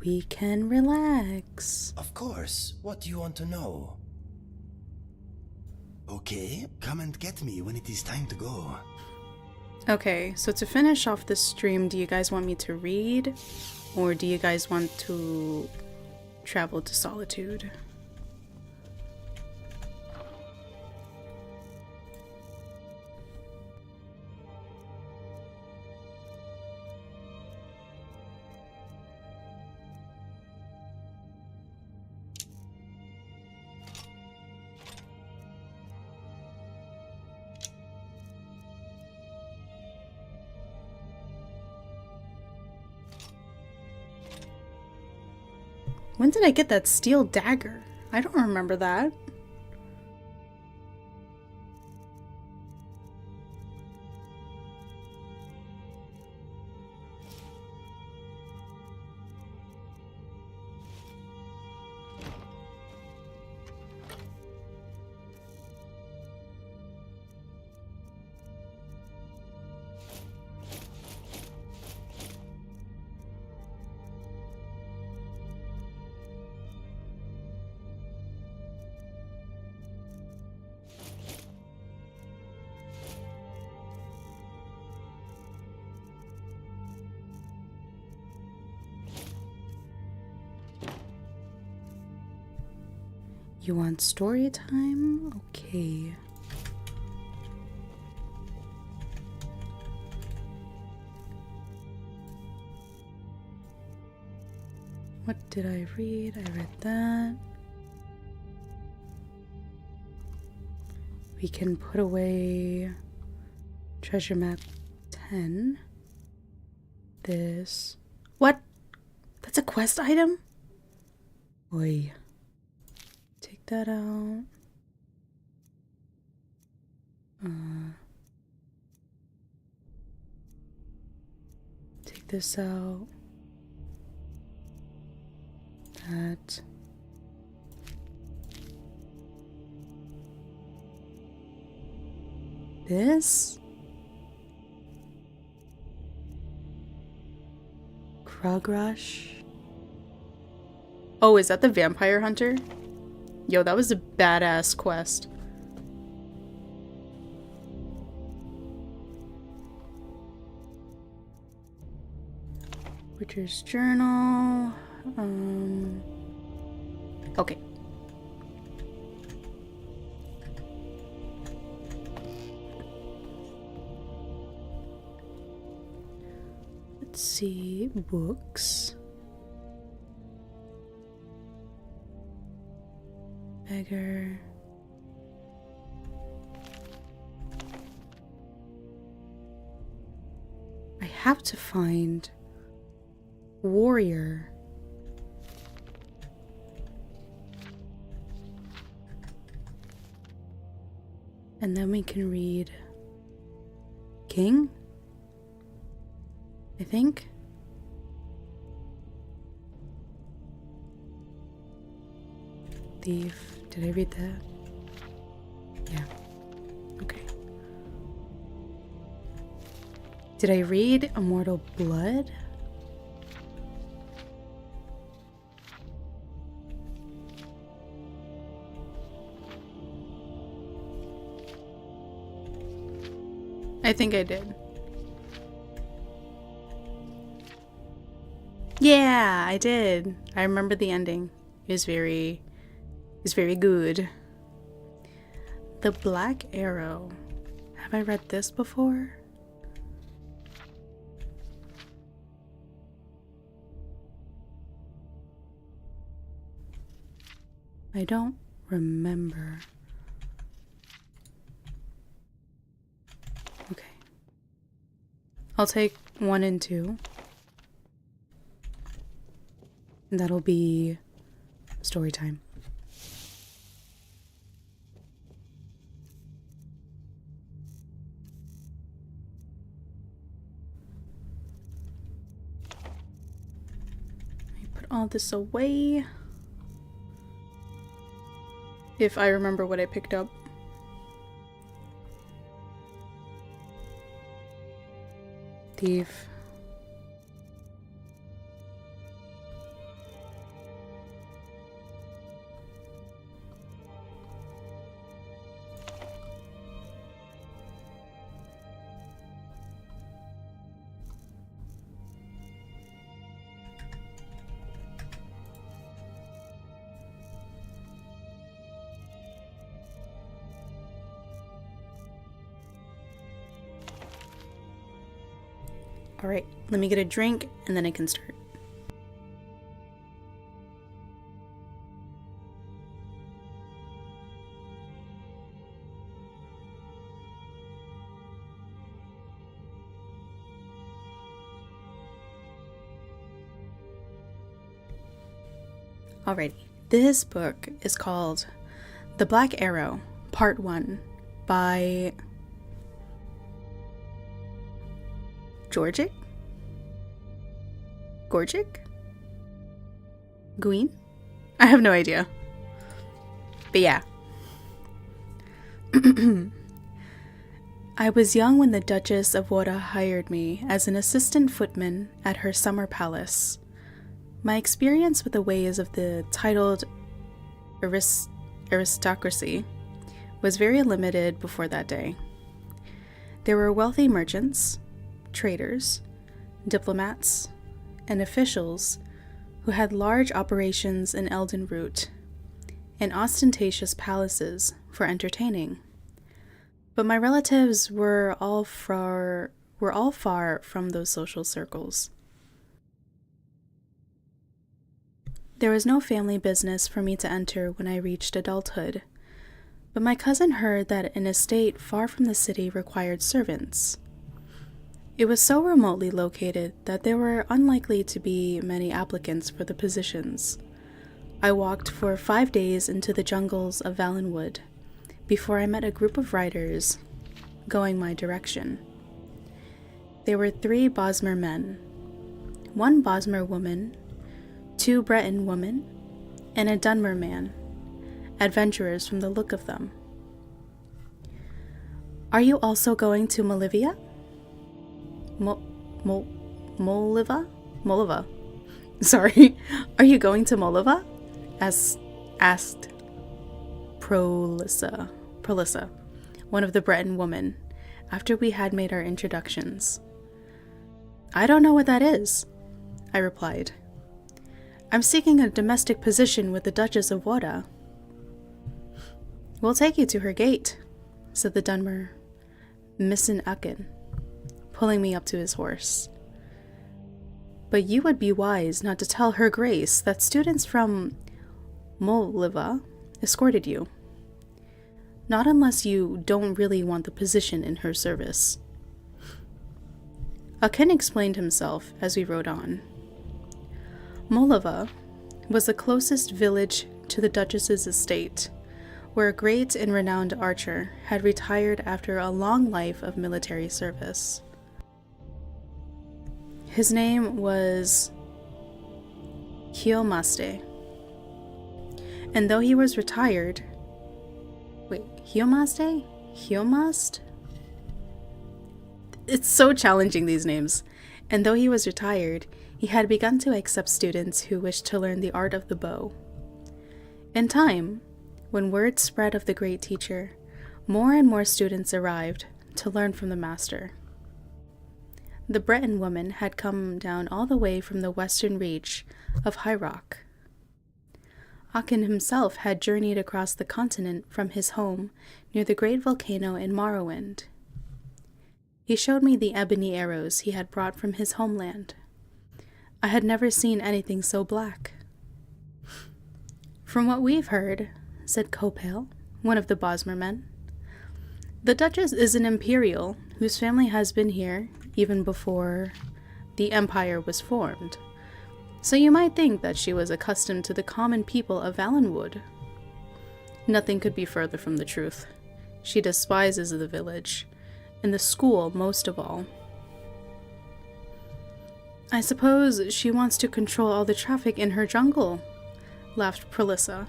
We can relax. Of course. What do you want to know? Okay, come and get me when it is time to go. Okay, so to finish off this stream, do you guys want me to read? Or do you guys want to travel to Solitude? When did I get that steel dagger? I don't remember that. You want story time? Okay. What did I read? I read that. We can put away treasure map 10. This. What? That's a quest item? Oi. Take that out. Take this out. That. This. Krugrush. Oh, is that the vampire hunter? Yo, that was a badass quest. Witcher's Journal. Okay. Let's see. Books. Beggar. I have to find warrior. And then we can read king, I think. Thief. Did I read that? Yeah. Okay. Did I read Immortal Blood? I think I did. Yeah, I did. I remember the ending. It was very good. The Black Arrow. Have I read this before? I don't remember. Okay. I'll take 1 and 2. And that'll be story time. Let me put all this away. If I remember what I picked up. Thief. All right, let me get a drink and then I can start. Alrighty. This book is called The Black Arrow, Part 1 by Gorgic? Gween? I have no idea. But yeah. I was young when the Duchess of Wada hired me as an assistant footman at her summer palace. My experience with the ways of the titled aristocracy was very limited before that day. There were wealthy merchants, traders, diplomats, and officials who had large operations in Eldenroot and ostentatious palaces for entertaining. But my relatives were all far from those social circles. There was no family business for me to enter when I reached adulthood, but my cousin heard that an estate far from the city required servants. It was so remotely located that there were unlikely to be many applicants for the positions. I walked for 5 days into the jungles of Valenwood before I met a group of riders going my direction. There were 3 Bosmer men, 1 Bosmer woman, 2 Breton women, and a Dunmer man, adventurers from the look of them. Are you also going to Molivia? Moliva? Sorry. Are you going to Moliva? Asked Prolissa, one of the Breton women, after we had made our introductions. I don't know what that is, I replied. I'm seeking a domestic position with the Duchess of Wada. We'll take you to her gate, said the Dunmer, Missin Akin, pulling me up to his horse. But you would be wise not to tell Her Grace that students from Moliva escorted you. Not unless you don't really want the position in her service. Akin explained himself as we rode on. Moliva was the closest village to the Duchess's estate, where a great and renowned archer had retired after a long life of military service. His name was Hiomaste, and though he was retired... Hiomast? It's so challenging, these names. And though he was retired, he had begun to accept students who wished to learn the art of the bow. In time, when word spread of the great teacher, more and more students arrived to learn from the master. The Breton woman had come down all the way from the western reach of High Rock. Akin himself had journeyed across the continent from his home near the great volcano in Morrowind. He showed me the ebony arrows he had brought from his homeland. I had never seen anything so black. From what we've heard, said Copale, one of the Bosmer men, the Duchess is an Imperial whose family has been here even before the Empire was formed. So you might think that she was accustomed to the common people of Valenwood. Nothing could be further from the truth. She despises the village, and the school most of all. I suppose she wants to control all the traffic in her jungle, laughed Prolissa.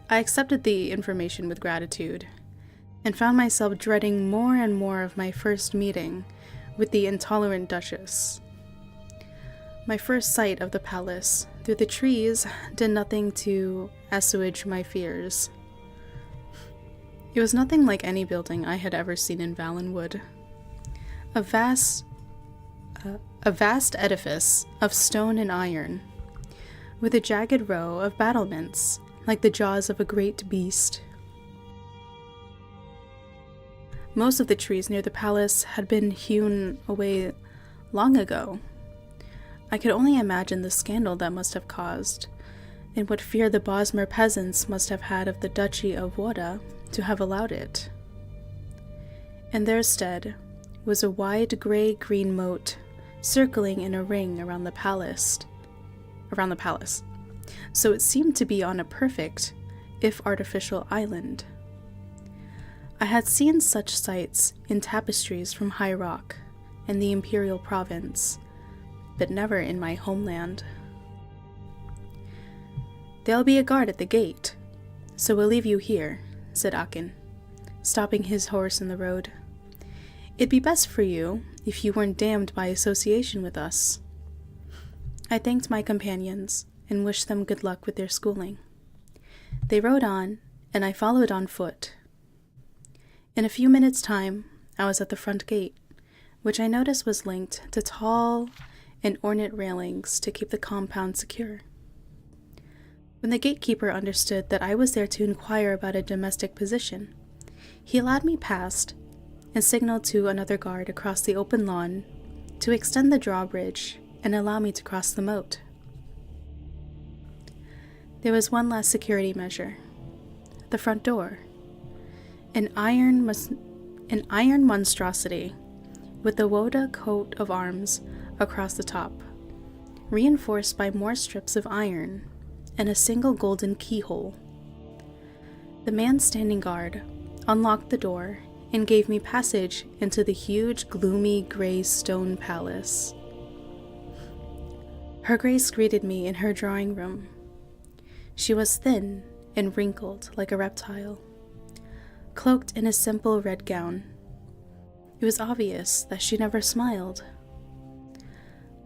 I accepted the information with gratitude, and found myself dreading more and more of my first meeting with the intolerant Duchess. My first sight of the palace through the trees did nothing to assuage my fears. It was nothing like any building I had ever seen in Valenwood. A vast edifice of stone and iron, with a jagged row of battlements like the jaws of a great beast. Most of the trees near the palace had been hewn away long ago. I could only imagine the scandal that must have caused, and what fear the Bosmer peasants must have had of the Duchy of Wada to have allowed it. In their stead was a wide gray-green moat circling in a ring around the palace. so it seemed to be on a perfect, if artificial, island. I had seen such sights in tapestries from High Rock and the Imperial Province, but never in my homeland. "There'll be a guard at the gate, so we'll leave you here," said Akin, stopping his horse in the road. "It'd be best for you if you weren't damned by association with us." I thanked my companions and wished them good luck with their schooling. They rode on, and I followed on foot. In a few minutes' time, I was at the front gate, which I noticed was linked to tall and ornate railings to keep the compound secure. When the gatekeeper understood that I was there to inquire about a domestic position, he allowed me past and signaled to another guard across the open lawn to extend the drawbridge and allow me to cross the moat. There was one last security measure: the front door. An iron monstrosity with the Woda coat of arms across the top, reinforced by more strips of iron and a single golden keyhole. The man standing guard unlocked the door and gave me passage into the huge, gloomy, gray stone palace. Her Grace greeted me in her drawing room. She was thin and wrinkled like a reptile, cloaked in a simple red gown. It was obvious that she never smiled.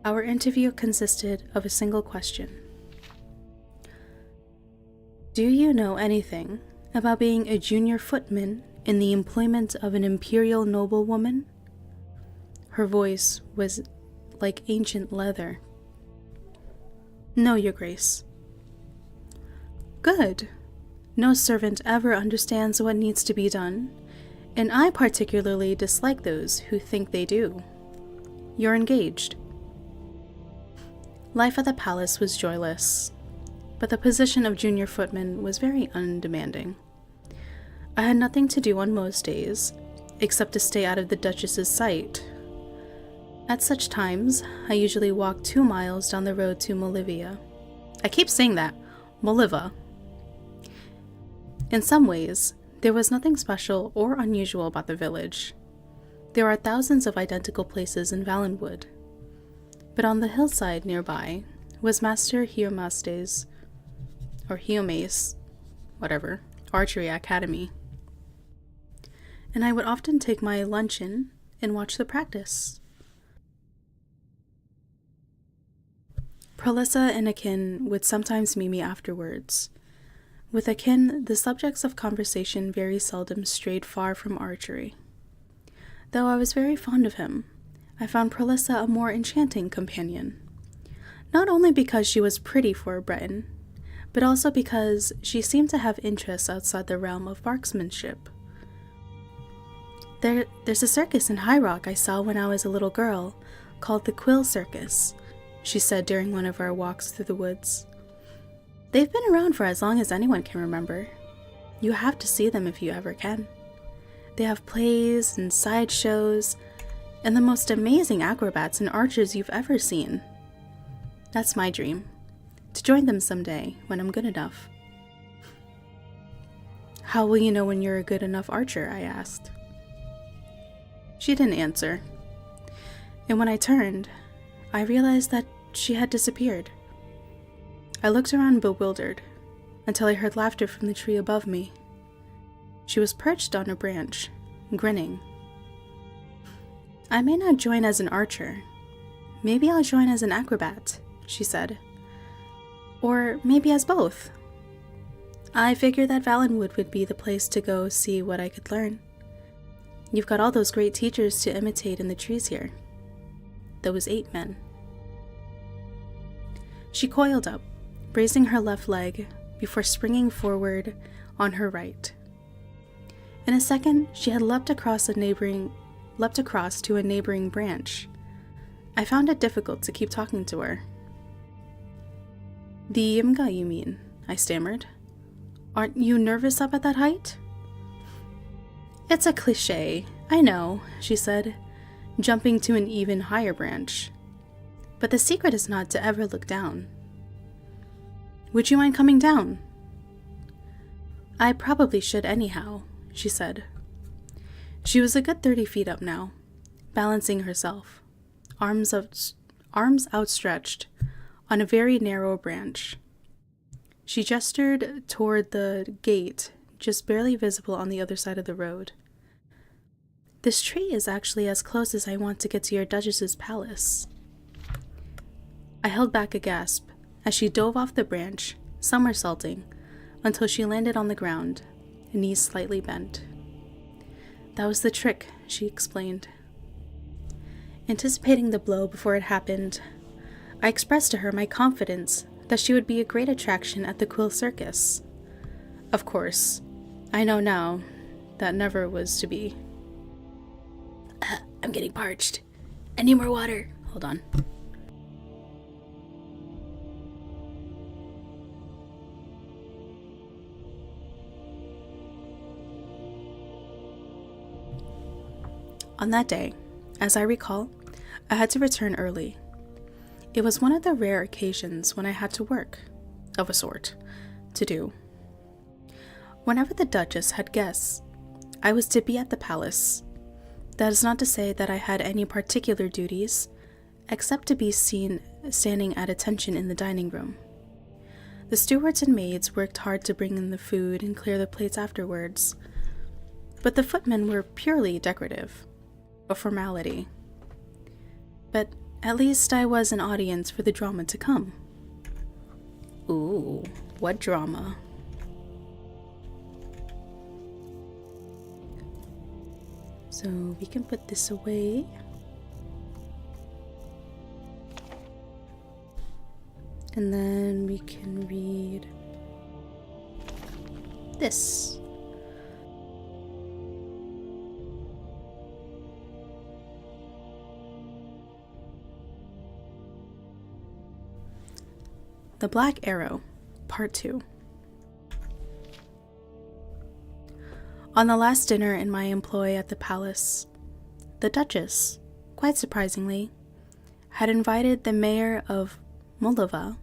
Our interview consisted of a single question. "Do you know anything about being a junior footman in the employment of an imperial noblewoman?" Her voice was like ancient leather. "No, Your Grace." "Good. No servant ever understands what needs to be done, and I particularly dislike those who think they do. You're engaged." Life at the palace was joyless, but the position of junior footman was very undemanding. I had nothing to do on most days, except to stay out of the Duchess's sight. At such times, I usually walked 2 miles down the road to Molivia. I keep saying that, Moliva. In some ways, there was nothing special or unusual about the village. There are thousands of identical places in Valenwood. But on the hillside nearby was Master Hiomaste's, or Hiomace, whatever, archery academy. And I would often take my luncheon and watch the practice. Prolissa and Akin would sometimes meet me afterwards. With Akin, the subjects of conversation very seldom strayed far from archery. Though I was very fond of him, I found Prolissa a more enchanting companion. Not only because she was pretty for a Breton, but also because she seemed to have interests outside the realm of marksmanship. There's a circus in High Rock I saw when I was a little girl, called the Quill Circus, she said during one of our walks through the woods. They've been around for as long as anyone can remember. You have to see them if you ever can. They have plays and sideshows, and the most amazing acrobats and archers you've ever seen. That's my dream, to join them someday when I'm good enough. "How will you know when you're a good enough archer?" I asked. She didn't answer, and when I turned, I realized that she had disappeared. I looked around bewildered, until I heard laughter from the tree above me. She was perched on a branch, grinning. "I may not join as an archer. Maybe I'll join as an acrobat," she said. "Or maybe as both. I figured that Valenwood would be the place to go see what I could learn. You've got all those great teachers to imitate in the trees here. Those 8 men." She coiled up, bracing her left leg before springing forward on her right. In a second, she had leapt across to a neighboring branch. I found it difficult to keep talking to her. "The Imga, you mean?" I stammered. "Aren't you nervous up at that height?" "It's a cliché, I know," she said, jumping to an even higher branch. "But the secret is not to ever look down." Would you mind coming down? I probably should anyhow, she said. She was a good 30 feet up now, balancing herself, arms outstretched, on a very narrow branch. She gestured toward the gate, just barely visible on the other side of the road. This tree is actually as close as I want to get to your Duchess's palace. I held back a gasp as she dove off the branch, somersaulting, until she landed on the ground, knees slightly bent. That was the trick, she explained. Anticipating the blow before it happened, I expressed to her my confidence that she would be a great attraction at the Quill Circus. Of course, I know now that never was to be. I'm getting parched. I need more water. Hold on. On that day, as I recall, I had to return early. It was one of the rare occasions when I had to work, of a sort, to do. Whenever the Duchess had guests, I was to be at the palace. That is not to say that I had any particular duties, except to be seen standing at attention in the dining room. The stewards and maids worked hard to bring in the food and clear the plates afterwards, but the footmen were purely decorative, a formality. But at least I was an audience for the drama to come. Ooh, what drama? So we can put this away. And then we can read this. The Black Arrow, Part 2. On the last dinner in my employ at the palace, the Duchess, quite surprisingly, had invited the mayor of Moldova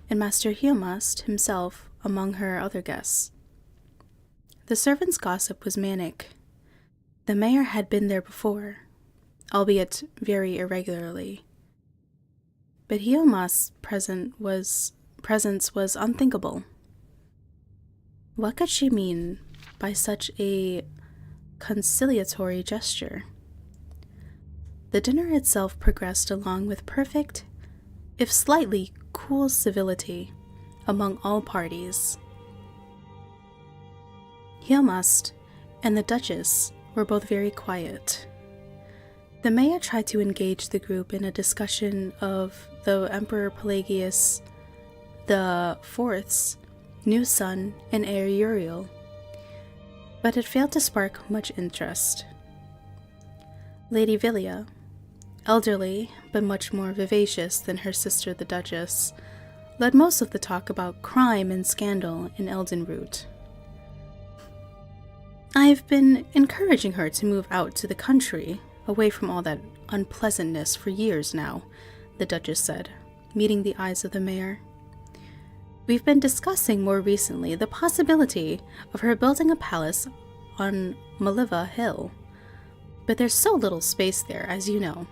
and Master Hiomast himself among her other guests. The servants' gossip was manic. The mayor had been there before, albeit very irregularly. But Hiomast's presence was unthinkable. What could she mean by such a conciliatory gesture? The dinner itself progressed along with perfect, if slightly cool civility among all parties. Hiomast and the Duchess were both very quiet. The mayor tried to engage the group in a discussion of the Emperor Pelagius IV's new son and heir Uriel, but it failed to spark much interest. Lady Villia, elderly but much more vivacious than her sister the Duchess, led most of the talk about crime and scandal in Eldenroot. I've been encouraging her to move out to the country, away from all that unpleasantness for years now, the Duchess said, meeting the eyes of the mayor. We've been discussing more recently the possibility of her building a palace on Maliva Hill, but there's so little space there, as you know.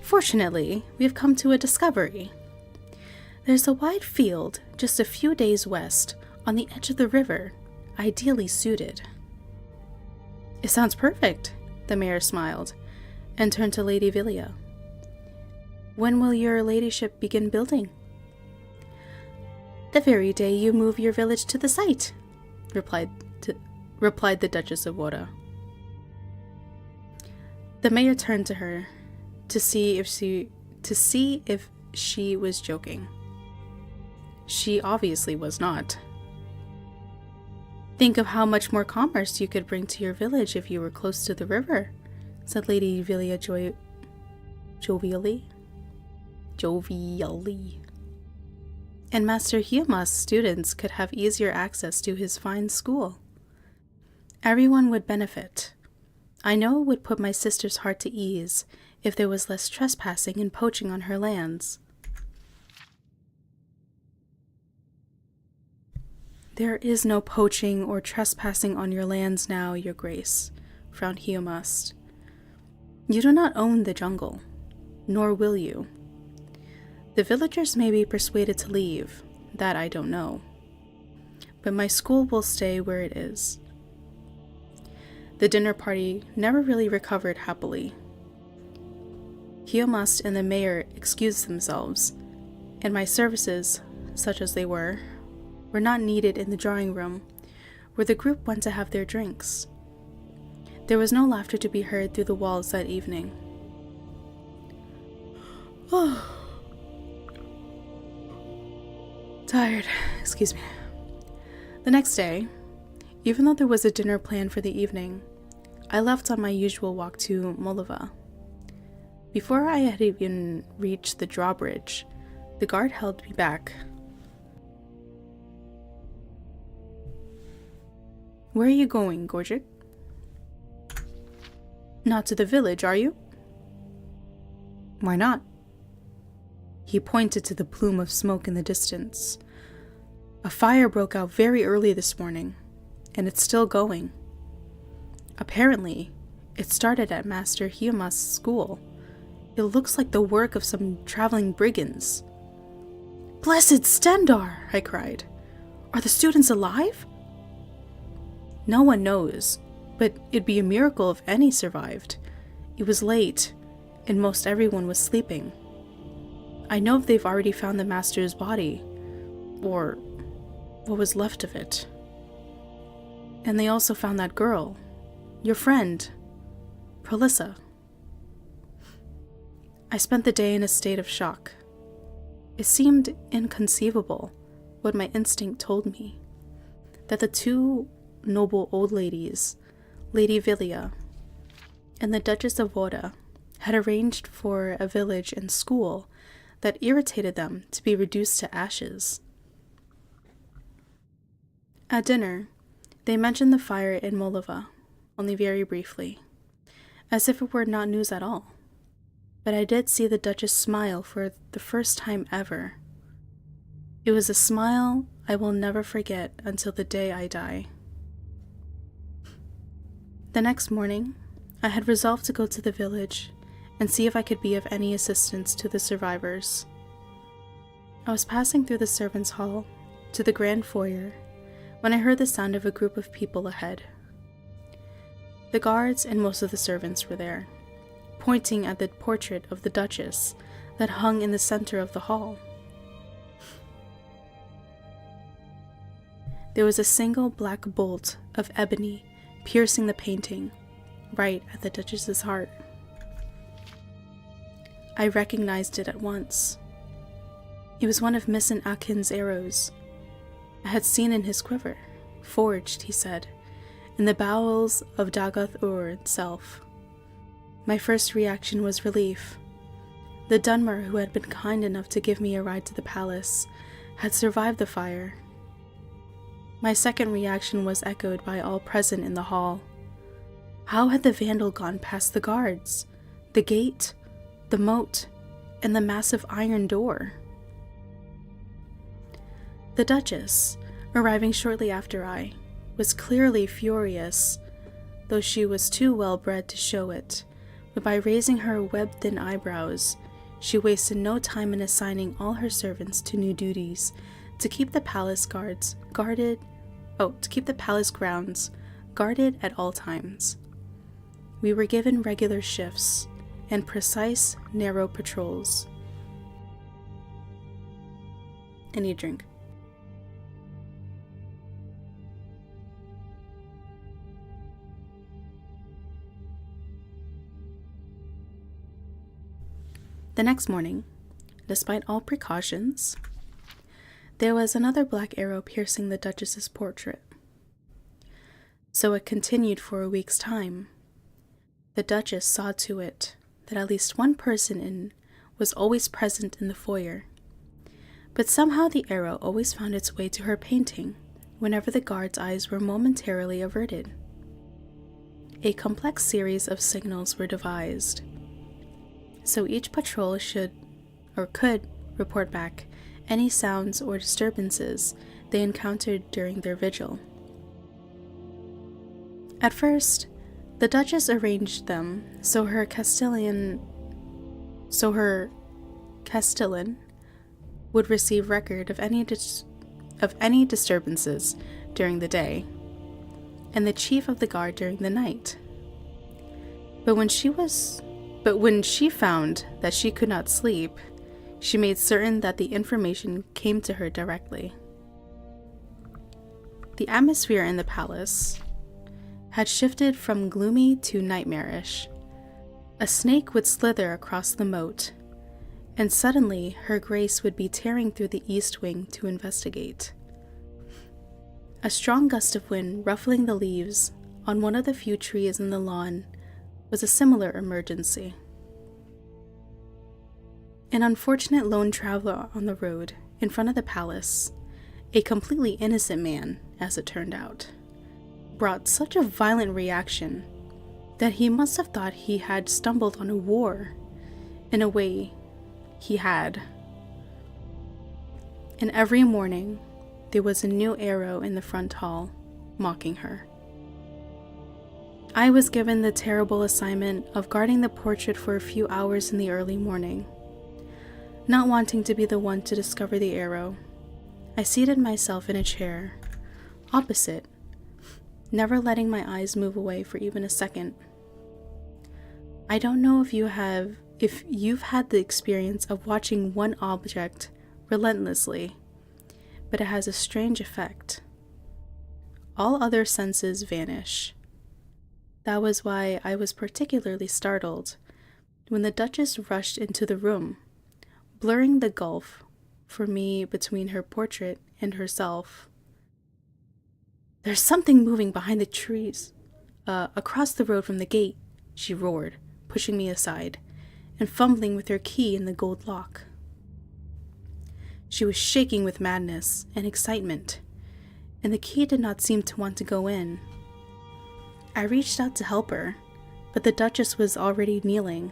Fortunately, we've come to a discovery. There's a wide field just a few days west, on the edge of the river, ideally suited. It sounds perfect, the mayor smiled, and turned to Lady Villia. When will your ladyship begin building? The very day you move your village to the site, replied the Duchess of Wora. The mayor turned to her to see if she was joking. She obviously was not. Think of how much more commerce you could bring to your village if you were close to the river, said Lady Villia jovially. And Master Hiomast's students could have easier access to his fine school. Everyone would benefit. I know it would put my sister's heart to ease if there was less trespassing and poaching on her lands. There is no poaching or trespassing on your lands now, your grace, frowned Hiomust. You do not own the jungle, nor will you. The villagers may be persuaded to leave, that I don't know. But my school will stay where it is. The dinner party never really recovered happily. Hiomust and the mayor excused themselves, and my services, such as they were not needed in the drawing room, where the group went to have their drinks. There was no laughter to be heard through the walls that evening. Oh. Tired, excuse me. The next day, even though there was a dinner planned for the evening, I left on my usual walk to Molova. Before I had even reached the drawbridge, the guard held me back. Where are you going, Gorgic? Not to the village, are you? Why not? He pointed to the plume of smoke in the distance. A fire broke out very early this morning, and it's still going. Apparently, it started at Master Hiomust's school. It looks like the work of some traveling brigands. Blessed Stendar! I cried. Are the students alive? No one knows, but it'd be a miracle if any survived. It was late, and most everyone was sleeping. I know if they've already found the master's body, or what was left of it. And they also found that girl, your friend, Prolissa. I spent the day in a state of shock. It seemed inconceivable, what my instinct told me, that the two noble old ladies, Lady Villia and the Duchess of Voda, had arranged for a village and school that irritated them to be reduced to ashes. At dinner, they mentioned the fire in Molova, only very briefly, as if it were not news at all. But I did see the Duchess smile for the first time ever. It was a smile I will never forget until the day I die. The next morning, I had resolved to go to the village and see if I could be of any assistance to the survivors. I was passing through the servants' hall to the grand foyer when I heard the sound of a group of people ahead. The guards and most of the servants were there, pointing at the portrait of the Duchess that hung in the center of the hall. There was a single black bolt of ebony piercing the painting, right at the Duchess's heart. I recognized it at once. It was one of Missin Akin's arrows. I had seen in his quiver, forged, he said, in the bowels of Dagoth-Ur itself. My first reaction was relief. The Dunmer who had been kind enough to give me a ride to the palace had survived the fire. My second reaction was echoed by all present in the hall. How had the vandal gone past the guards, the gate, the moat, and the massive iron door? The Duchess, arriving shortly after I, was clearly furious, though she was too well bred to show it, but by raising her web-thin eyebrows, she wasted no time in assigning all her servants to new duties to keep the palace grounds guarded at all times. We were given regular shifts and precise, narrow patrols. I need a drink. The next morning, despite all precautions, there was another black arrow piercing the Duchess's portrait. So it continued for a week's time. The Duchess saw to it that at least one person was always present in the foyer. But somehow the arrow always found its way to her painting whenever the guard's eyes were momentarily averted. A complex series of signals were devised, so each patrol could report back any sounds or disturbances they encountered during their vigil. At first, the Duchess arranged them so her Castellan would receive record of any disturbances during the day, and the chief of the guard during the night. But when she found that she could not sleep, she made certain that the information came to her directly. The atmosphere in the palace had shifted from gloomy to nightmarish. A snake would slither across the moat, and suddenly her grace would be tearing through the east wing to investigate. A strong gust of wind ruffling the leaves on one of the few trees in the lawn was a similar emergency. An unfortunate lone traveler on the road in front of the palace, a completely innocent man, as it turned out, brought such a violent reaction that he must have thought he had stumbled on a war. In a way, he had. And every morning, there was a new arrow in the front hall, mocking her. I was given the terrible assignment of guarding the portrait for a few hours in the early morning. Not wanting to be the one to discover the arrow, I seated myself in a chair, opposite, never letting my eyes move away for even a second. I don't know if you've had the experience of watching one object relentlessly, but it has a strange effect. All other senses vanish. That was why I was particularly startled when the Duchess rushed into the room, blurring the gulf for me between her portrait and herself. "There's something moving behind the trees, across the road from the gate," she roared, pushing me aside and fumbling with her key in the gold lock. She was shaking with madness and excitement, and the key did not seem to want to go in. I reached out to help her, but the Duchess was already kneeling,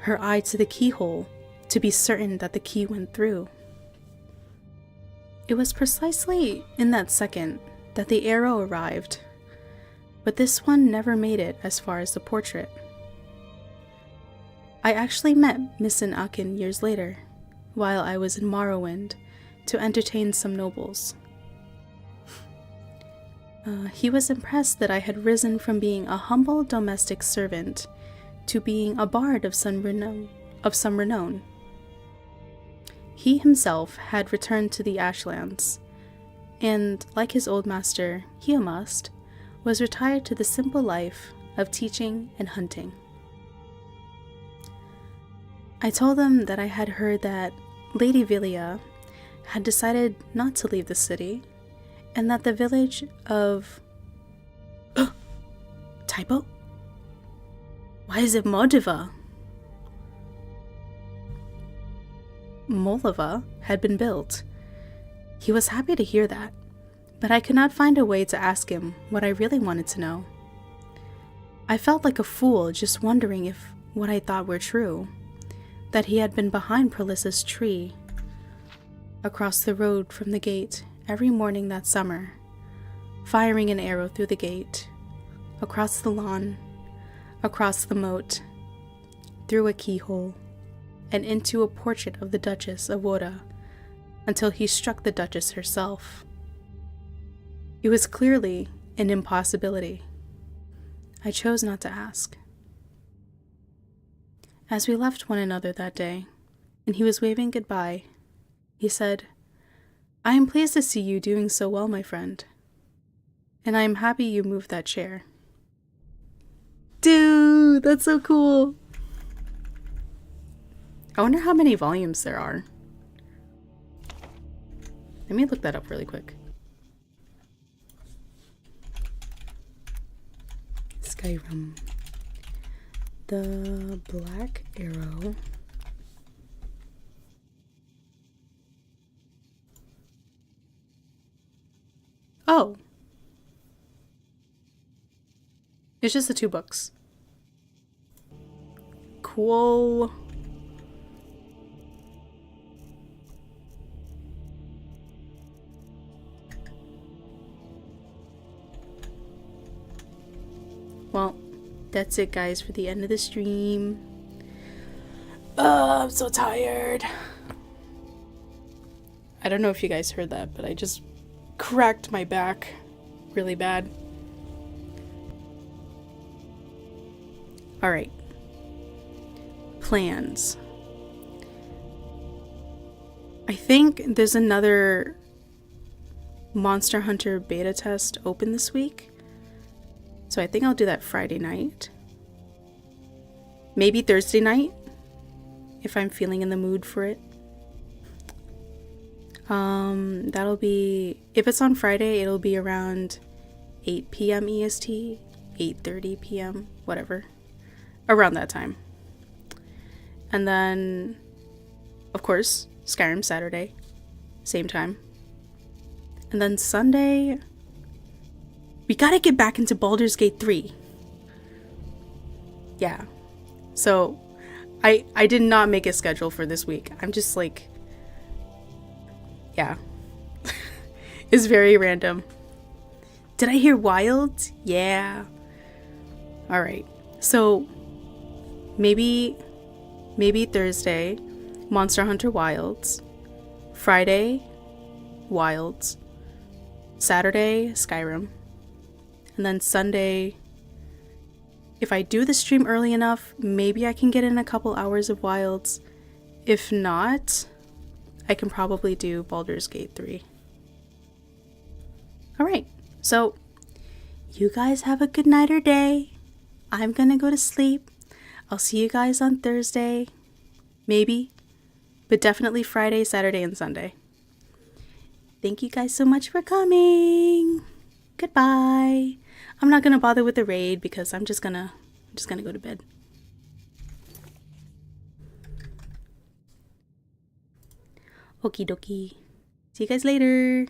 her eye to the keyhole, to be certain that the key went through. It was precisely in that second that the arrow arrived, but this one never made it as far as the portrait. I actually met Missin Akin years later, while I was in Morrowind, to entertain some nobles. He was impressed that I had risen from being a humble domestic servant to being a bard of some renown. He himself had returned to the Ashlands, and, like his old master, Hiomast, was retired to the simple life of teaching and hunting. I told them that I had heard that Lady Villia had decided not to leave the city, and that the village of... Typo? Why is it Moldiva? Moldiva had been built. He was happy to hear that, but I could not find a way to ask him what I really wanted to know. I felt like a fool just wondering if what I thought were true, that he had been behind Prelissa's tree, across the road from the gate every morning that summer, firing an arrow through the gate, across the lawn, across the moat, through a keyhole, and into a portrait of the Duchess of Woda, until he struck the Duchess herself. It was clearly an impossibility. I chose not to ask. As we left one another that day, and he was waving goodbye, he said, "I am pleased to see you doing so well, my friend. And I am happy you moved that chair." Dude, that's so cool. I wonder how many volumes there are. Let me look that up really quick. Skyrim. The Black Arrow. Oh. It's just the 2 books. Cool. well, that's it, guys, for the end of the stream. I'm so tired. I don't know if you guys heard that, but I just cracked my back really bad. Alright. Plans. I think there's another Monster Hunter beta test open this week. So I think I'll do that Friday night. Maybe Thursday night, if I'm feeling in the mood for it. That'll be, if it's on Friday, it'll be around 8 p.m. EST, 8:30 p.m., whatever. Around that time. And then, of course, Skyrim Saturday, same time. And then Sunday, we gotta get back into Baldur's Gate 3. Yeah. So, I did not make a schedule for this week. I'm just like, yeah. It's very random. Did I hear wild? Yeah. Alright. So, maybe Thursday, Monster Hunter Wilds. Friday, Wilds. Saturday, Skyrim. And then Sunday, if I do the stream early enough, maybe I can get in a couple hours of Wilds. If not, I can probably do Baldur's Gate 3. Alright, so you guys have a good night or day. I'm gonna go to sleep. I'll see you guys on Thursday. Maybe. But definitely Friday, Saturday, and Sunday. Thank you guys so much for coming. Goodbye. I'm not gonna bother with the raid because I'm just gonna go to bed. Okie dokie. See you guys later.